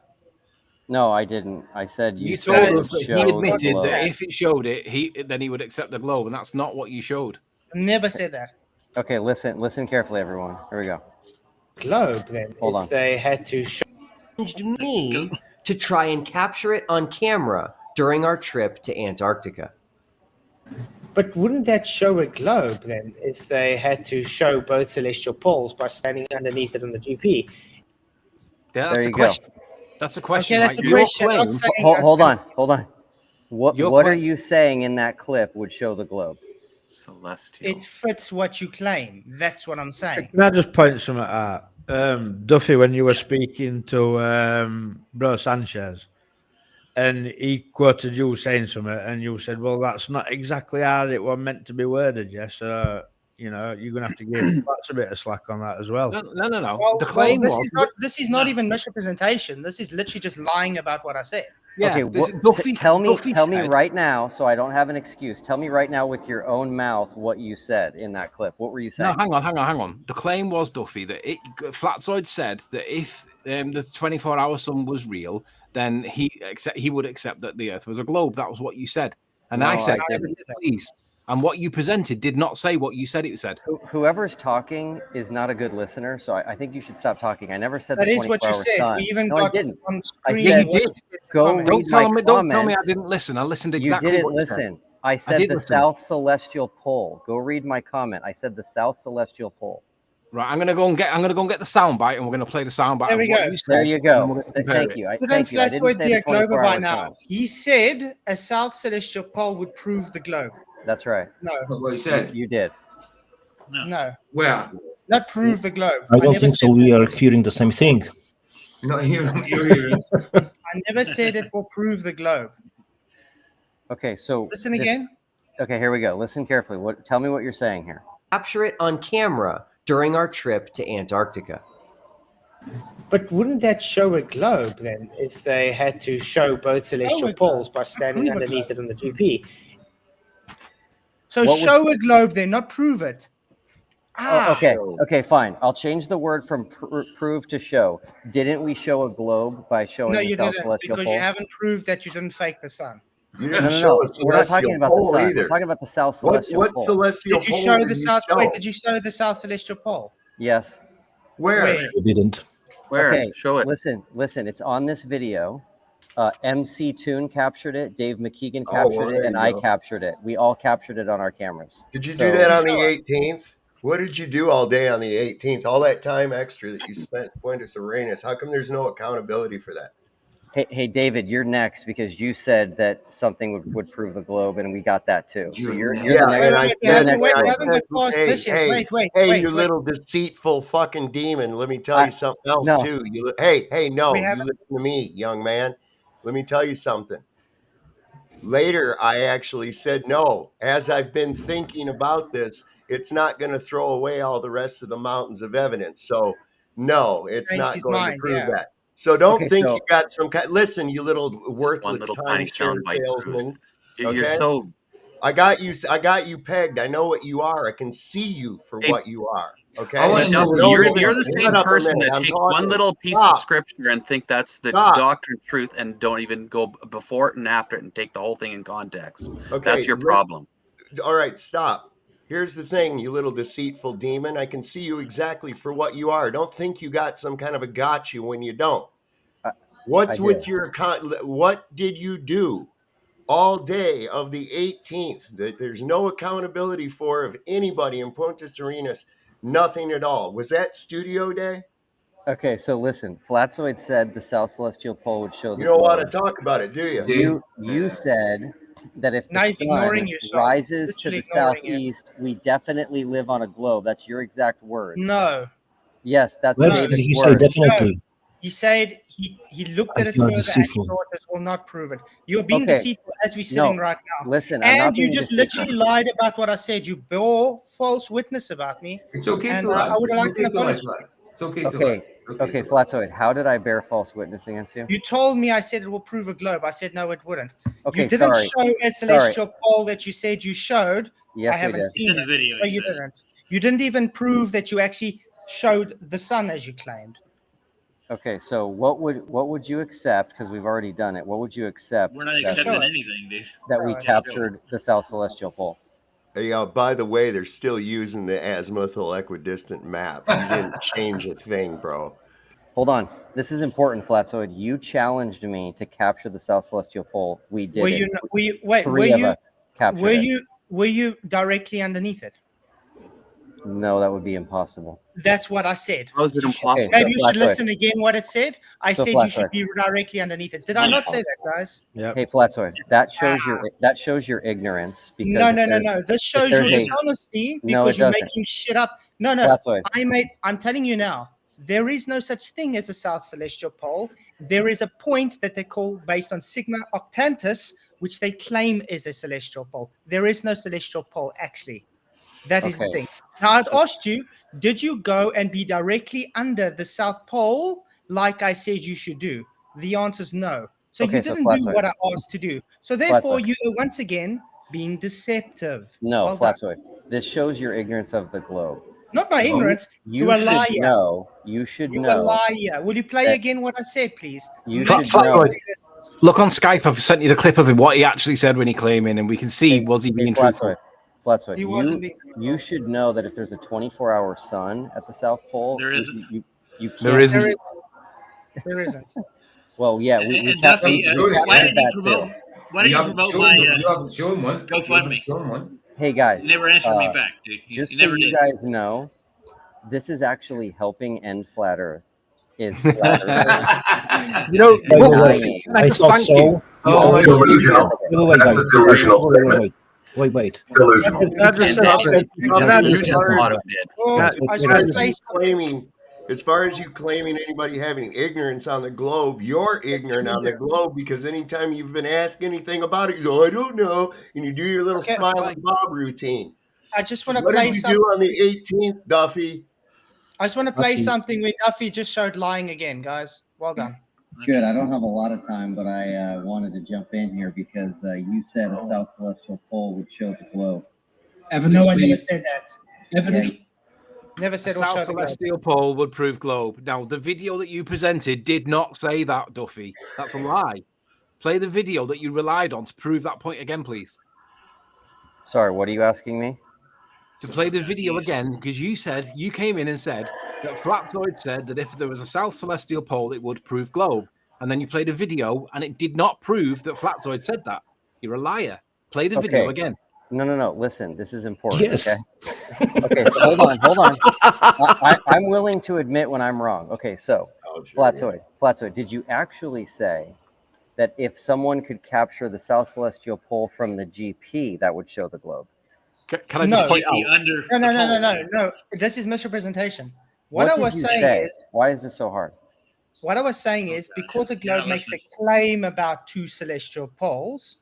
M: No, I didn't. I said
Q: You
M: said it
Q: told
M: would
Q: us that
M: show
Q: he
M: the
Q: admitted
M: globe.
Q: that if it showed it, then he would accept the globe, and that's not what you showed.
B: Never said that.
M: Okay, listen carefully, everyone. Here we go.
B: Globe, then.
M: Hold on.
B: They had to show
A: me to try and capture it on camera during our trip to Antarctica.
B: But wouldn't that show a globe then if they had to show both celestial poles by standing underneath it on the GP?
Q: Yeah,
M: There you go.
Q: That's a question.
B: Okay, that's
Q: right?
B: a
Q: Your
B: question. I'm
Q: claim-
B: not saying
M: Hold on. What
Q: Your
M: are
Q: claim-
M: you saying in that clip would show the globe?
N: Celestial.
B: it fits what you claim. That's what I'm saying.
F: Can I just point something out? Duffy, when you were speaking to Bro Sanchez, and he quoted you saying something, and you said, well, that's not exactly how it was meant to be worded, yeah? So, you're going to have to give that's a bit of slack on that as well.
Q: No.
B: Well,
Q: The claim
B: this
Q: was
B: is not even misrepresentation. This is literally just lying about what I said.
Q: Yeah,
M: Okay,
Q: Duffy
M: tell me
Q: said-
M: right now, so I don't have an excuse. Tell me right now with your own mouth what you said in that clip. What were you saying?
Q: No, hang on. The claim was, Duffy, that Flatzoid said that if the 24-hour sun was real, then he would accept that the Earth was a globe. That was what you said. And
M: No,
Q: I said,
M: I didn't.
Q: please. And what you presented did not say what you said it said.
M: Whoever's talking is not a good listener, so I think you should stop talking. I never said
B: That
M: the
B: is what you
M: 24-hour
B: said.
M: sun.
B: We even
M: No, I
B: got
M: didn't.
B: on
M: I
B: screen.
M: said,
Q: You did.
M: go
B: comment.
M: read my
Q: Don't tell me I
M: comments.
Q: didn't listen. I listened exactly
M: You didn't
Q: what you said.
M: listen. I said
Q: did
M: the
Q: listen.
M: South Celestial Pole. Go read my comment. I said the South Celestial Pole.
Q: Right, I'm gonna go and get the soundbite, and we're gonna play the soundbite.
B: There we go.
M: There you go.
Q: Thank
M: Thank you.
B: Couldn't
M: Thank you. I didn't
B: Flatzoid
M: say
B: be
M: the
B: a glober by
M: 24-hour
B: now?
M: sun.
B: He said a south celestial pole would prove the globe.
M: That's right.
B: No,
D: What he said.
M: You did.
B: no,
D: Where?
B: not prove the globe.
E: I don't
B: never
E: think so.
B: said
E: We are hearing the same thing.
D: Not hearing what you're hearing.
B: I never said it will prove the globe.
M: Okay, so
B: Listen again.
M: Okay, here we go. Listen carefully. Tell me what you're saying here.
A: Capture it on camera during our trip to Antarctica.
B: But wouldn't that show a globe then if they had to show both celestial poles by standing underneath it on the GP? So
M: What would-
B: show a globe then, not prove it.
M: Okay, fine. I'll change the word from prove to show. Didn't we show a globe by showing
B: No,
M: the
B: you
M: South
B: didn't,
M: Celestial
B: because
M: Pole?
B: you haven't proved that you didn't fake the sun.
H: You
M: No,
H: didn't
M: no,
H: show
M: no.
H: a
M: We're not
H: celestial
M: talking about the
H: pole
M: sun.
H: either.
M: We're talking about the South
H: What
M: Celestial Pole.
H: celestial
B: Did you
H: pole
B: show
H: did
B: the
H: you
B: south?
H: show?
B: Wait, did you show the south celestial pole?
M: Yes.
H: Where?
E: You didn't.
N: Where?
M: Okay,
N: Show it.
M: Listen. It's on this video. MC Toon captured it. Dave McKeegan
H: Oh,
M: captured
H: well,
M: it,
H: there
M: and
H: you
M: I
H: go.
M: captured it. We all captured it on our cameras.
H: Did you
M: So-
H: do that on the 18th? What did you do all day on the 18th? All that time extra that you spent going to Serenus. How come there's no accountability for that?
M: Hey, David, you're next because you said that something would prove the globe, and we got that too. So you're
H: Yeah,
M: the next.
H: and I
B: Wait,
H: said,
B: wait,
H: and I
B: haven't
H: said,
B: got past this yet.
H: hey,
B: Wait,
H: you little deceitful fucking demon. Let me tell you something else
M: no.
H: too. Hey, no,
B: We
H: you
B: haven't-
H: listen to me, young man. Let me tell you something. Later, I actually said, no, as I've been thinking about this, it's not going to throw away all the rest of the mountains of evidence. So, no, it's
B: Changed
H: not
B: his
H: going
B: mind,
H: to prove
B: yeah.
H: that. So don't
M: Okay,
H: think
M: so-
H: you got some kind. Listen, you little worthless
N: little tiny
H: timeshare
N: soundbite
H: salesman.
N: You're
H: Okay?
N: so.
H: I got you pegged. I know what you are. I can see you for
N: Hey,
H: what you are. Okay.
D: I wanna know what
H: No,
N: You're
H: hold
N: the
H: on.
N: same
H: Shut up a
N: person
H: minute.
N: that
H: I'm
N: takes
H: talking.
N: one little piece of
H: Stop.
N: scripture and think that's the
H: Stop.
N: doctrine truth and don't even go before it and after it and take the whole thing in context.
H: Okay,
N: That's your problem.
H: All right, stop. Here's the thing, you little deceitful demon. I can see you exactly for what you are. Don't think you got some kind of a gotcha when you don't. What's
M: I
H: with
M: do.
H: your account? What did you do all day of the 18th that there's no accountability for of anybody in Punta Arenas? Nothing at all. Was that studio day?
M: Okay, so listen. Flatzoid said the South Celestial Pole would show the
H: You don't want
M: globe.
H: to talk about it, do you?
M: You said that if
B: Now
M: the
B: he's ignoring
M: sun
B: yourself.
M: rises to
B: Literally
M: the
B: ignoring you.
M: southeast, we definitely live on a globe. That's your exact word.
B: No.
M: Yes, that's
B: No.
M: David's
E: He said
M: word.
E: definitely.
B: He said he looked at it
E: You are
B: further and
E: deceitful.
B: he thought this will not prove it. You're being
M: Okay.
B: deceitful as we're sitting
M: No.
B: right now.
M: Listen, I'm not
B: And you
M: being
B: just
M: deceitful.
B: literally lied about what I said. You bore false witness about me.
D: It's okay
B: and
D: to lie.
B: I would
D: It's
B: like
D: okay
B: an
D: to lie,
B: apology.
D: lads. It's okay to lie.
M: Okay. Okay, Flatzoid, how did I bear false witness against you?
B: You told me I said it will prove a globe. I said no, it wouldn't.
M: Okay,
B: you didn't
M: sorry.
B: show a celestial pole that you said you showed.
M: Yes,
B: I
M: we
B: haven't
M: did.
B: seen
C: It's in
B: it.
C: the video,
B: No,
C: he
B: you
C: says.
B: didn't. You didn't even prove that you actually showed the sun as you claimed.
M: Okay, so what would you accept? Because we've already done it. What would you accept?
C: We're not
M: that
C: accepting
M: we-
C: anything, dude.
M: That we
B: Show us.
M: captured the South Celestial Pole.
H: Hey, by the way, they're still using the azimuthal equidistant map. You didn't change a thing, bro.
M: Hold on. This is important, Flatzoid. You challenged me to capture the South Celestial Pole. We did
B: Were
M: it.
B: you? Not, were you? Wait.
M: Three
B: were
M: of
B: you?
M: us captured
B: Were
M: it.
B: you? Were you directly underneath it?
M: No, that would be impossible.
B: That's what I said.
N: How is it impossible?
B: Maybe you should
M: Flatzoid.
B: listen again what it said. I
M: So
B: said you should
M: Flatzoid.
B: be directly underneath it. Did I not say that, guys?
M: Hey, Flatzoid. That shows your ignorance. Because
B: No,
M: if
B: no, no,
M: there's-
B: no. This
M: if
B: shows
M: there's
B: your
M: a-
B: dishonesty
M: No,
B: because
M: it
B: you're
M: doesn't.
B: making shit up. No, no.
M: Flatzoid.
B: I'm telling you now. There is no such thing as a South Celestial Pole. There is a point that they call based on Sigma Octantis, which they claim is a celestial pole. There is no celestial pole, actually. That is the
M: Okay.
B: thing. Now, I'd asked you, did you go and be directly under the South Pole like I said you should do? The answer is no. So
M: Okay,
B: you
M: so
B: didn't do
M: Flatzoid.
B: what I asked to do. So therefore,
M: Flatzoid.
B: you are once again being deceptive.
M: No,
B: Well done.
M: Flatzoid. This shows your ignorance of the globe.
B: Not my ignorance.
M: You
B: You're a
M: should
B: liar.
M: know. You should
B: You're a
M: know.
B: liar. Will you play
M: that
B: again what I said, please?
M: You
B: Make
M: should
B: sure
M: know.
B: everybody listens.
Q: Look on Skype. I've sent you the clip of him, what he actually said when he claiming, and we can see was he being truthful.
M: Flatzoid.
B: He wasn't being
M: You should know that if there's a 24-hour sun at the South Pole,
C: There isn't.
M: You can't.
Q: There isn't.
B: There isn't.
M: Well, yeah, we
C: And
M: captured
C: Duffy, why did you promote? Why did you promote my
D: You haven't shown one. You haven't
C: GoFundMe?
D: shown one.
M: Hey guys,
C: You never answered me back, dude. You
M: Just
C: never
M: so you
C: did.
M: guys know, this is actually helping end flat Earth. Is flat Earth?
Q: You know,
M: denying.
E: I thought so. You
G: Oh,
E: always
G: delusional.
E: wait,
G: That's a delusional statement.
E: wait.
G: Delusional.
H: As far as you claiming anybody having ignorance on the globe, you're ignorant on the globe because anytime you've been asked anything about it, you go, I don't know, and you do your little
B: Okay,
H: smile
B: fine.
H: and bob routine.
B: I just want to
H: What
B: play
H: did you
B: something.
H: do on the 18th, Duffy?
B: I just want to play
H: Duffy.
B: something where Duffy just showed lying again, guys. Well done.
M: Good. I don't have a lot of time, but I wanted to jump in here because you said a South Celestial Pole would show the globe.
B: Evan, no, I never said that. Evan, never said
Q: A
B: we'll show
Q: South
B: the globe.
Q: Celestial Pole would prove globe. Now, the video that you presented did not say that, Duffy. That's a lie. Play the video that you relied on to prove that point again, please.
M: Sorry, what are you asking me?
Q: To play the video again, because you came in and said that Flatzoid said that if there was a South Celestial Pole, it would prove globe. And then you played a video and it did not prove that Flatzoid said that. You're a liar. Play the video again.
M: No. Listen, this is important.
Q: Yes.
M: Okay, so hold on. I'm willing to admit when I'm wrong. Okay, so Flatzoid, did you actually say that if someone could capture the South Celestial Pole from the GP, that would show the globe?
Q: Can I just point out?
B: No. This is misrepresentation. What I
M: did
B: was
M: you
B: saying
M: say?
B: is,
M: Why is this so hard?
B: what I was saying is, because a globe makes a claim about two celestial poles,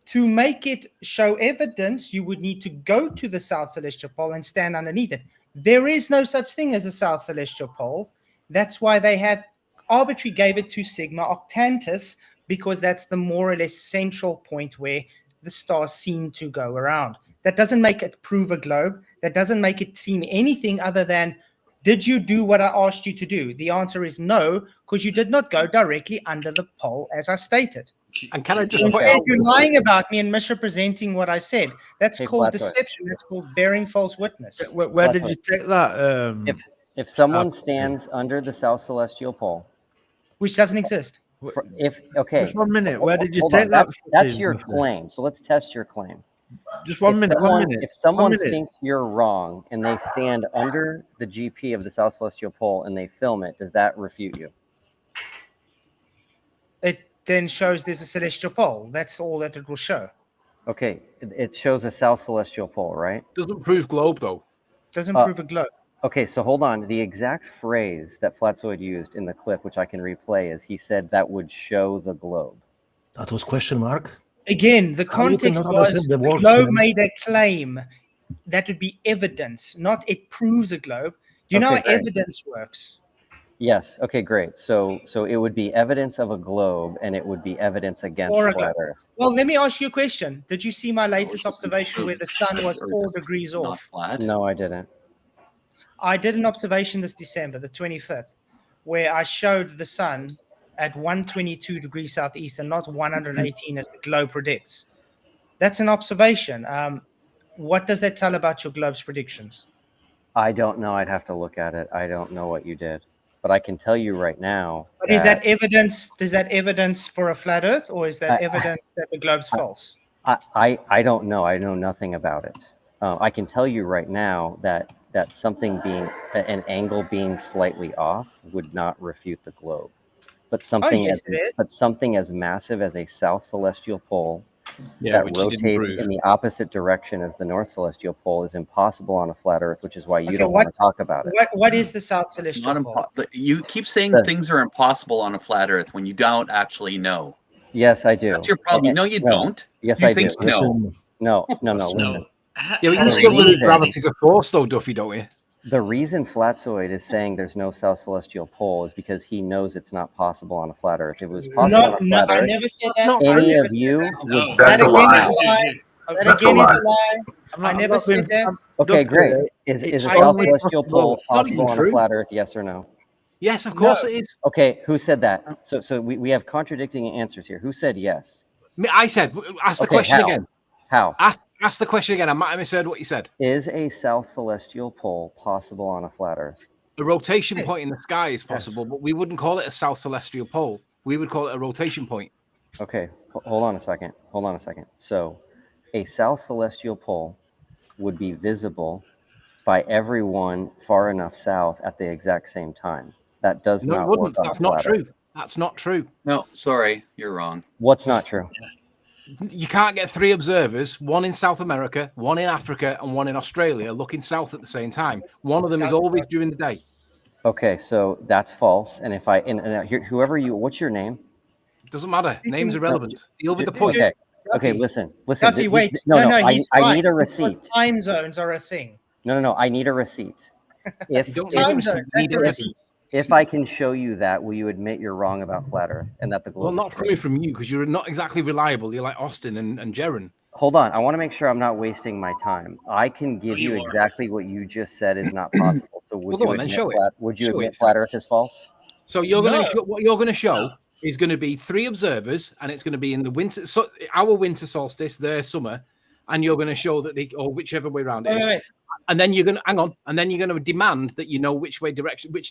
B: to make it show evidence, you would need to go to the South Celestial Pole and stand underneath it. There is no such thing as a South Celestial Pole. That's why they have arbitrarily gave it to Sigma Octantis, because that's the more or less central point where the stars seem to go around. That doesn't make it prove a globe. That doesn't make it seem anything other than, did you do what I asked you to do? The answer is no, because you did not go directly under the pole, as I stated.
Q: And can I just
B: So
Q: point
B: if
Q: out?
B: you're lying about me and misrepresenting what I said, that's
M: Hey,
B: called
M: Flatzoid.
B: deception. That's called bearing false witness.
F: Where did you take that?
M: If someone stands under the South Celestial Pole,
B: which doesn't exist.
M: Okay,
F: Just 1 minute. Where did you
M: hold
F: take
M: on.
F: that?
M: That's
F: footage,
M: your
F: Duffy?
M: claim. So let's test your claim.
F: Just 1 minute. 1 minute.
M: If someone
F: 1 minute.
M: thinks you're wrong and they stand under the GP of the South Celestial Pole and they film it, does that refute you?
B: It then shows there's a celestial pole. That's all that it will show.
M: Okay, it shows a south celestial pole, right?
Q: Doesn't prove globe though.
B: Doesn't prove a globe.
M: Okay, so hold on. The exact phrase that Flatzoid used in the clip, which I can replay, is he said that would show the globe.
E: That was question mark.
B: Again, the
E: How you
B: context
E: cannot
B: was
E: understand the
B: the
E: word
B: globe
E: slam?
B: made a claim. That would be evidence, not it proves a globe. Do you know
M: Okay,
B: how
M: great.
B: evidence works?
M: Yes. Okay, great. So it would be evidence of a globe, and it would be evidence against
B: Or a
M: flat
B: globe.
M: Earth.
B: Well, let me ask you a question. Did you see my latest observation where the sun was 4 degrees
N: Not
B: off?
N: flat.
M: No, I didn't.
B: I did an observation this December, the 25th, where I showed the sun at 122 degrees southeast and not 118 as the globe predicts. That's an observation. What does that tell about your globe's predictions?
M: I don't know. I'd have to look at it. I don't know what you did, but I can tell you right now.
B: But is that evidence? Is that evidence for a flat Earth, or is that
M: I-
B: evidence that the globe's false?
M: I don't know. I know nothing about it. I can tell you right now that something being an angle being slightly off would not refute the globe, but something
B: yes, it is.
M: something as massive as a south celestial pole
Q: Yeah,
M: that
Q: which you didn't
M: rotates
Q: prove.
M: in the opposite direction as the north celestial pole is impossible on a flat Earth, which is why you
B: Okay,
M: don't want to talk about it.
B: What is the south
N: Not
B: celestial pole?
N: you keep saying
M: The-
N: things are impossible on a flat Earth when you don't actually know.
M: Yes, I do.
N: That's your problem. No, you don't.
M: Yes,
N: you
M: I
N: think
M: do.
N: you know.
M: No,
C: No.
M: listen.
Q: Yeah, but you
M: The
Q: still believe
M: reason-
Q: gravity's a force, though, Duffy, don't you?
M: The reason Flatzoid is saying there's no south celestial pole is because he knows it's not possible on a flat Earth. If it was possible on a
B: No,
M: flat
B: I
M: Earth,
B: never said that.
M: any
B: I
M: of
B: never
M: you
B: said that.
M: would.
G: That's
B: That
G: a
B: again
G: lie.
B: is a lie. That
G: That's a
B: again is a
G: lie.
B: lie. I
Q: I'm
B: never
Q: not
B: said
Q: being-
B: that.
M: Okay,
Q: Duffy,
M: great. Is
Q: it's
M: a south
Q: only
M: celestial
Q: possible.
M: pole
Q: It's not even
M: possible on a
Q: true.
M: flat Earth? Yes or no?
Q: Yes, of course it is.
M: Okay, who said that? So we have contradicting answers here. Who said yes?
Q: I said, ask the
M: Okay,
Q: question
M: how?
Q: again.
M: How?
Q: Ask the question again. I might have misheard what you said.
M: Is a south celestial pole possible on a flat Earth?
Q: A rotation point in the sky is possible, but we wouldn't call it a south celestial pole. We would call it a rotation point.
M: Okay, hold on a second. Hold on a second. So, a south celestial pole would be visible by everyone far enough south at the exact same time. That does
Q: No, it
M: not
Q: wouldn't.
M: work on
Q: That's
M: a
Q: not
M: flat
Q: true.
M: Earth.
Q: That's not true.
N: No, sorry, you're wrong.
M: What's not true?
Q: You can't get 3 observers, one in South America, one in Africa, and one in Australia, looking south at the same time. One of them is always during the day.
M: Okay, so that's false. And if I and here, whoever you, what's your name?
Q: Doesn't matter. Name's irrelevant. Deal with the
M: Okay,
Q: point.
M: okay. Listen.
B: Duffy, wait.
M: No,
B: he's
M: I
B: right,
M: need a
B: because
M: receipt.
B: time zones are a thing.
M: No. I need a receipt. If
Q: don't need a
B: Time
Q: receipt,
B: zones,
Q: you
B: that's
Q: need
B: a
Q: a
B: receipt.
M: if I can show you that, will you admit you're wrong about flat Earth and that the globe?
Q: Well,
M: is
Q: not
M: straight?
Q: coming from you because you're not exactly reliable. You're like Austin and Jaren.
M: Hold on. I want to make sure I'm not wasting my time. I can give you
Q: you are.
M: exactly what you just said is not possible. So would
Q: Well, go
M: you
Q: on, then,
M: admit
Q: show it.
M: flat? Would you
Q: Show
M: admit
Q: it.
M: flat Earth is false?
Q: So you're
B: No.
Q: going to what you're going to show is going to be 3 observers, and it's going to be in the winter, so our winter solstice, their summer, and you're going to show that they, or whichever way around it is.
B: Wait.
Q: And then you're going to hang on, and then you're going to demand that you know which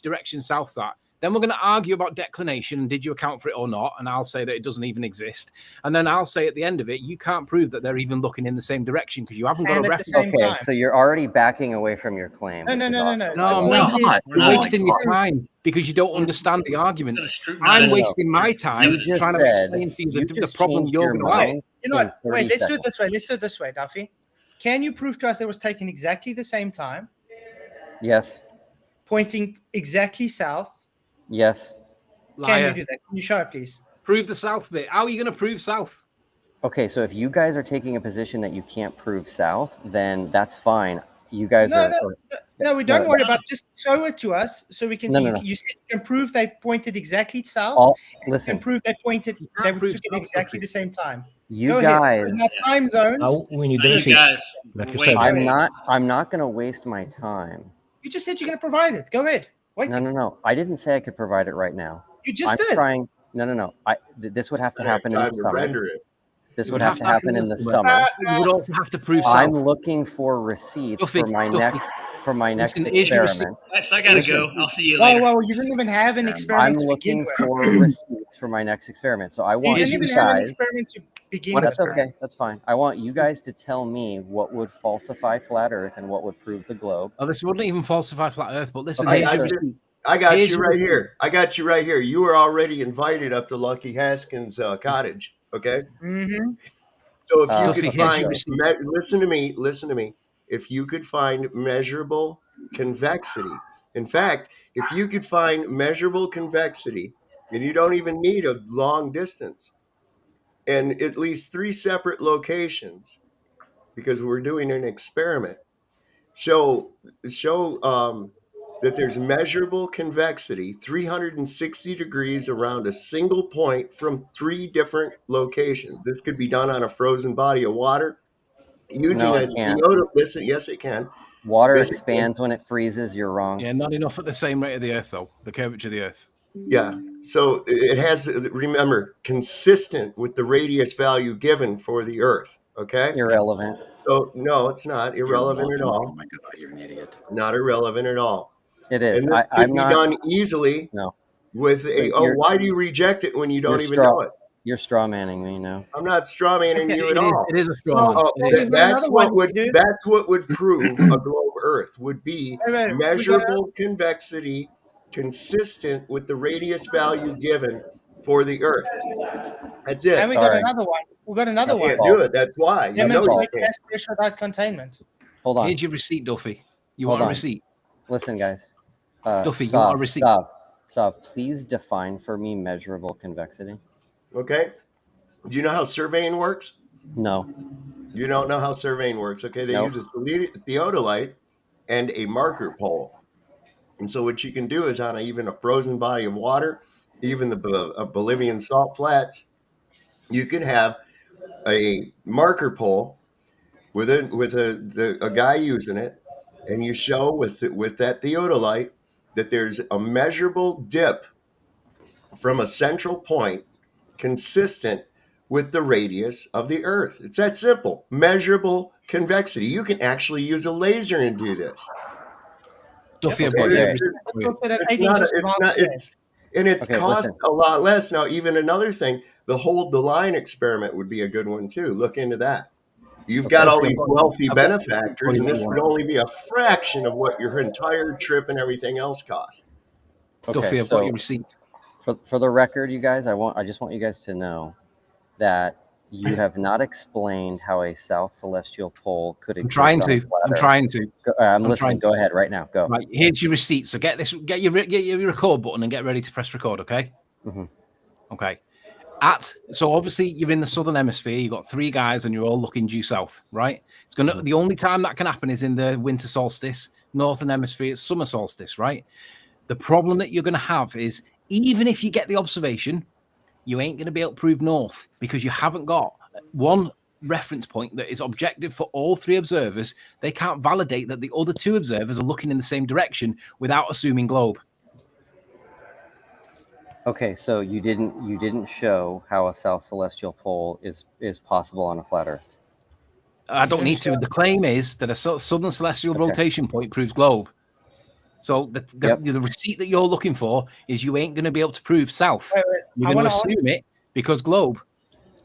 Q: direction south's that. Then we're going to argue about declination and did you account for it or not? And I'll say that it doesn't even exist. And then I'll say at the end of it, you can't prove that they're even looking in the same direction because you haven't got
B: And
Q: a
B: at the
Q: reference.
B: same
M: Okay,
B: time.
M: so you're already backing away from your claim.
B: No,
M: which
B: no,
M: is
B: no, no,
M: awesome.
B: no.
Q: No, I'm
B: The
Q: not.
B: point is-
Q: You're
B: no,
Q: wasting your time because you don't understand the argument. I'm wasting my time
M: You just
Q: trying to
M: said-
Q: explain to you
M: you
Q: the
M: just
Q: problem
M: changed
Q: you're
M: your
Q: going to have.
M: mind.
B: You know what?
M: in
B: Wait,
M: 30
B: let's do it
M: seconds.
B: this way. Let's do it this way, Duffy. Can you prove to us it was taken exactly the same time,
M: Yes.
B: pointing exactly south?
M: Yes.
B: Can
Q: Liar.
B: you do that? Can you show it, please?
Q: Prove the south bit. How are you going to prove south?
M: Okay, so if you guys are taking a position that you can't prove south, then that's fine. You guys
B: No,
M: are.
B: no, no, we don't
M: no,
B: worry about. Just show it to us so we can
M: No,
B: see.
M: no, no.
B: You said you can prove they pointed exactly south.
M: All-
B: and
M: listen.
B: You can prove they pointed. They
Q: prove
B: took it
Q: south,
B: exactly the same time.
M: You
B: Go
M: guys.
B: ahead. There's not time zones.
E: Now we need
C: Hey,
E: receipt,
C: guys,
E: like you
C: wait.
E: said.
M: I'm not going to waste my time.
B: You just said you're going to provide it. Go ahead. Wait.
M: No. I didn't say I could provide it right now.
B: You just
M: I'm
B: did.
M: trying. No. This would have to happen in
H: Time
M: the
H: to
M: summer.
H: render it.
M: This
Q: It
M: would have to happen in the summer.
Q: You would also have to prove
M: I'm
Q: south.
M: looking for receipts
Q: Duffy,
M: for my
Q: Duffy.
M: next
Q: Listen, here's your receipt.
M: experiment.
C: Yes, I gotta
M: Listen.
C: go. I'll see you
B: Whoa,
C: later.
B: whoa! You didn't even have an experiment
M: I'm
B: to begin
M: looking
B: with.
M: for receipts for my next experiment. So I
B: You
M: want
B: didn't
M: you
B: even have an
M: guys.
B: experiment to begin
N: What
B: with.
M: That's okay. That's fine. I want you guys to tell me what would falsify flat Earth and what would prove the globe.
Q: Oh, this wouldn't even falsify flat Earth, but listen,
M: Okay,
Q: here's
H: I
Q: your
H: did-
Q: receipt.
H: I got
Q: Here's
H: you
Q: your
H: right
Q: receipt.
H: here. I got you right here. You were already invited up to Lucky Haskins' cottage. Okay.
B: Mm-hmm.
H: So if you
Q: Duffy,
H: could
Q: here's
H: find,
Q: your receipt.
H: listen to me. If you could find measurable convexity, in fact, if you could find measurable convexity, and you don't even need a long distance, and at least 3 separate locations, because we're doing an experiment, show that there's measurable convexity 360 degrees around a single point from 3 different locations. This could be done on a frozen body of water using
M: No,
H: a
M: it can't.
H: listen, yes it can.
M: Water
H: Yes, it can.
M: expands when it freezes. You're wrong.
Q: Yeah, not enough at the same rate of the Earth, though. The curvature of the Earth.
H: Yeah. So it has, remember, consistent with the radius value given for the Earth. Okay.
M: Irrelevant.
H: So no, it's not irrelevant at
N: Oh
H: all.
N: my god, you're an idiot.
H: Not irrelevant at all.
M: It is.
H: And this could
M: I'm
H: be
M: not
H: done easily
M: No.
H: with a.
M: But
H: Oh,
M: you're-
H: why do you reject it when you don't
M: You're
H: even know it?
M: You're straw manning me now.
H: I'm not straw manning you at all.
Q: It is a straw man.
H: Oh,
Q: It is.
H: that's what would prove a globe Earth would be
B: Wait,
H: measurable convexity consistent with the radius value given for the Earth. That's it.
B: And we got another one. We got another
H: You
B: one.
H: can't do it. That's why. You know you
B: Demonstrate
H: can't.
B: gas pressure without containment.
M: Hold on.
Q: Here's your receipt, Duffy. You
M: Hold
Q: want a
M: on.
Q: receipt?
M: Listen, guys.
Q: Duffy, you want a receipt?
M: Stop. Please define for me measurable convexity.
H: Okay. Do you know how surveying works?
M: No.
H: You don't know how surveying works. Okay. They
M: Nope.
H: use a theodolite and a marker pole. And so what you can do is on even a frozen body of water, even the Bolivian salt flats, you can have a marker pole with a guy using it, and you show with that theodolite that there's a measurable dip from a central point consistent with the radius of the Earth. It's that simple. Measurable convexity. You can actually use a laser and do this.
Q: Duffy,
H: It's
Q: about
H: not. And it's
M: Okay,
H: cost
M: listen.
H: a lot less. Now, even another thing, the hold the line experiment would be a good one too. Look into that. You've got all these wealthy benefactors, and this would only be a fraction of what your entire trip and everything else cost.
Q: Duffy, I've got your receipt.
M: For the record, you guys, I just want you guys to know that you have not explained how a south celestial pole could exist.
Q: I'm
M: on a flat
Q: trying
M: Earth.
Q: to.
M: I'm listening. Go ahead right now. Go.
Q: Right, here's your receipt. So get your record button and get ready to press record. Okay.
M: Mm-hmm.
Q: Okay. So obviously you're in the southern hemisphere. You've got 3 guys and you're all looking due south, right? It's gonna. The only time that can happen is in the winter solstice. Northern hemisphere, it's summer solstice, right? The problem that you're gonna have is even if you get the observation, you ain't gonna be able to prove north because you haven't got one reference point that is objective for all 3 observers. They can't validate that the other 2 observers are looking in the same direction without assuming globe.
M: Okay, so you didn't show how a south celestial pole is possible on a flat Earth.
Q: I don't need to. The claim is that a southern celestial rotation point proves globe. So the receipt that you're looking for is you ain't going to be able to prove south.
B: Wait,
Q: You're
B: I
Q: going to
B: wanna
Q: assume it because globe.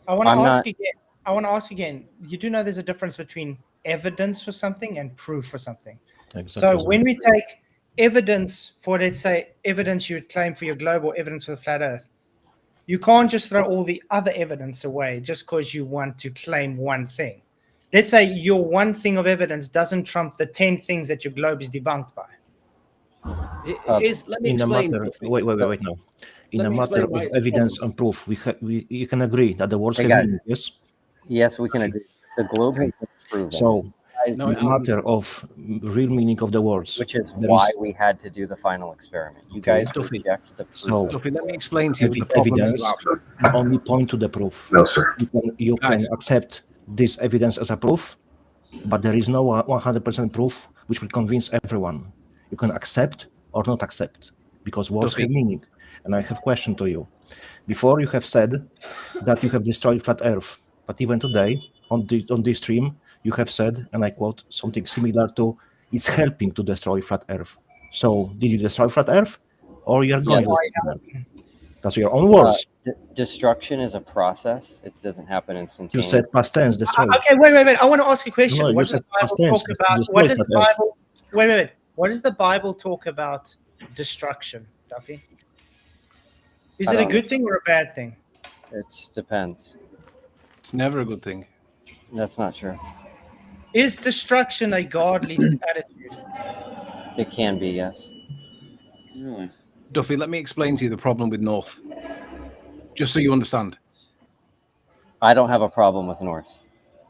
B: I want to ask again. I want to ask again. You do know there's a difference between evidence for something and proof for something.
E: Exactly.
B: So when we take evidence for, let's say, evidence you would claim for your globe or evidence for the flat Earth, you can't just throw all the other evidence away just because you want to claim one thing. Let's say your one thing of evidence doesn't trump the 10 things that your globe is debunked by.
Q: Let me explain.
E: Wait now. In
Q: Let
E: a
Q: me
E: matter
Q: explain
E: of
Q: why it's a
E: evidence and proof, you can agree that the words
M: Hey,
E: have
M: guys.
E: meaning, yes?
M: Yes, we can agree. The globe has been proven.
E: So, in a matter of real meaning of the words,
M: which is
E: there
M: why we had to do the final experiment. You guys
Q: Duffy.
M: reject the proof.
E: So,
Q: Duffy, let me explain to you the problem
E: evidence
Q: about.
E: only point to the proof.
G: No, sir.
E: You can
Q: Guys.
E: accept this evidence as a proof, but there is no 100% proof which will convince everyone. You can accept or not accept because words
Q: Duffy.
E: have meaning. And I have a question to you. Before you have said that you have destroyed flat Earth, but even today on this stream you have said, and I quote, something similar to "it's helping to destroy flat Earth." So, did you destroy flat Earth, or you are going to? That's your own words.
M: Destruction is a process. It doesn't happen
E: You
M: instantaneously.
E: said past tense, destroy.
B: Okay, wait. I want to ask a question.
E: No, you
B: What does
E: said
B: the Bible
E: past tense,
B: talk about?
E: destroy
B: What does the
E: flat Earth.
B: Bible? Wait. What does the Bible talk about destruction, Duffy? Is
M: I
B: it a
M: don't
B: good thing or a bad thing?
M: It depends.
Q: It's never a good thing.
M: That's not true.
B: Is destruction a godly attitude?
M: It can be, yes.
N: Really?
Q: Duffy, let me explain to you the problem with North, just so you understand.
M: I don't have a problem with North.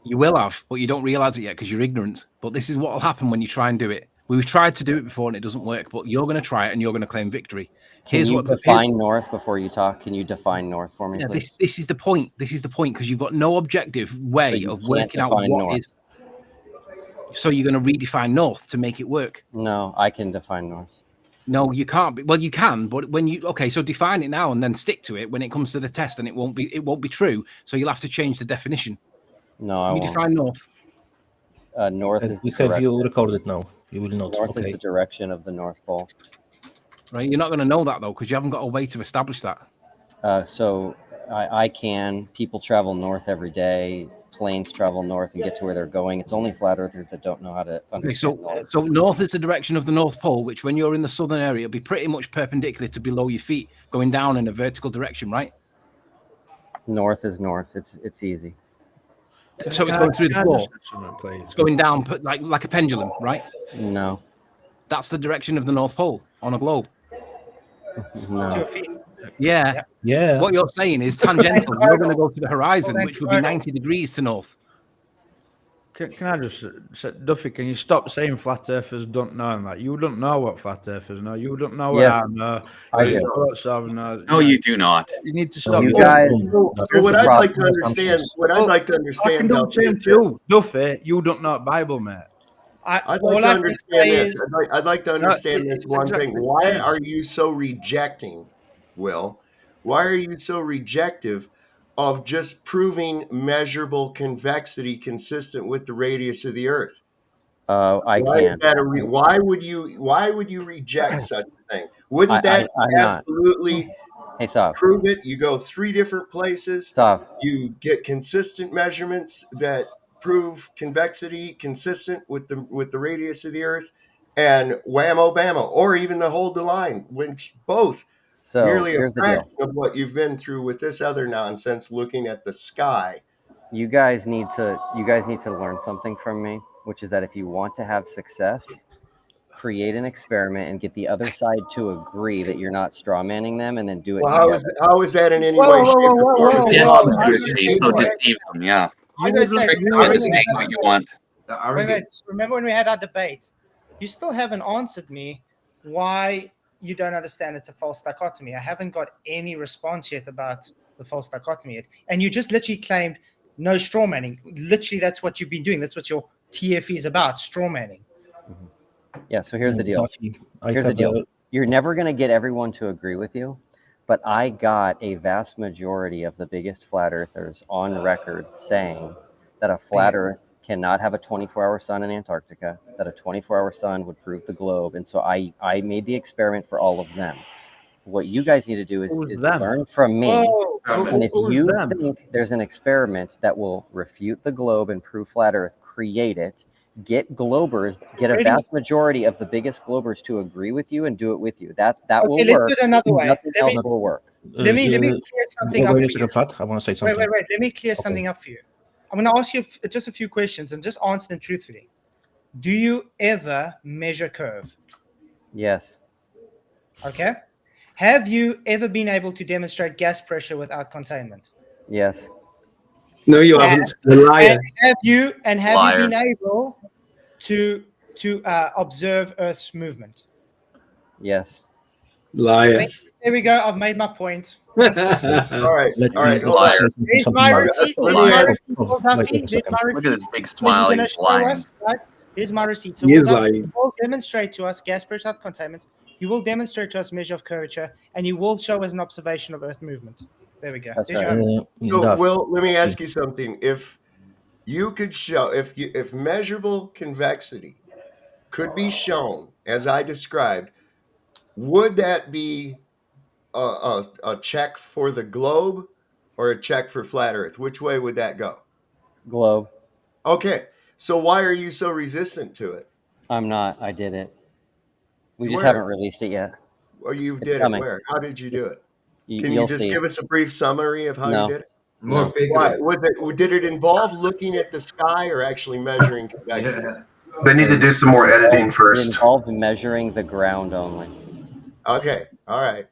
Q: You will have, but you don't realize it yet because you're ignorant. But this is what will happen when you try and do it. We've tried to do it before and it doesn't work, but you're going to try it and you're going to claim victory.
M: Can you define North before you talk? Can you define North for me,
Q: Yeah,
M: please?
Q: this is the point. This is the point because you've got no objective way of working out what
M: North.
Q: is. So you're going to redefine North to make it work.
M: No, I can define North.
Q: No, you can't. Well, you can, but when you so define it now and then stick to it when it comes to the test, and it won't be true. So you'll have to change the definition.
M: No, I won't.
Q: Define North.
M: North is
E: we
M: the
E: have
M: direction.
E: you recorded now. You will not.
M: North
E: Okay.
M: is the direction of the North Pole.
Q: Right, you're not going to know that though because you haven't got a way to establish that.
M: So I can. People travel north every day. Planes travel north and get to where they're going. It's only flat earthers that don't know how to understand.
Q: So north is the direction of the North Pole, which when you're in the southern area, it'll be pretty much perpendicular to below your feet, going down in a vertical direction, right?
M: North is north. It's easy.
Q: So it's going through the floor. It's going down like a pendulum, right?
M: No.
Q: That's the direction of the North Pole on a globe.
M: No.
B: To your feet.
Q: Yeah.
E: Yeah.
Q: What you're saying is tangential. You're going to go to the horizon, which would be 90 degrees to north.
F: Can I just say, Duffy, can you stop saying flat earthers don't know that? You don't know what flat earthers know. You don't know what
M: Yes,
F: I know.
M: I
F: You
M: do.
F: know what Southern knows.
N: No, you do not.
F: You need to stop.
M: You guys.
H: So what I'd like to understand,
F: I can do the
H: Duffy,
F: same
H: is
F: too. Duffy, you don't know the Bible, mate.
H: I'd like to understand this. I'd like to understand this one thing. Why are you so rejecting, Will? Why are you so rejective of just proving measurable convexity consistent with the radius of the Earth?
M: I can.
H: Why would you reject such a thing? Wouldn't that
M: I'm not.
H: absolutely
M: Hey, stop.
H: prove it? You go 3 different places.
M: Stop.
H: You get consistent measurements that prove convexity consistent with the radius of the Earth, and whammo bammo, or even the hold the line, which both
M: So
H: merely a
M: here's the
H: fraction
M: deal.
H: of what you've been through with this other nonsense looking at the sky.
M: You guys need to learn something from me, which is that if you want to have success, create an experiment and get the other side to agree that you're not straw manning them, and then do it
H: Well,
M: together.
H: how is that in any way, shape, or form?
N: So deceive them, yeah.
B: I'm going to say,
N: Trick them into saying what you want.
B: wait. Remember when we had our debate? You still haven't answered me why you don't understand it's a false dichotomy. I haven't got any response yet about the false dichotomy yet. And you just literally claimed no straw manning. Literally, that's what you've been doing. That's what your TFE is about, straw manning.
M: Yeah, so here's the deal.
E: Duffy,
M: Here's the deal. You're never going to get everyone to agree with you, but I got a vast majority of the biggest flat earthers on record saying that a flat earth cannot have a 24-hour sun in Antarctica, that a 24-hour sun would prove the globe. And so I made the experiment for all of them. What you guys need to do is learn from me.
B: Whoa.
M: And if you think there's an experiment that will refute the globe and prove flat earth, create it. Get globers, get a vast majority of the biggest globers to agree with you and do it with you. That will
B: let's
M: work.
B: do it another way.
M: Nothing else will work.
B: Let me clear something up for you.
E: I want to say something.
B: Wait. Let me clear something up for you. I'm going to ask you just a few questions and just answer them truthfully. Do you ever measure curve?
M: Yes.
B: Okay. Have you ever been able to demonstrate gas pressure without containment?
M: Yes.
J: No, you haven't. You're a liar.
B: Have you been able to observe Earth's movement?
M: Yes.
J: Liar.
B: There we go. I've made my point.
H: All right.
N: Liar.
B: Here's my receipt.
N: Look at this big smile. He's lying.
B: Here's my receipt. So
J: He is lying.
B: you will demonstrate to us gas pressure without containment. You will demonstrate to us measure of curvature, and you will show us an observation of Earth movement. There we go.
M: That's
B: There's
M: right.
B: your
H: So, Will, let me ask you something. If you could show, if measurable convexity could be shown as I described, would that be a check for the globe or a check for flat Earth? Which way would that go?
M: Globe.
H: Okay. So why are you so resistant to it?
M: I'm not. I did it. We just
H: Where?
M: haven't released it yet.
H: Or you
M: It's
H: did
M: coming.
H: it where? How did you do it? Can you
M: You'll
H: just
M: see.
H: give us a brief summary of how
M: No.
H: you did it?
D: More
M: No.
D: fake.
H: Why was it? Did it involve looking at the sky or actually measuring convexity?
G: They need to do some more editing
M: It
G: first.
M: involved measuring the ground only.
H: Okay, all right.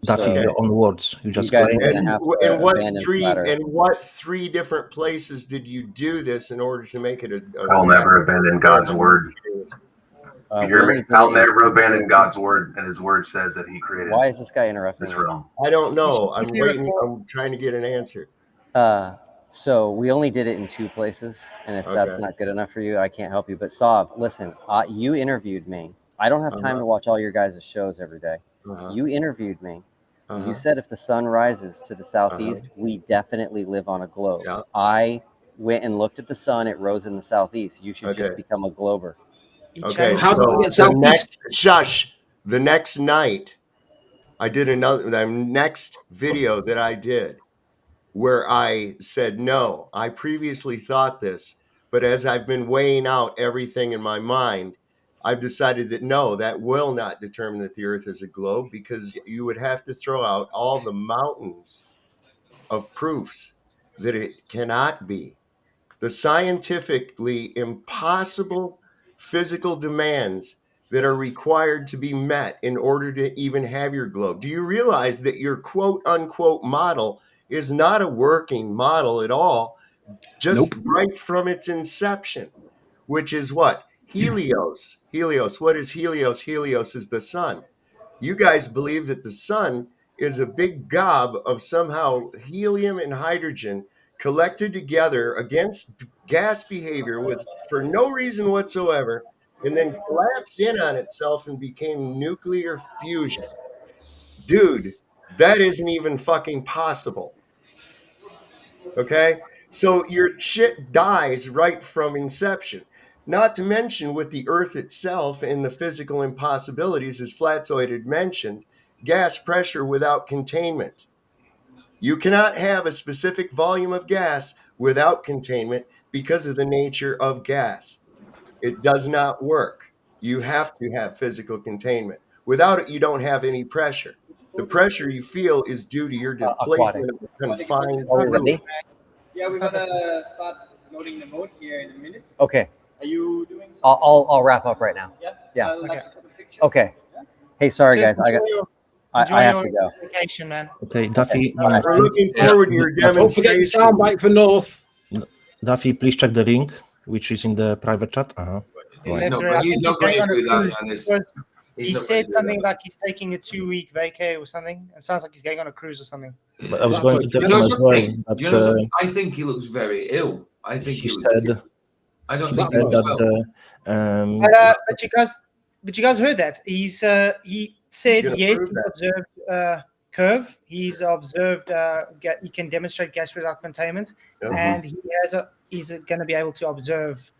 E: Duffy,
H: Okay.
E: your own words. You
M: You
E: just
M: guys
E: claim
M: are
E: it.
M: gonna have to
H: And what
M: abandon
H: three?
M: flat Earth.
H: And what three different places did you do this in order to make it a?
G: I'll never abandon God's word. You
M: we
G: hear
M: only
G: me?
M: did
G: I'll
M: it in
G: never
M: two
G: abandon
M: places.
G: God's word, and His word says that He created
M: Why is this guy interrupting
G: this
M: me?
G: realm.
H: I don't know. I'm
B: quickly
H: waiting.
B: report-
H: I'm trying to get an answer.
M: So we only did it in two places, and if that's
H: Okay.
M: not good enough for you, I can't help you. But Saab, listen, you interviewed me. I don't have time to watch all your guys' shows every day. You interviewed me. You said if the sun rises to the southeast, we definitely live on a globe.
H: Yeah.
M: I went and looked at the sun. It rose in the southeast. You should just
H: Okay.
M: become a glober.
H: Okay.
J: How's
H: So
J: it get
H: the
J: southeast?
H: the next night, I did the next video that I did where I said, no, I previously thought this, but as I've been weighing out everything in my mind, I've decided that no, that will not determine that the earth is a globe, because you would have to throw out all the mountains of proofs that it cannot be. The scientifically impossible physical demands that are required to be met in order to even have your globe. Do you realize that your quote unquote model is not a working model at all, just right from its inception, which is what? Helios. Helios. What is Helios? Helios is the sun. You guys believe that the sun is a big gob of somehow helium and hydrogen collected together against gas behavior with for no reason whatsoever, and then collapsed in on itself and became nuclear fusion. Dude, that isn't even fucking possible. Okay? So your shit dies right from inception. Not to mention with the Earth itself and the physical impossibilities, as Flatzoid had mentioned, gas pressure without containment. You cannot have a specific volume of gas without containment because of the nature of gas. It does not work. You have to have physical containment. Without it, you don't have any pressure. The pressure you feel is due to your displacement of a confined
M: Are we
H: fluid.
M: ready?
K: Yeah, we're gonna start loading the mode here in a minute.
M: Okay.
K: Are you doing something?
M: I'll wrap up right now.
K: Yeah.
M: Yeah.
K: Like to take a picture?
M: Okay. Hey, sorry
B: Just
M: guys. I have to go.
B: Vacation, man.
E: Okay, Duffy.
M: All right.
H: We're looking forward to your
J: Don't forget the
H: demonstration.
J: soundbite for North.
E: Duffy, please check the link, which is in the private chat.
D: He's not,
B: I
D: he's
B: think
D: not
B: going
D: going
B: on
D: to
B: a
D: do that
B: cruise
D: on this.
B: because
D: He's
B: he
D: not
B: said
D: gonna do
B: something
D: that.
B: like he's taking a 2-week vacay or something. It sounds like he's going on a cruise or something.
E: But I was going to tell
D: You
E: him
D: know
E: as well
D: something?
E: that
D: You know something? I think he looks very ill. I think
E: he
D: he looks sick.
E: said
D: I don't
E: he
D: think
E: said
D: he looks well.
E: that
B: But you guys heard that he said
H: gonna
B: yes,
H: prove
B: he
H: that.
B: observed curve. He's observed he can demonstrate gas without containment, and he's going to be able to observe.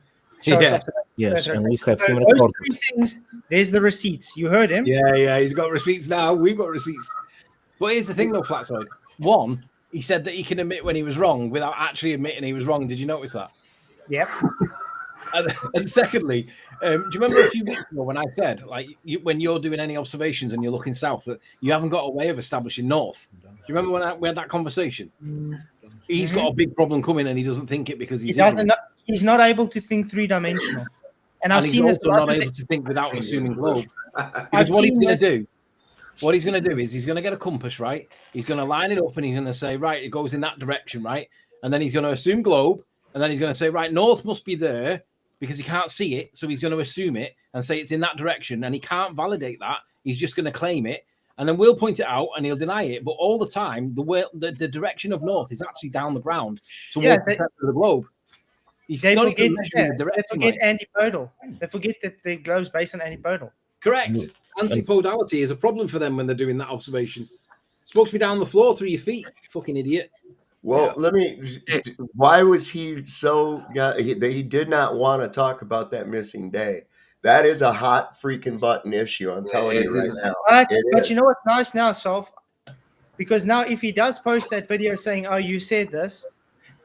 B: Show us
V: Yeah.
B: up to that
E: yes,
B: further
E: and we
B: effect.
E: have
B: So
E: him
B: those
E: recorded.
B: three things. There's the receipts. You heard him.
V: Yeah, he's got receipts now. We've got receipts. But here's the thing, though, Flatzoid. One, he said that he can admit when he was wrong without actually admitting he was wrong. Did you notice that?
B: Yep.
V: And secondly, do you remember a few weeks ago when I said, like, when you're doing any observations and you're looking south, that you haven't got a way of establishing north? Do you remember when we had that conversation? He's got a big problem coming, and he doesn't think it because he's ignorant.
B: He's not able to think three-dimensional. And I've
V: he's
B: seen this.
V: also not able to think without assuming globe. Because what he's going to do is he's going to get a compass, right? He's going to line it up and he's going to say, right, it goes in that direction, right? And then he's going to assume globe, and then he's going to say, right, north must be there because he can't see it, so he's going to assume it and say it's in that direction, and he can't validate that. He's just going to claim it, and then we'll point it out and he'll deny it. But all the time, the direction of north is actually down the ground towards the center of the globe.
B: They forget antipodal. They forget that the globe's based on antipodal.
V: Correct. Antipodality is a problem for them when they're doing that observation. It's supposed to be down the floor through your feet, fucking idiot.
H: Well, why was he so, he did not want to talk about that missing day. That is a hot freaking button issue. I'm telling you right now.
B: But you know what's nice now, Solve? Because now if he does post that video saying, oh, you said this,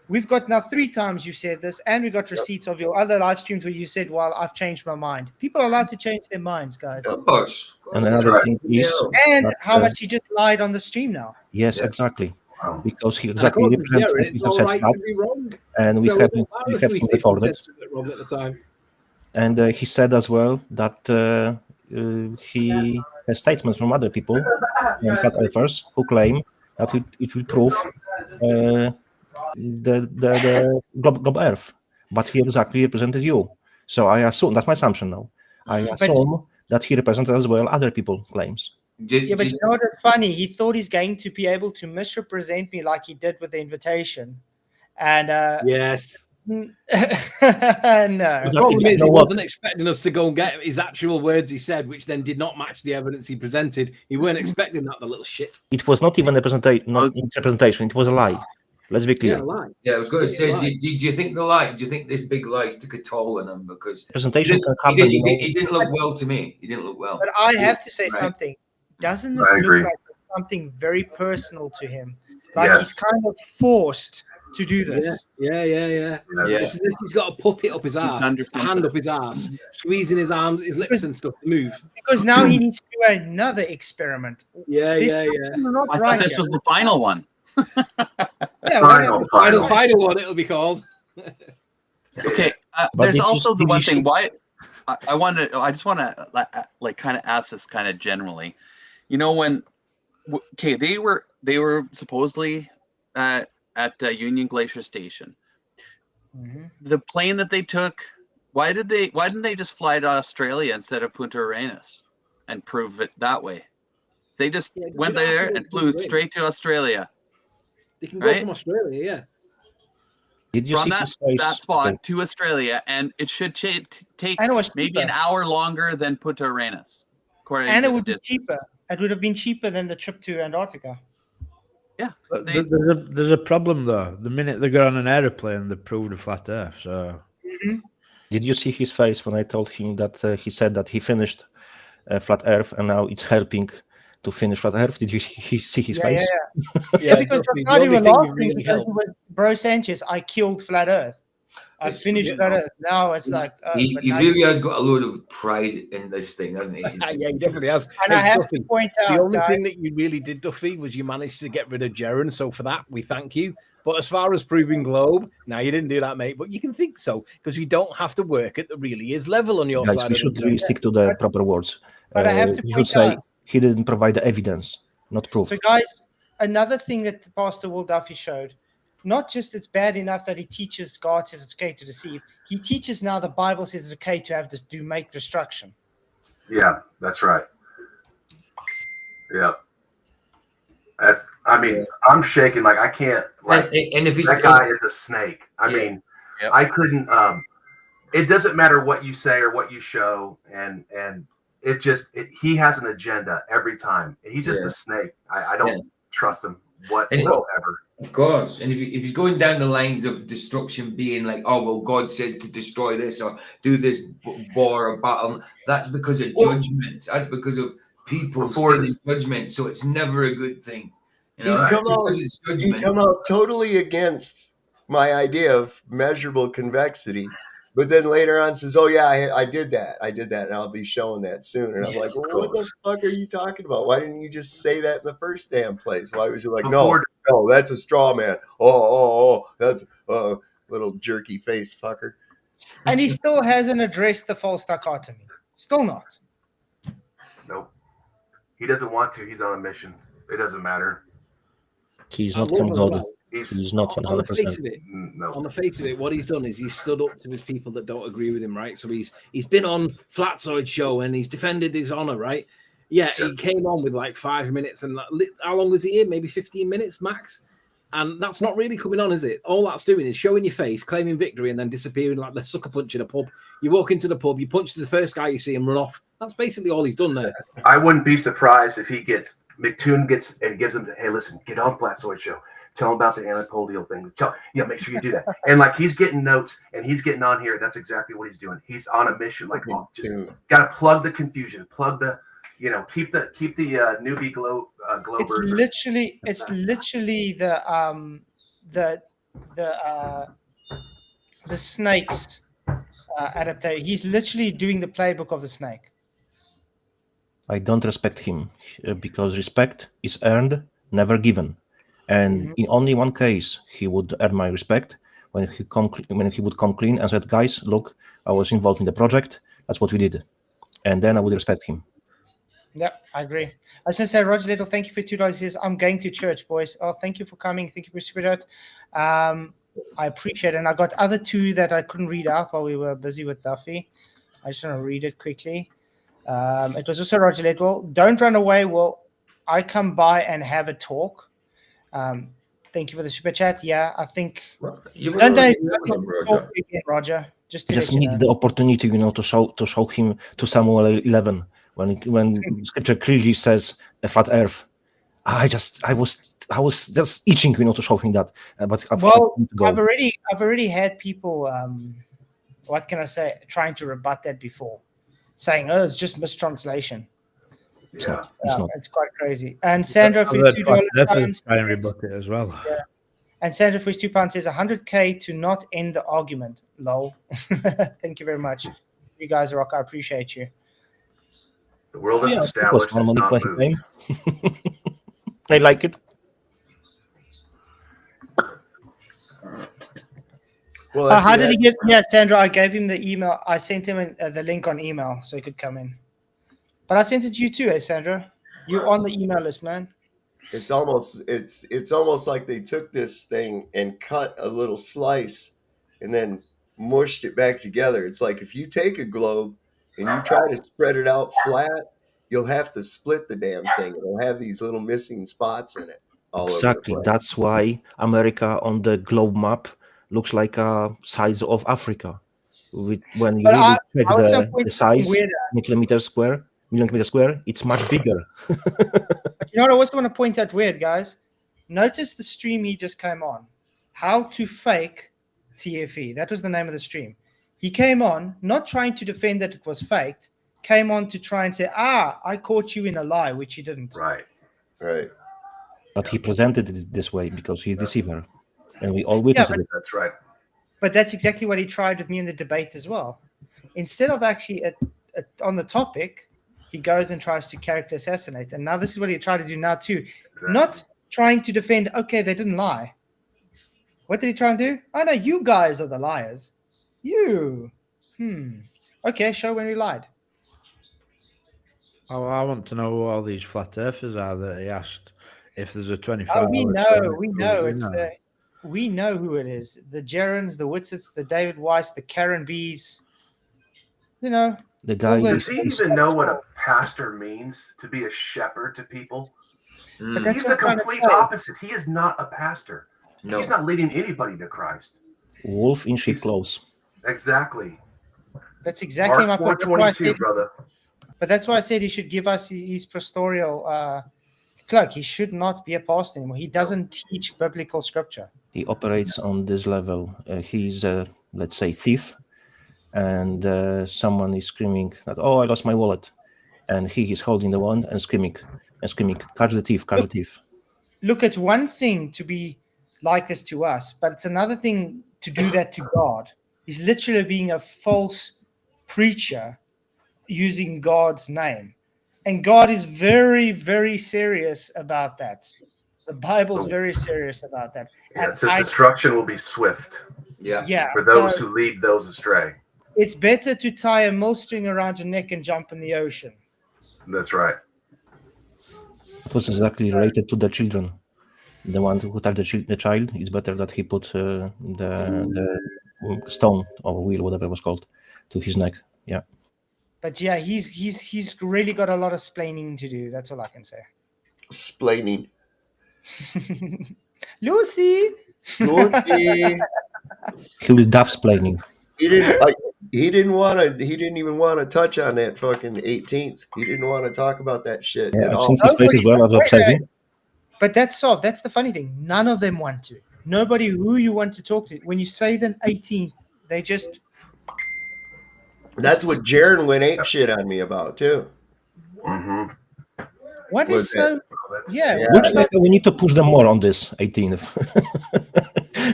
B: we've got now 3 times you said this, and we got receipts of your other live streams where you said, well, I've changed my mind. People are allowed to change their minds, guys.
D: Of course.
E: And another thing is
B: and
E: that,
B: how much he just lied on the stream now.
E: Yes, exactly. because he
J: And
E: exactly
J: according to
E: represents
J: Jared,
E: what
J: it's
E: we have
J: all
E: said
J: right
E: flat,
J: to be wrong.
E: and
J: So it don't
E: we
J: matter
E: have
J: if
E: him
J: he
E: recorded.
J: said something wrong at the time.
E: And he said as well that he has statements from other people, flat earthers, who claim that it will prove the globe Earth, but he exactly represented you. So I assume that's my assumption now. I assume that he represented as well other people's claims.
B: Yeah, but you know what's funny? He thought he's going to be able to misrepresent me like he did with the invitation, and
J: yes.
B: No.
J: The problem is he wasn't expecting us to go and get his actual words he said, which then did not match the evidence he presented. He weren't expecting that, the little shit.
E: It was not even a representation, it was a lie. Let's be clear.
J: Yeah, a lie.
D: Yeah, I was going to say,
J: lie.
D: do you think the lie? Do you think this big lie took a toll on him? Because
E: presentation can happen.
D: He didn't look well to me. He didn't look well.
B: But I have to say
D: Right.
B: something. Doesn't this
G: I
B: look
G: agree.
B: like something very personal to him? Like he's kind of forced to do this.
J: Yeah.
B: Yeah.
J: It's as if he's got a puppet up his ass, a hand up his ass, squeezing his arms, his lips and stuff to move.
B: Because now he needs to do another experiment.
J: Yeah.
B: Not
N: I
B: right
N: thought this
B: yet.
N: was the final one.
B: Yeah,
J: final one. It'll be called.
N: Okay. There's also the one thing. Why I just want to like kind of ask this kind of generally. You know, when they were supposedly at Union Glacier Station. The plane that they took, why didn't they just fly to Australia instead of Punta Arenas and prove it that way? They just went there and flew straight to Australia.
J: They can go from Australia, yeah.
E: Did you
N: From
E: see
N: that spot to Australia, and it should take maybe an hour longer than Punta Arenas.
B: And it would be cheaper. It would have been cheaper than the trip to Antarctica.
N: Yeah.
F: There's a problem though. The minute they got on an aeroplane, they proved a flat Earth. So,
E: Did you see his face when I told him that he said that he finished flat Earth and now it's helping to finish flat Earth? Did you see his face?
B: Yeah, because the only thing really because it was Bro Sanchez, I killed flat Earth. I finished flat Earth. Now it's like
D: He really has got a load of pride in this thing, hasn't he?
J: Yeah, he definitely has.
B: And I have to point out,
J: the only
B: guys,
J: thing that you really did, Duffy, was you managed to get rid of Jaren. So for that, we thank you. But as far as proving globe, now you didn't do that, mate. But you can think so because you don't have to work at the really is level on your
E: Guys,
J: side.
E: we should really stick to the proper words.
B: But I have to
E: you should
B: point
E: say
B: out-
E: he didn't provide the evidence, not proof.
B: So, guys, another thing that Pastor Will Duffy showed, not just it's bad enough that he teaches God says it's okay to deceive, he teaches now the Bible says it's okay to have this make destruction.
G: Yeah, that's right. Yeah. I'm shaking like I can't
D: And if he's
G: that guy is a snake. I mean, I couldn't it doesn't matter what you say or what you show and he has an agenda every time. He's just a snake. I don't trust him whatsoever.
D: Of course. And if he's going down the lines of destruction being like, oh, well, God said to destroy this or do this war or battle, that's because of judgment. That's because of people sinning judgment. So it's never a good thing. You know,
H: you come out totally against my idea of measurable convexity. But then later on says, oh, yeah, I did that. And I'll be showing that soon. And I'm like, well, what the fuck are you talking about? Why didn't you just say that in the first damn place? Why was you like, no, that's a straw man. Oh, that's a little jerky face fucker.
B: And he still hasn't addressed the false dichotomy. Still not.
G: Nope. He doesn't want to. He's on a mission. It doesn't matter.
E: He's not from God. He's not 100%.
J: On the face of it, what he's done is he's stood up to his people that don't agree with him, right? So he's been on Flatzoid show and he's defended his honor, right? Yeah, he came on with like 5 minutes, and how long was he here? Maybe 15 minutes max. And that's not really coming on, is it? All that's doing is showing your face, claiming victory, and then disappearing like the sucker punch in a pub. You walk into the pub, you punch the first guy you see and run off. That's basically all he's done there.
G: I wouldn't be surprised if McToon gives him hey, listen, get on Flatzoid show. Tell him about the anapodial thing. Make sure you do that. And like he's getting notes and he's getting on here. That's exactly what he's doing. He's on a mission. Like just got to plug the confusion, plug the, keep the newbie globers.
B: It's literally the snake's adaptation. He's literally doing the playbook of the snake.
E: I don't respect him because respect is earned, never given. And in only one case, he would earn my respect when he would come clean and said, "Guys, look, I was involved in the project. That's what we did," and then I would respect him.
B: Yep, I agree. I was going to say, Roger Little, thank you for $2. He says, I'm going to church, boys. Oh, thank you for coming. Thank you for super chat. I appreciate it. And I got other two that I couldn't read out while we were busy with Duffy. I just want to read it quickly. It was also Roger Little. Don't run away. Will I come by and have a talk? Thank you for the super chat. Yeah, I think. Don't they talk again, Roger? Just to
E: Just
B: let you
E: needs
B: know.
E: the opportunity, to show him to Samuel 11 when Scripture clearly says a flat Earth. I was just itching, to show him that. But I've
B: already had people. What can I say? Trying to rebut that before, saying, "Oh, it's just mistranslation."
E: It's not. It's not.
B: It's quite crazy. And Sandra for
F: I've
B: $2
F: heard try and rebut it as well.
B: Yeah. And Sandra for £2 says 100K to not end the argument. Lol. Thank you very much. You guys rock. I appreciate you.
G: The world is established. It's not moved.
E: I like it.
H: Well,
B: how did he get? Yeah, Sandra, I gave him the email. I sent him the link on email so he could come in. But I sent it to you too, Sandra. You're on the email list, man.
H: It's almost like they took this thing and cut a little slice and then mushed it back together. It's like if you take a globe and you try to spread it out flat, you'll have to split the damn thing. It'll have these little missing spots in it all
E: Exactly.
H: over the place.
E: That's why America on the globe map looks like a size of Africa. When you really check the size, millimeter square, it's much bigger.
B: You know what I also want to point out weird, guys? Notice the stream he just came on. How to fake TFE. That was the name of the stream. He came on, not trying to defend that it was faked, came on to try and say, I caught you in a lie, which he didn't.
H: Right.
E: But he presented it this way because he's deceiver. And we all witnessed it.
G: That's right.
B: But that's exactly what he tried with me in the debate as well. Instead of actually on the topic, he goes and tries to character assassinate. And now this is what he tried to do now too. Exactly. Not trying to defend, okay, they didn't lie. What did he try and do? Oh, no, you guys are the liars. You. Okay, show when we lied.
F: Oh, I want to know who all these flat earthers are that he asked if there's a 24 hour.
B: We know. We know who it is. The Gerons, the Witsits, the David Weiss, the Karen B's.
E: The guy.
G: Does he even know what a pastor means? To be a shepherd to people? He's the complete opposite. He is not a pastor. No. He's not leading anybody to Christ.
E: Wolf in sheep clothes.
G: Exactly.
B: That's exactly my point.
G: 422, brother.
B: But that's why I said he should give us his pastoral cloak. He should not be a pastor anymore. He doesn't teach biblical scripture.
E: He operates on this level. He's a, let's say, thief. And someone is screaming that, I lost my wallet. And he is holding the wand and screaming, catch the thief, catch the thief.
B: Look, it's one thing to be like this to us, but it's another thing to do that to God. He's literally being a false preacher using God's name. And God is very, very serious about that. The Bible's very serious about that.
G: Yeah, it says destruction will be swift.
B: Yeah.
G: For those who lead those astray.
B: It's better to tie a millstring around your neck and jump in the ocean.
G: That's right.
E: It was exactly related to the children. The one who touched the child, it's better that he put the stone or wheel, whatever it was called, to his neck. Yeah.
B: But yeah, he's really got a lot of splaining to do. That's all I can say.
H: Splaining.
B: Lucy.
H: He
E: was duff splaining.
H: He didn't even want to touch on that fucking 18th. He didn't want to talk about that shit at all.
E: I've seen his face as well. I was upsetting.
B: But that's soft. That's the funny thing. None of them want to. Nobody who you want to talk to. When you say the 18th, they just.
H: That's what Jaron went ape shit on me about too.
G: Mm-hmm.
B: What is so? Yeah.
E: Looks like we need to push them more on this 18th.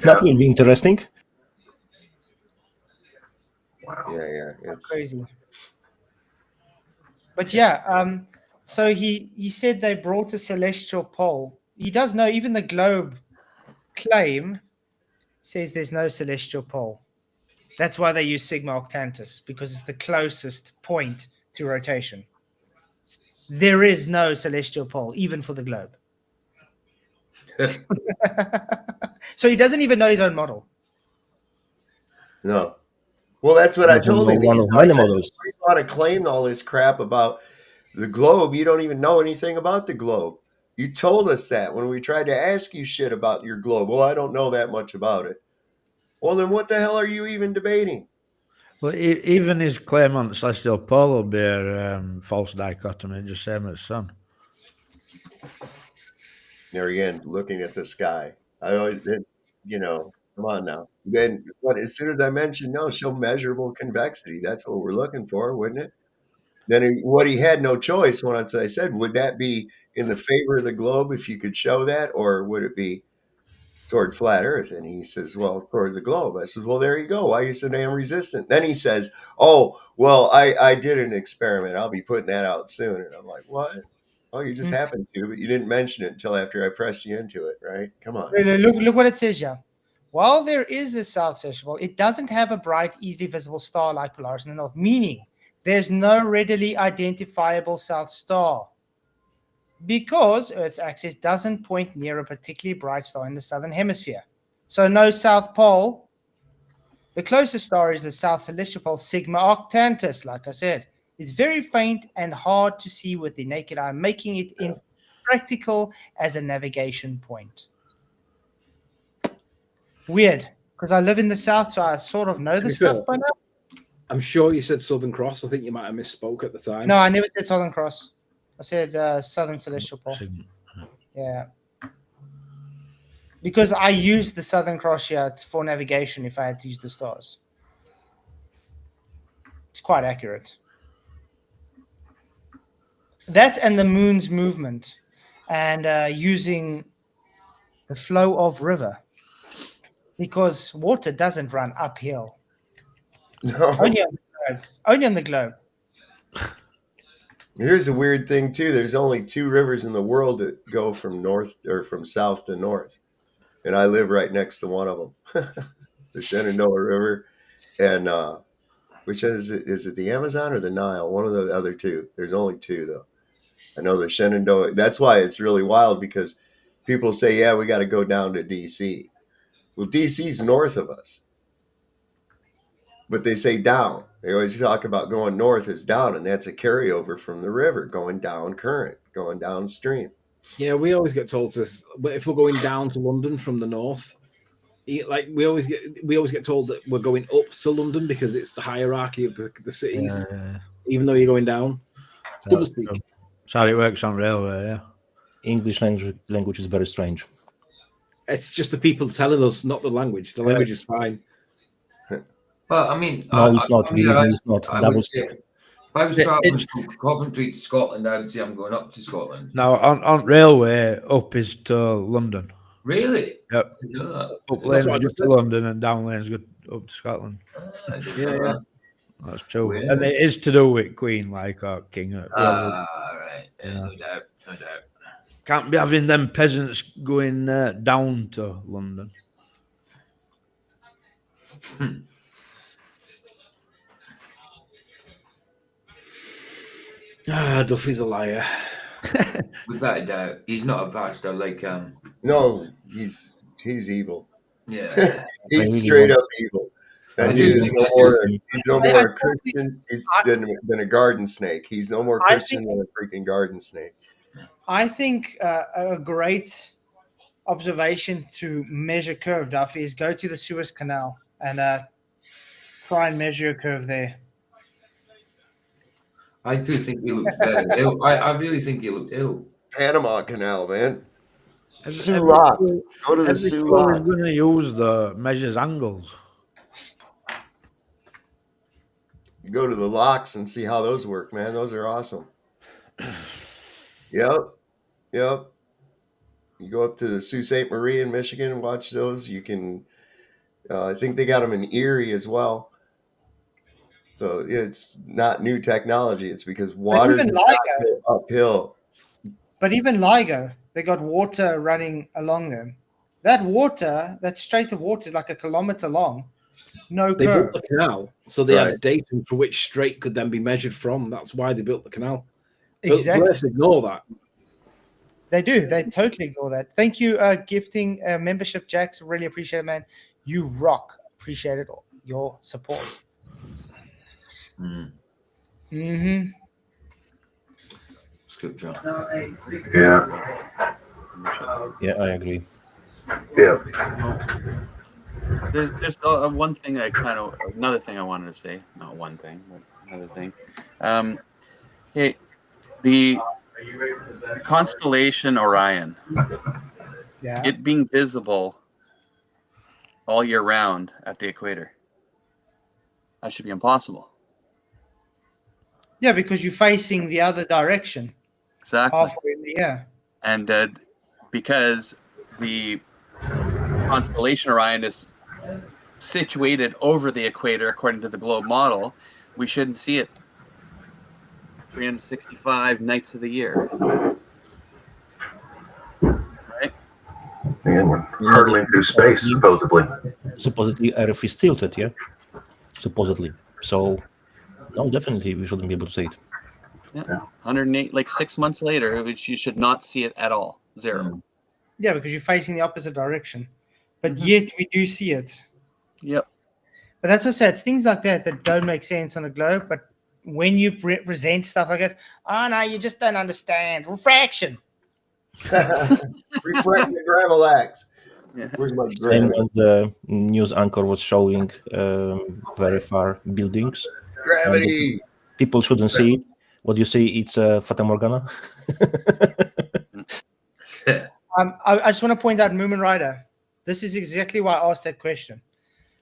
E: That will be interesting.
G: Wow.
H: Yeah. It's
B: crazy. But yeah, so he said they brought a celestial pole he does know. Even the globe claim says there's no celestial pole. That's why they use Sigma Octantis, because it's the closest point to rotation. There is no celestial pole, even for the globe. So he doesn't even know his own model.
H: No. Well, that's what I told him.
E: One
H: He's
E: of many
H: like,
E: models.
H: you want to claim all this crap about the globe. You don't even know anything about the globe. You told us that when we tried to ask you shit about your globe. Well, I don't know that much about it. Well, then what the hell are you even debating?
F: Well, even his claim on celestial pole will be a false dichotomy, just same as sun.
H: There again, looking at the sky. I always, come on now. Then, what? As soon as I mentioned, no, show measurable convexity. That's what we're looking for, wouldn't it? Then what he had no choice. Once I said, would that be in the favor of the globe if you could show that, or would it be toward flat Earth? And he says, well, toward the globe. I says, well, there you go. Why are you so damn resistant? Then he says, oh, well, I did an experiment. I'll be putting that out soon. And I'm like, what? Oh, you just happened to, but you didn't mention it until after I pressed you into it, right? Come on.
B: Look what it says here. While there is a south celestial, it doesn't have a bright, easily visible star like Polaris in the north, meaning there's no readily identifiable south star because Earth's axis doesn't point near a particularly bright star in the southern hemisphere. So no south pole. The closest star is the south celestial pole, Sigma Octantis, like I said. It's very faint and hard to see with the naked eye, making it impractical as a navigation point. Weird, because I live in the south, so I sort of know this stuff by now.
J: I'm sure you said Southern Cross. I think you might have misspoke at the time.
B: No, I never said Southern Cross. I said Southern Celestial Pole. Yeah. Because I used the Southern Cross here for navigation if I had to use the stars. It's quite accurate. That and the moon's movement and using the flow of river. Because water doesn't run uphill.
H: No.
B: Only on the globe. Only on the globe.
H: Here's a weird thing too. There's only 2 rivers in the world that go from north or from south to north, and I live right next to one of them, the Shenandoah River, and which is it the Amazon or the Nile? One of the other 2. There's only 2 though. I know the Shenandoah. That's why it's really wild because people say, yeah, we got to go down to D.C. Well, D.C.'s north of us. But they say down. They always talk about going north as down, and that's a carryover from the river, going down current, going downstream.
J: Yeah, we always get told to, but if we're going down to London from the north, like we always get told that we're going up to London because it's the hierarchy of the cities, even though you're going down. It's double speak.
F: That's how it works on railway, yeah.
E: English language is very strange.
J: It's just the people telling us, not the language. The language is fine.
D: Well, I mean,
E: No, it's not. It's not.
D: I
E: Double
D: would say, if I was traveling from Coventry to Scotland, I would say I'm going up to Scotland.
F: Now, on railway, up is to London.
D: Really?
F: Yep. Up lane's good to London and down lane's good up to Scotland.
D: Yeah.
F: That's true.
D: Weird.
F: And it is to do with Queen, like our king.
D: Right. No doubt. No doubt.
F: Can't be having them peasants going down to London.
J: Duffy's a liar.
D: Without a doubt, he's not a bastard like
H: No, he's evil.
D: Yeah,
H: he's straight up evil. That dude is he's no more a Christian than a garden snake. He's no more Christian than a freaking garden snake.
B: I think a great observation to measure curve, Duffy, is go to the Suez Canal and try and measure a curve there.
D: I do think he looked very ill. I really think he looked ill.
H: Panama Canal, man. Sulak. Go to the Sulak.
F: He's going to use the measures angles.
H: You go to the locks and see how those work, man. Those are awesome. Yep. You go up to the Sault Ste. Marie in Michigan and watch those. You can, I think they got them in Erie as well. So it's not new technology. It's because water does not go uphill.
B: But even LIGO, They got water running along them. That water, that strait of water, is like a kilometer long. No
J: They built
B: curve.
J: the canal, so they
B: Right.
J: had data for which strait could then be measured from. That's why they built the canal.
B: Exactly.
J: Players ignore that.
B: They do. They totally ignore that. Thank you, gifting membership, Jax. Really appreciate it, man. You rock. Appreciate it. Your support. Mm-hmm.
D: Scoop John.
G: Yeah.
E: Yeah, I agree.
G: Yeah.
N: There's one thing another thing I wanted to say. Not one thing, but another thing. Hey, the constellation Orion.
B: Yeah.
N: It being visible all year round at the equator. That should be impossible.
B: Yeah, because you're facing the other direction.
N: Exactly.
B: Halfway in the air.
N: And because the constellation Orion is situated over the equator according to the globe model, we shouldn't see it 365 nights of the year. Right?
G: And we're hurtling through space, supposedly.
E: Supposedly, Earth is tilted, yeah? Supposedly. So, no, definitely, we shouldn't be able to see it.
N: Yeah. 108, like 6 months later, which you should not see it at all. Zero.
B: Yeah, because you're facing the opposite direction. But yet we do see it.
N: Yep.
B: But that's what I said. It's things like that that don't make sense on a globe. But when you present stuff like that, oh, no, you just don't understand. Refraction.
H: Refracting parallax. Where's my
E: Same
H: grandma?
E: when the news anchor was showing very far buildings.
H: Gravity.
E: And people shouldn't see it. What you see, it's Fata Morgana.
B: I just want to point out Moomin Rider. This is exactly why I asked that question.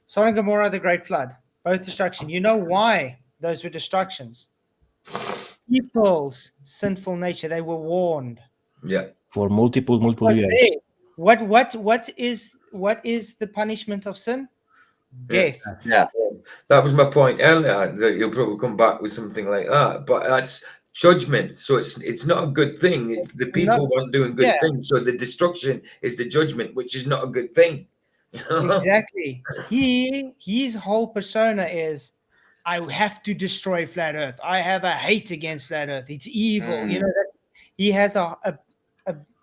B: Sodom and Gomorrah, the Great Flood, both destruction. You know why those were destructions? People's sinful nature. They were warned.
D: Yeah.
E: For multiple
B: Was
E: years.
B: there. What is the punishment of sin? Death.
N: Yeah.
D: That was my point earlier, that you'll probably come back with something like that. But that's judgment. So it's not a good thing. The people weren't doing good things. So the destruction is the judgment, which is not a good thing.
B: Exactly. His whole persona is, I have to destroy flat Earth. I have a hate against flat Earth. It's evil. You know that he has a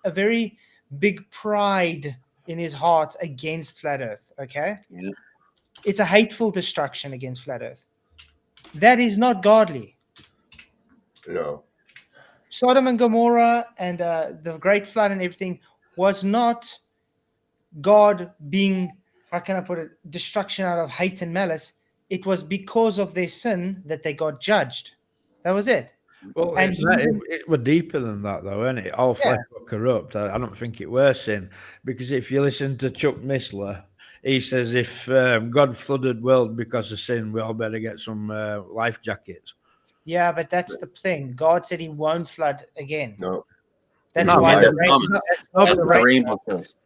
B: very big pride in his heart against flat Earth. Okay.
N: Yeah.
B: It's a hateful destruction against flat Earth. That is not godly.
H: No.
B: Sodom and Gomorrah and the Great Flood and everything was not God being, how can I put it, destruction out of hate and malice. It was because of their sin that they got judged. That was it.
F: Well,
B: and
F: it were deeper than that, though, isn't it? All flesh were corrupt. I don't think it were sin, because if you listen to Chuck Missler, he says if God flooded world because of sin, we all better get some life jackets.
B: Yeah, but that's the thing. God said he won't flood again.
H: No.
B: That's
F: No,
B: why
F: but-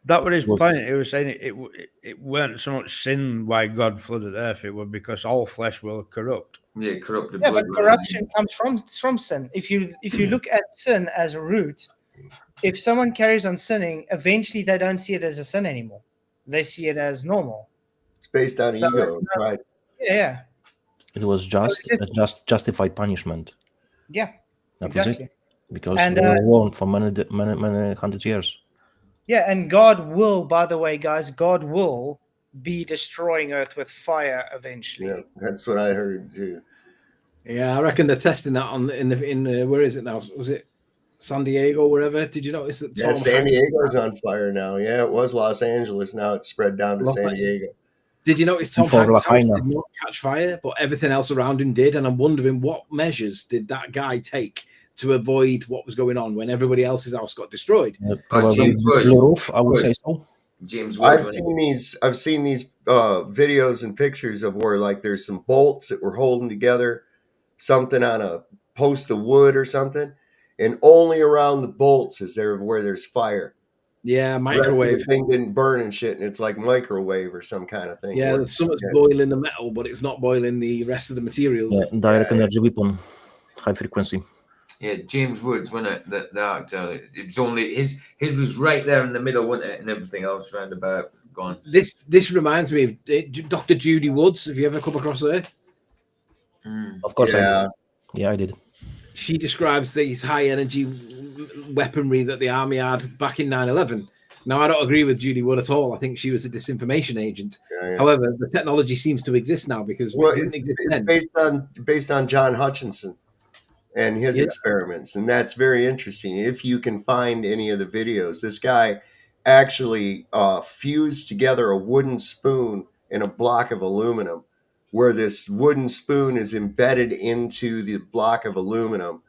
F: that was his point. He was saying it weren't so much sin why God flooded earth, it was because all flesh will corrupt.
D: Yeah, corrupted.
B: Yeah, but corruption comes from sin. If you look at sin as a root, if someone carries on sinning, eventually they don't see it as a sin anymore. They see it as normal.
H: It's based on ego, right?
B: Yeah.
E: It was just justified punishment.
B: Yeah,
E: That was
B: exactly.
E: it. Because
B: And,
E: they were warned for many hundred years.
B: Yeah, and God will, by the way, guys, God will be destroying Earth with fire eventually.
H: Yeah, that's what I heard too.
J: Yeah, I reckon they're testing that on in where is it now? Was it San Diego, wherever? Did you notice that?
H: Yeah, San Diego's on fire now. Yeah, it was Los Angeles. Now it's spread down to San Diego.
J: Did you notice Tom
E: For
J: Hanks' house
E: Lahaina.
J: did not catch fire, but everything else around him did? And I'm wondering what measures did that guy take to avoid what was going on when everybody else's house got destroyed?
E: Probably blue roof, I would say so.
D: James
H: I've seen these videos and pictures of where like there's some bolts that were holding together something on a post of wood or something, and only around the bolts is there where there's fire.
J: Yeah,
H: The
J: microwave.
H: thing didn't burn and shit, and it's like microwave or some kind of thing.
J: Yeah,
H: Where-
J: there's so much boiling the metal, but it's not boiling the rest of the materials.
E: Yeah, direct energy weapon, high frequency.
D: Yeah, James Woods, wasn't it? The actor. It was only his was right there in the middle, wasn't it? And everything else round about gone.
J: This reminds me of Dr. Judy Woods. Have you ever come across her?
E: Of course, I
H: Yeah.
E: did. Yeah, I did.
J: She describes these high energy weaponry that the army had back in 9/11. Now, I don't agree with Judy Wood at all. I think she was a disinformation agent.
H: Yeah.
J: However, the technology seems to exist now because
H: Well,
J: it didn't exist
H: it's
J: then.
H: based on John Hutchinson and his
J: Yeah.
H: experiments, and that's very interesting. If you can find any of the videos, this guy actually fused together a wooden spoon and a block of aluminum, where this wooden spoon is embedded into the block of aluminum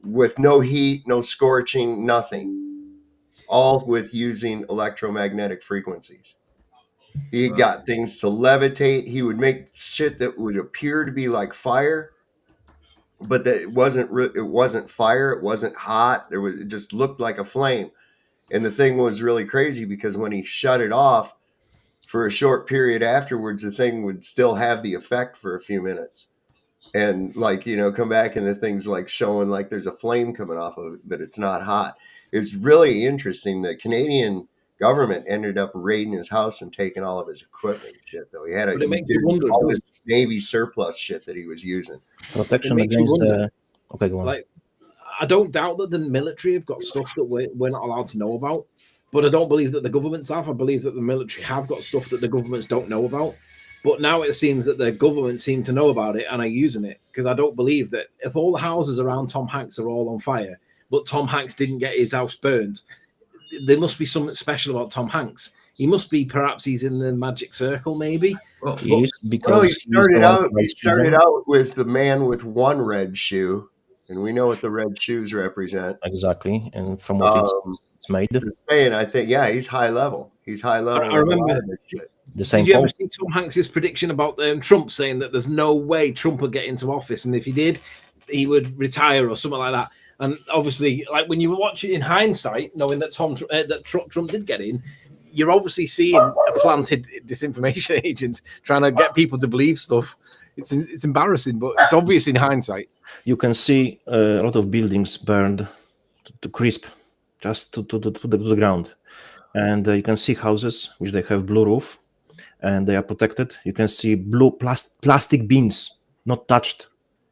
H: with no heat, no scorching, nothing, all with using electromagnetic frequencies. He got things to levitate. He would make shit that would appear to be like fire, but that it wasn't fire. It wasn't hot. It just looked like a flame. And the thing was really crazy because when he shut it off for a short period afterwards, the thing would still have the effect for a few minutes. And come back and the thing's like showing like there's a flame coming off of it, but it's not hot. It's really interesting. The Canadian government ended up raiding his house and taking all of his equipment and shit, though. He had
J: But it makes you wonder,
H: all this Navy surplus shit that he was using.
E: Protection
J: makes you
E: against
J: wonder.
E: the. Okay, go on.
J: Like, I don't doubt that the military have got stuff that we're not allowed to know about, but I don't believe that the governments have. I believe that the military have got stuff that the governments don't know about. But now it seems that the government seem to know about it and are using it, because I don't believe that if all the houses around Tom Hanks are all on fire, but Tom Hanks didn't get his house burned, there must be something special about Tom Hanks. He must be, perhaps he's in the magic circle, maybe.
H: Well, he started out with the man with one red shoe, and we know what the red shoes represent.
E: Exactly, and from what it's made.
H: Just saying, I think, yeah, he's high level. He's high level.
J: I remember.
E: The same.
J: Did you ever see Tom Hanks' prediction about Trump saying that there's no way Trump would get into office, and if he did, he would retire or something like that? And obviously, like when you watch it in hindsight, knowing that Trump did get in, you're obviously seeing a planted disinformation agent trying to get people to believe stuff. It's embarrassing, but it's obvious in hindsight.
E: You can see a lot of buildings burned to crisp, just to the ground, and you can see houses which they have blue roof, and they are protected. You can see blue plastic bins not touched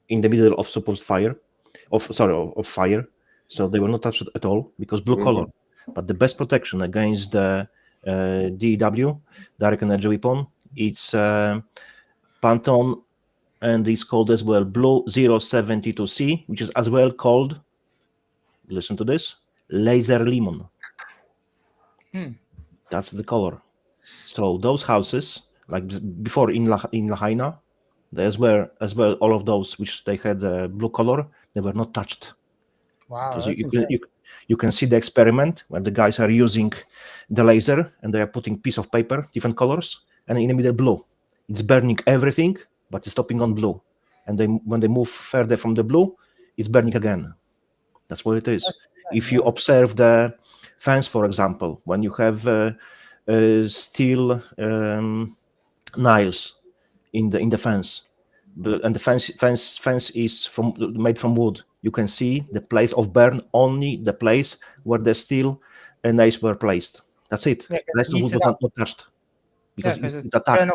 E: in the middle of supposed fire, of fire. So they were not touched at all because blue color. But the best protection against the DEW, direct energy weapon, it's Pateron, and it's called as well Blue 072C, which is as well called, listen to this, laser lemon. That's the color. So those houses, like before in Lahaina, there's were as well all of those which they had blue color, they were not touched.
B: Wow,
E: Because you can see the experiment when the guys are using the laser and they are putting piece of paper, different colors, and in the middle blue. It's burning everything, but it's stopping on blue. And when they move further from the blue, it's burning again. That's what it is. If you observe the fence, for example, when you have steel nails in the fence, and the fence is made from wood, you can see the place of burn only the place where the steel nails were placed. That's it.
B: Yeah,
E: The rest of wood was not touched because it attacks.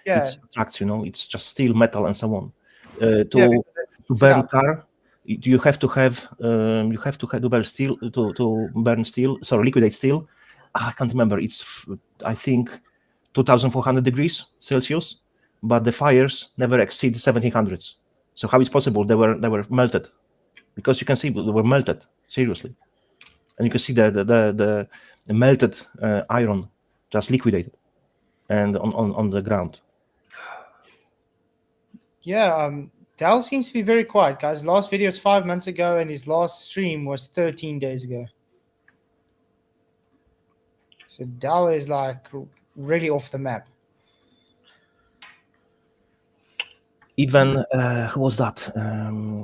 E: It attracts, it's just steel, metal, and so on. To burn car, you have to have to burn steel to burn steel. Sorry, liquidate steel. I can't remember. It's I think 2,400 degrees Celsius, but the fires never exceed 1,700. So how is possible they were melted? Because you can see they were melted seriously, and you can see the melted iron just liquidated and on the ground.
B: Yeah, Dal seems to be very quiet, guys. Last video was 5 months ago, and his last stream was 13 days ago. So Dal is like really off the map.
E: Even who was that?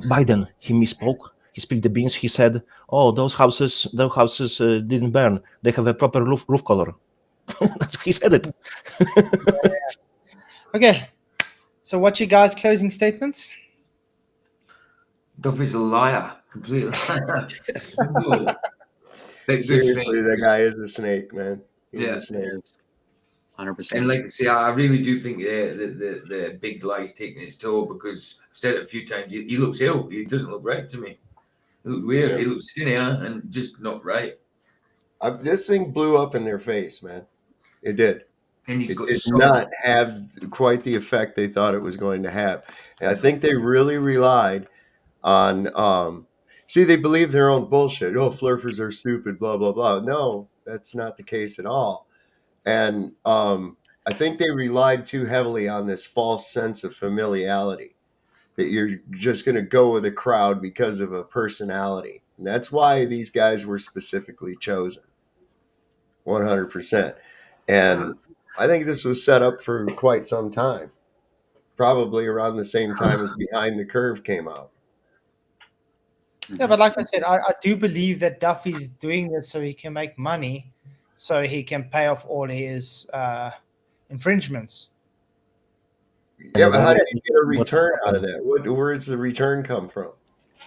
E: Biden. He misspoke. He spilled the beans. He said, "Oh, those houses didn't burn. They have a proper roof color." He said it.
B: Okay. So what's your guys' closing statements?
D: Duff is a liar. Completely.
H: Seriously, that guy is a snake, man. He's a snake.
N: 100%.
D: And like I say, I really do think the big lie's taking its toll, because I've said it a few times. He looks ill. He doesn't look right to me. He looks weird.
H: Yeah.
D: He looks skinny, and just not right.
H: This thing blew up in their face, man. It did.
D: And he's
H: It
D: got
H: did
D: so
H: not have quite the effect they thought it was going to have. And I think they really relied on see, they believe their own bullshit. Oh, flurfers are stupid, blah, blah, blah. No, that's not the case at all. And I think they relied too heavily on this false sense of familiarity, that you're just going to go with a crowd because of a personality. And that's why these guys were specifically chosen. 100%. And I think this was set up for quite some time, probably around the same time as Behind the Curve came out.
B: Yeah, but like I said, I do believe that Duffy's doing this so he can make money, so he can pay off all his infringements.
H: Yeah, but how did you get a return out of that? Where does the return come from?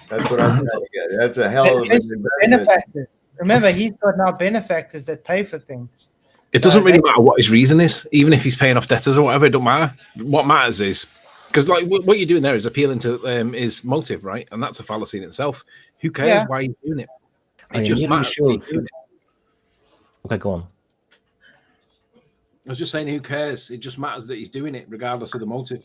H: That's what I'm trying to get. That's a hell of an investment.
B: Benefactors. Remember, he's got now benefactors that pay for things.
J: It doesn't really matter what his reason is, even if he's paying off debtors or whatever. It don't matter. What matters is, because like what you're doing there is appealing to his motive, right? And that's a fallacy in itself. Who cares why he's doing it?
E: I am
J: just
E: nearly
J: matters.
E: sure. Okay, go on.
J: I was just saying, who cares? It just matters that he's doing it, regardless of the motive.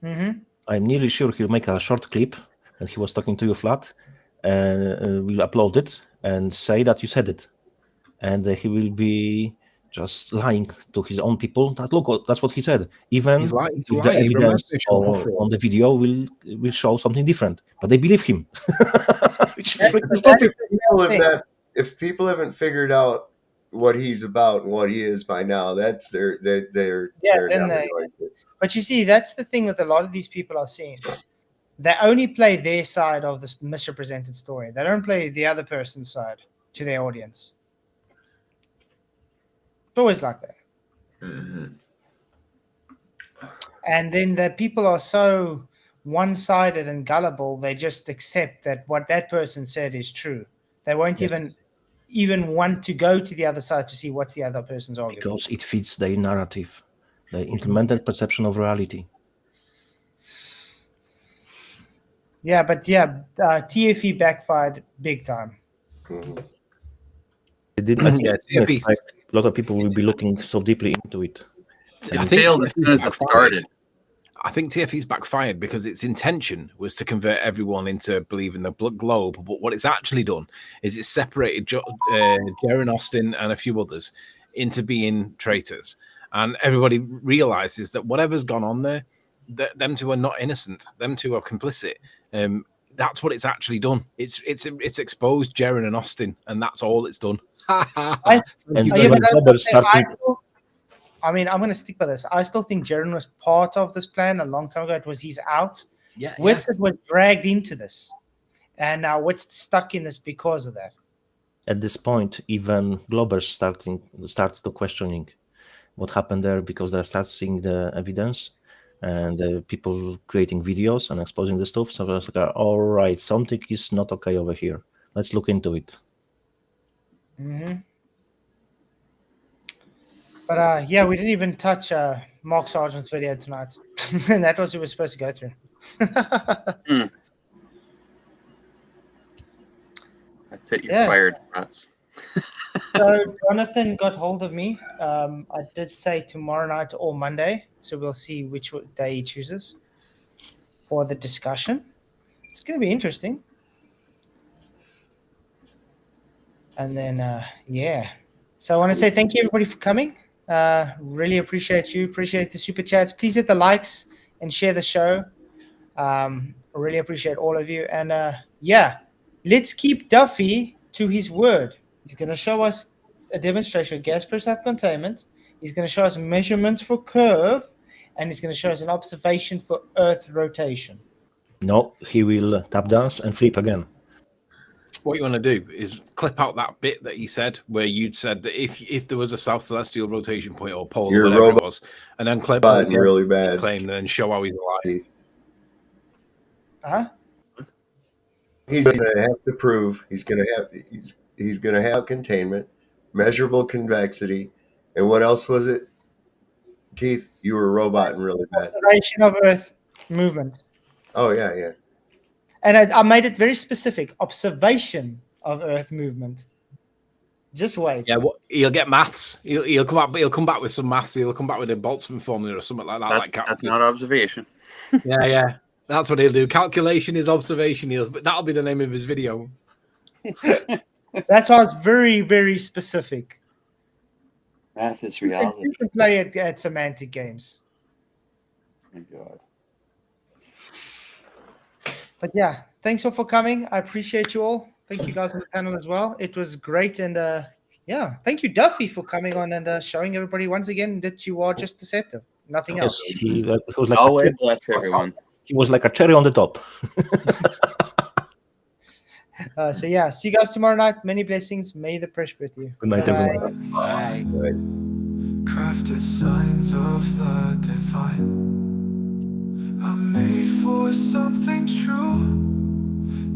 B: Mm-hmm.
E: I'm nearly sure he'll make a short clip that he was talking to you flat, and we'll upload it and say that you said it, and he will be just lying to his own people. That look, that's what he said. Even
J: He's lying,
E: if the evidence on the video will show something different, but they believe him. Which is freaking stupid.
H: If people haven't figured out what he's about and what he is by now, that's they're never going to.
B: But you see, that's the thing with a lot of these people are seeing. They only play their side of this misrepresented story. They don't play the other person's side to their audience. It's always like that.
D: Mm-hmm.
B: And then the people are so one-sided and gullible, they just accept that what that person said is true. They won't even want to go to the other side to see what's the other person's argument.
E: Because it fits their narrative, the implemented perception of reality.
B: Yeah, but TFE backfired big time.
E: It did. I think a lot of people will be looking so deeply into it.
N: It failed as soon as it started.
J: I think TFE's backfired because its intention was to convert everyone into believing the globe. But what it's actually done is it's separated Jaren Austin and a few others into being traitors. And everybody realizes that whatever's gone on there, them two are not innocent. Them two are complicit. That's what it's actually done. It's exposed Jaren and Austin, and that's all it's done.
B: I mean, I'm going to stick with this. I still think Jaren was part of this plan a long time ago. It was he's out. Whitsitt was dragged into this. And now Whitsitt stuck in this because of that.
E: At this point, even Globbers starts to questioning what happened there, because they start seeing the evidence and the people creating videos and exposing the stuff. So I was like, all right, something is not okay over here. Let's look into it.
B: Mm-hmm. But we didn't even touch Mark Sargent's video tonight. And that was what we were supposed to go through.
N: That's it. You're fired, Rats.
B: So Jonathan got hold of me. I did say tomorrow night or Monday. So we'll see which day he chooses for the discussion. It's going to be interesting. And then, So I want to say thank you, everybody, for coming. Really appreciate you. Appreciate the super chats. Please hit the likes and share the show. Really appreciate all of you. And let's keep Duffy to his word. He's going to show us a demonstration of gas pressure containment. He's going to show us measurements for curve, and he's going to show us an observation for Earth rotation.
E: No, he will tap dance and flip again.
J: What you want to do is clip out that bit that he said, where you'd said that if there was a south celestial rotation point or pole, or whatever it was, and then clip out
H: really bad
J: claim, and then show how he's alive.
B: Huh?
H: He's going to have to prove he's going to have containment, measurable convexity, and what else was it? Keith, you were a robot and really bad.
B: Observation of Earth movement.
H: Oh yeah.
B: And I made it very specific. Observation of Earth movement. Just wait.
Q: Yeah, he'll get maths. He'll come up. He'll come back with some maths. He'll come back with a Boltzmann formula or something like that.
N: That's not observation.
Q: Yeah. That's what he'll do. Calculation is observation. That'll be the name of his video.
B: That's why it's very, very specific.
N: Math is reality.
B: You can play it at semantic games.
N: Oh my God.
B: But yeah, thanks all for coming. I appreciate you all. Thank you guys on the panel as well. It was great. And yeah, thank you, Duffy, for coming on and showing everybody once again that you are just deceptive. Nothing else.
E: Yes, he was like
N: Always bless everyone.
E: He was like a cherry on the top.
B: So yeah, see you guys tomorrow night. Many blessings. May the press with you.
E: Good night,
B: Bye-bye.
E: everyone.
Q: Bye.
L: Crafted signs of the divine. I'm made for something true.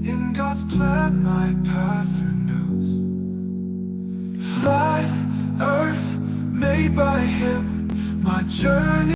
L: In God's plan, my path renews. Flat Earth, made by Him, my journey.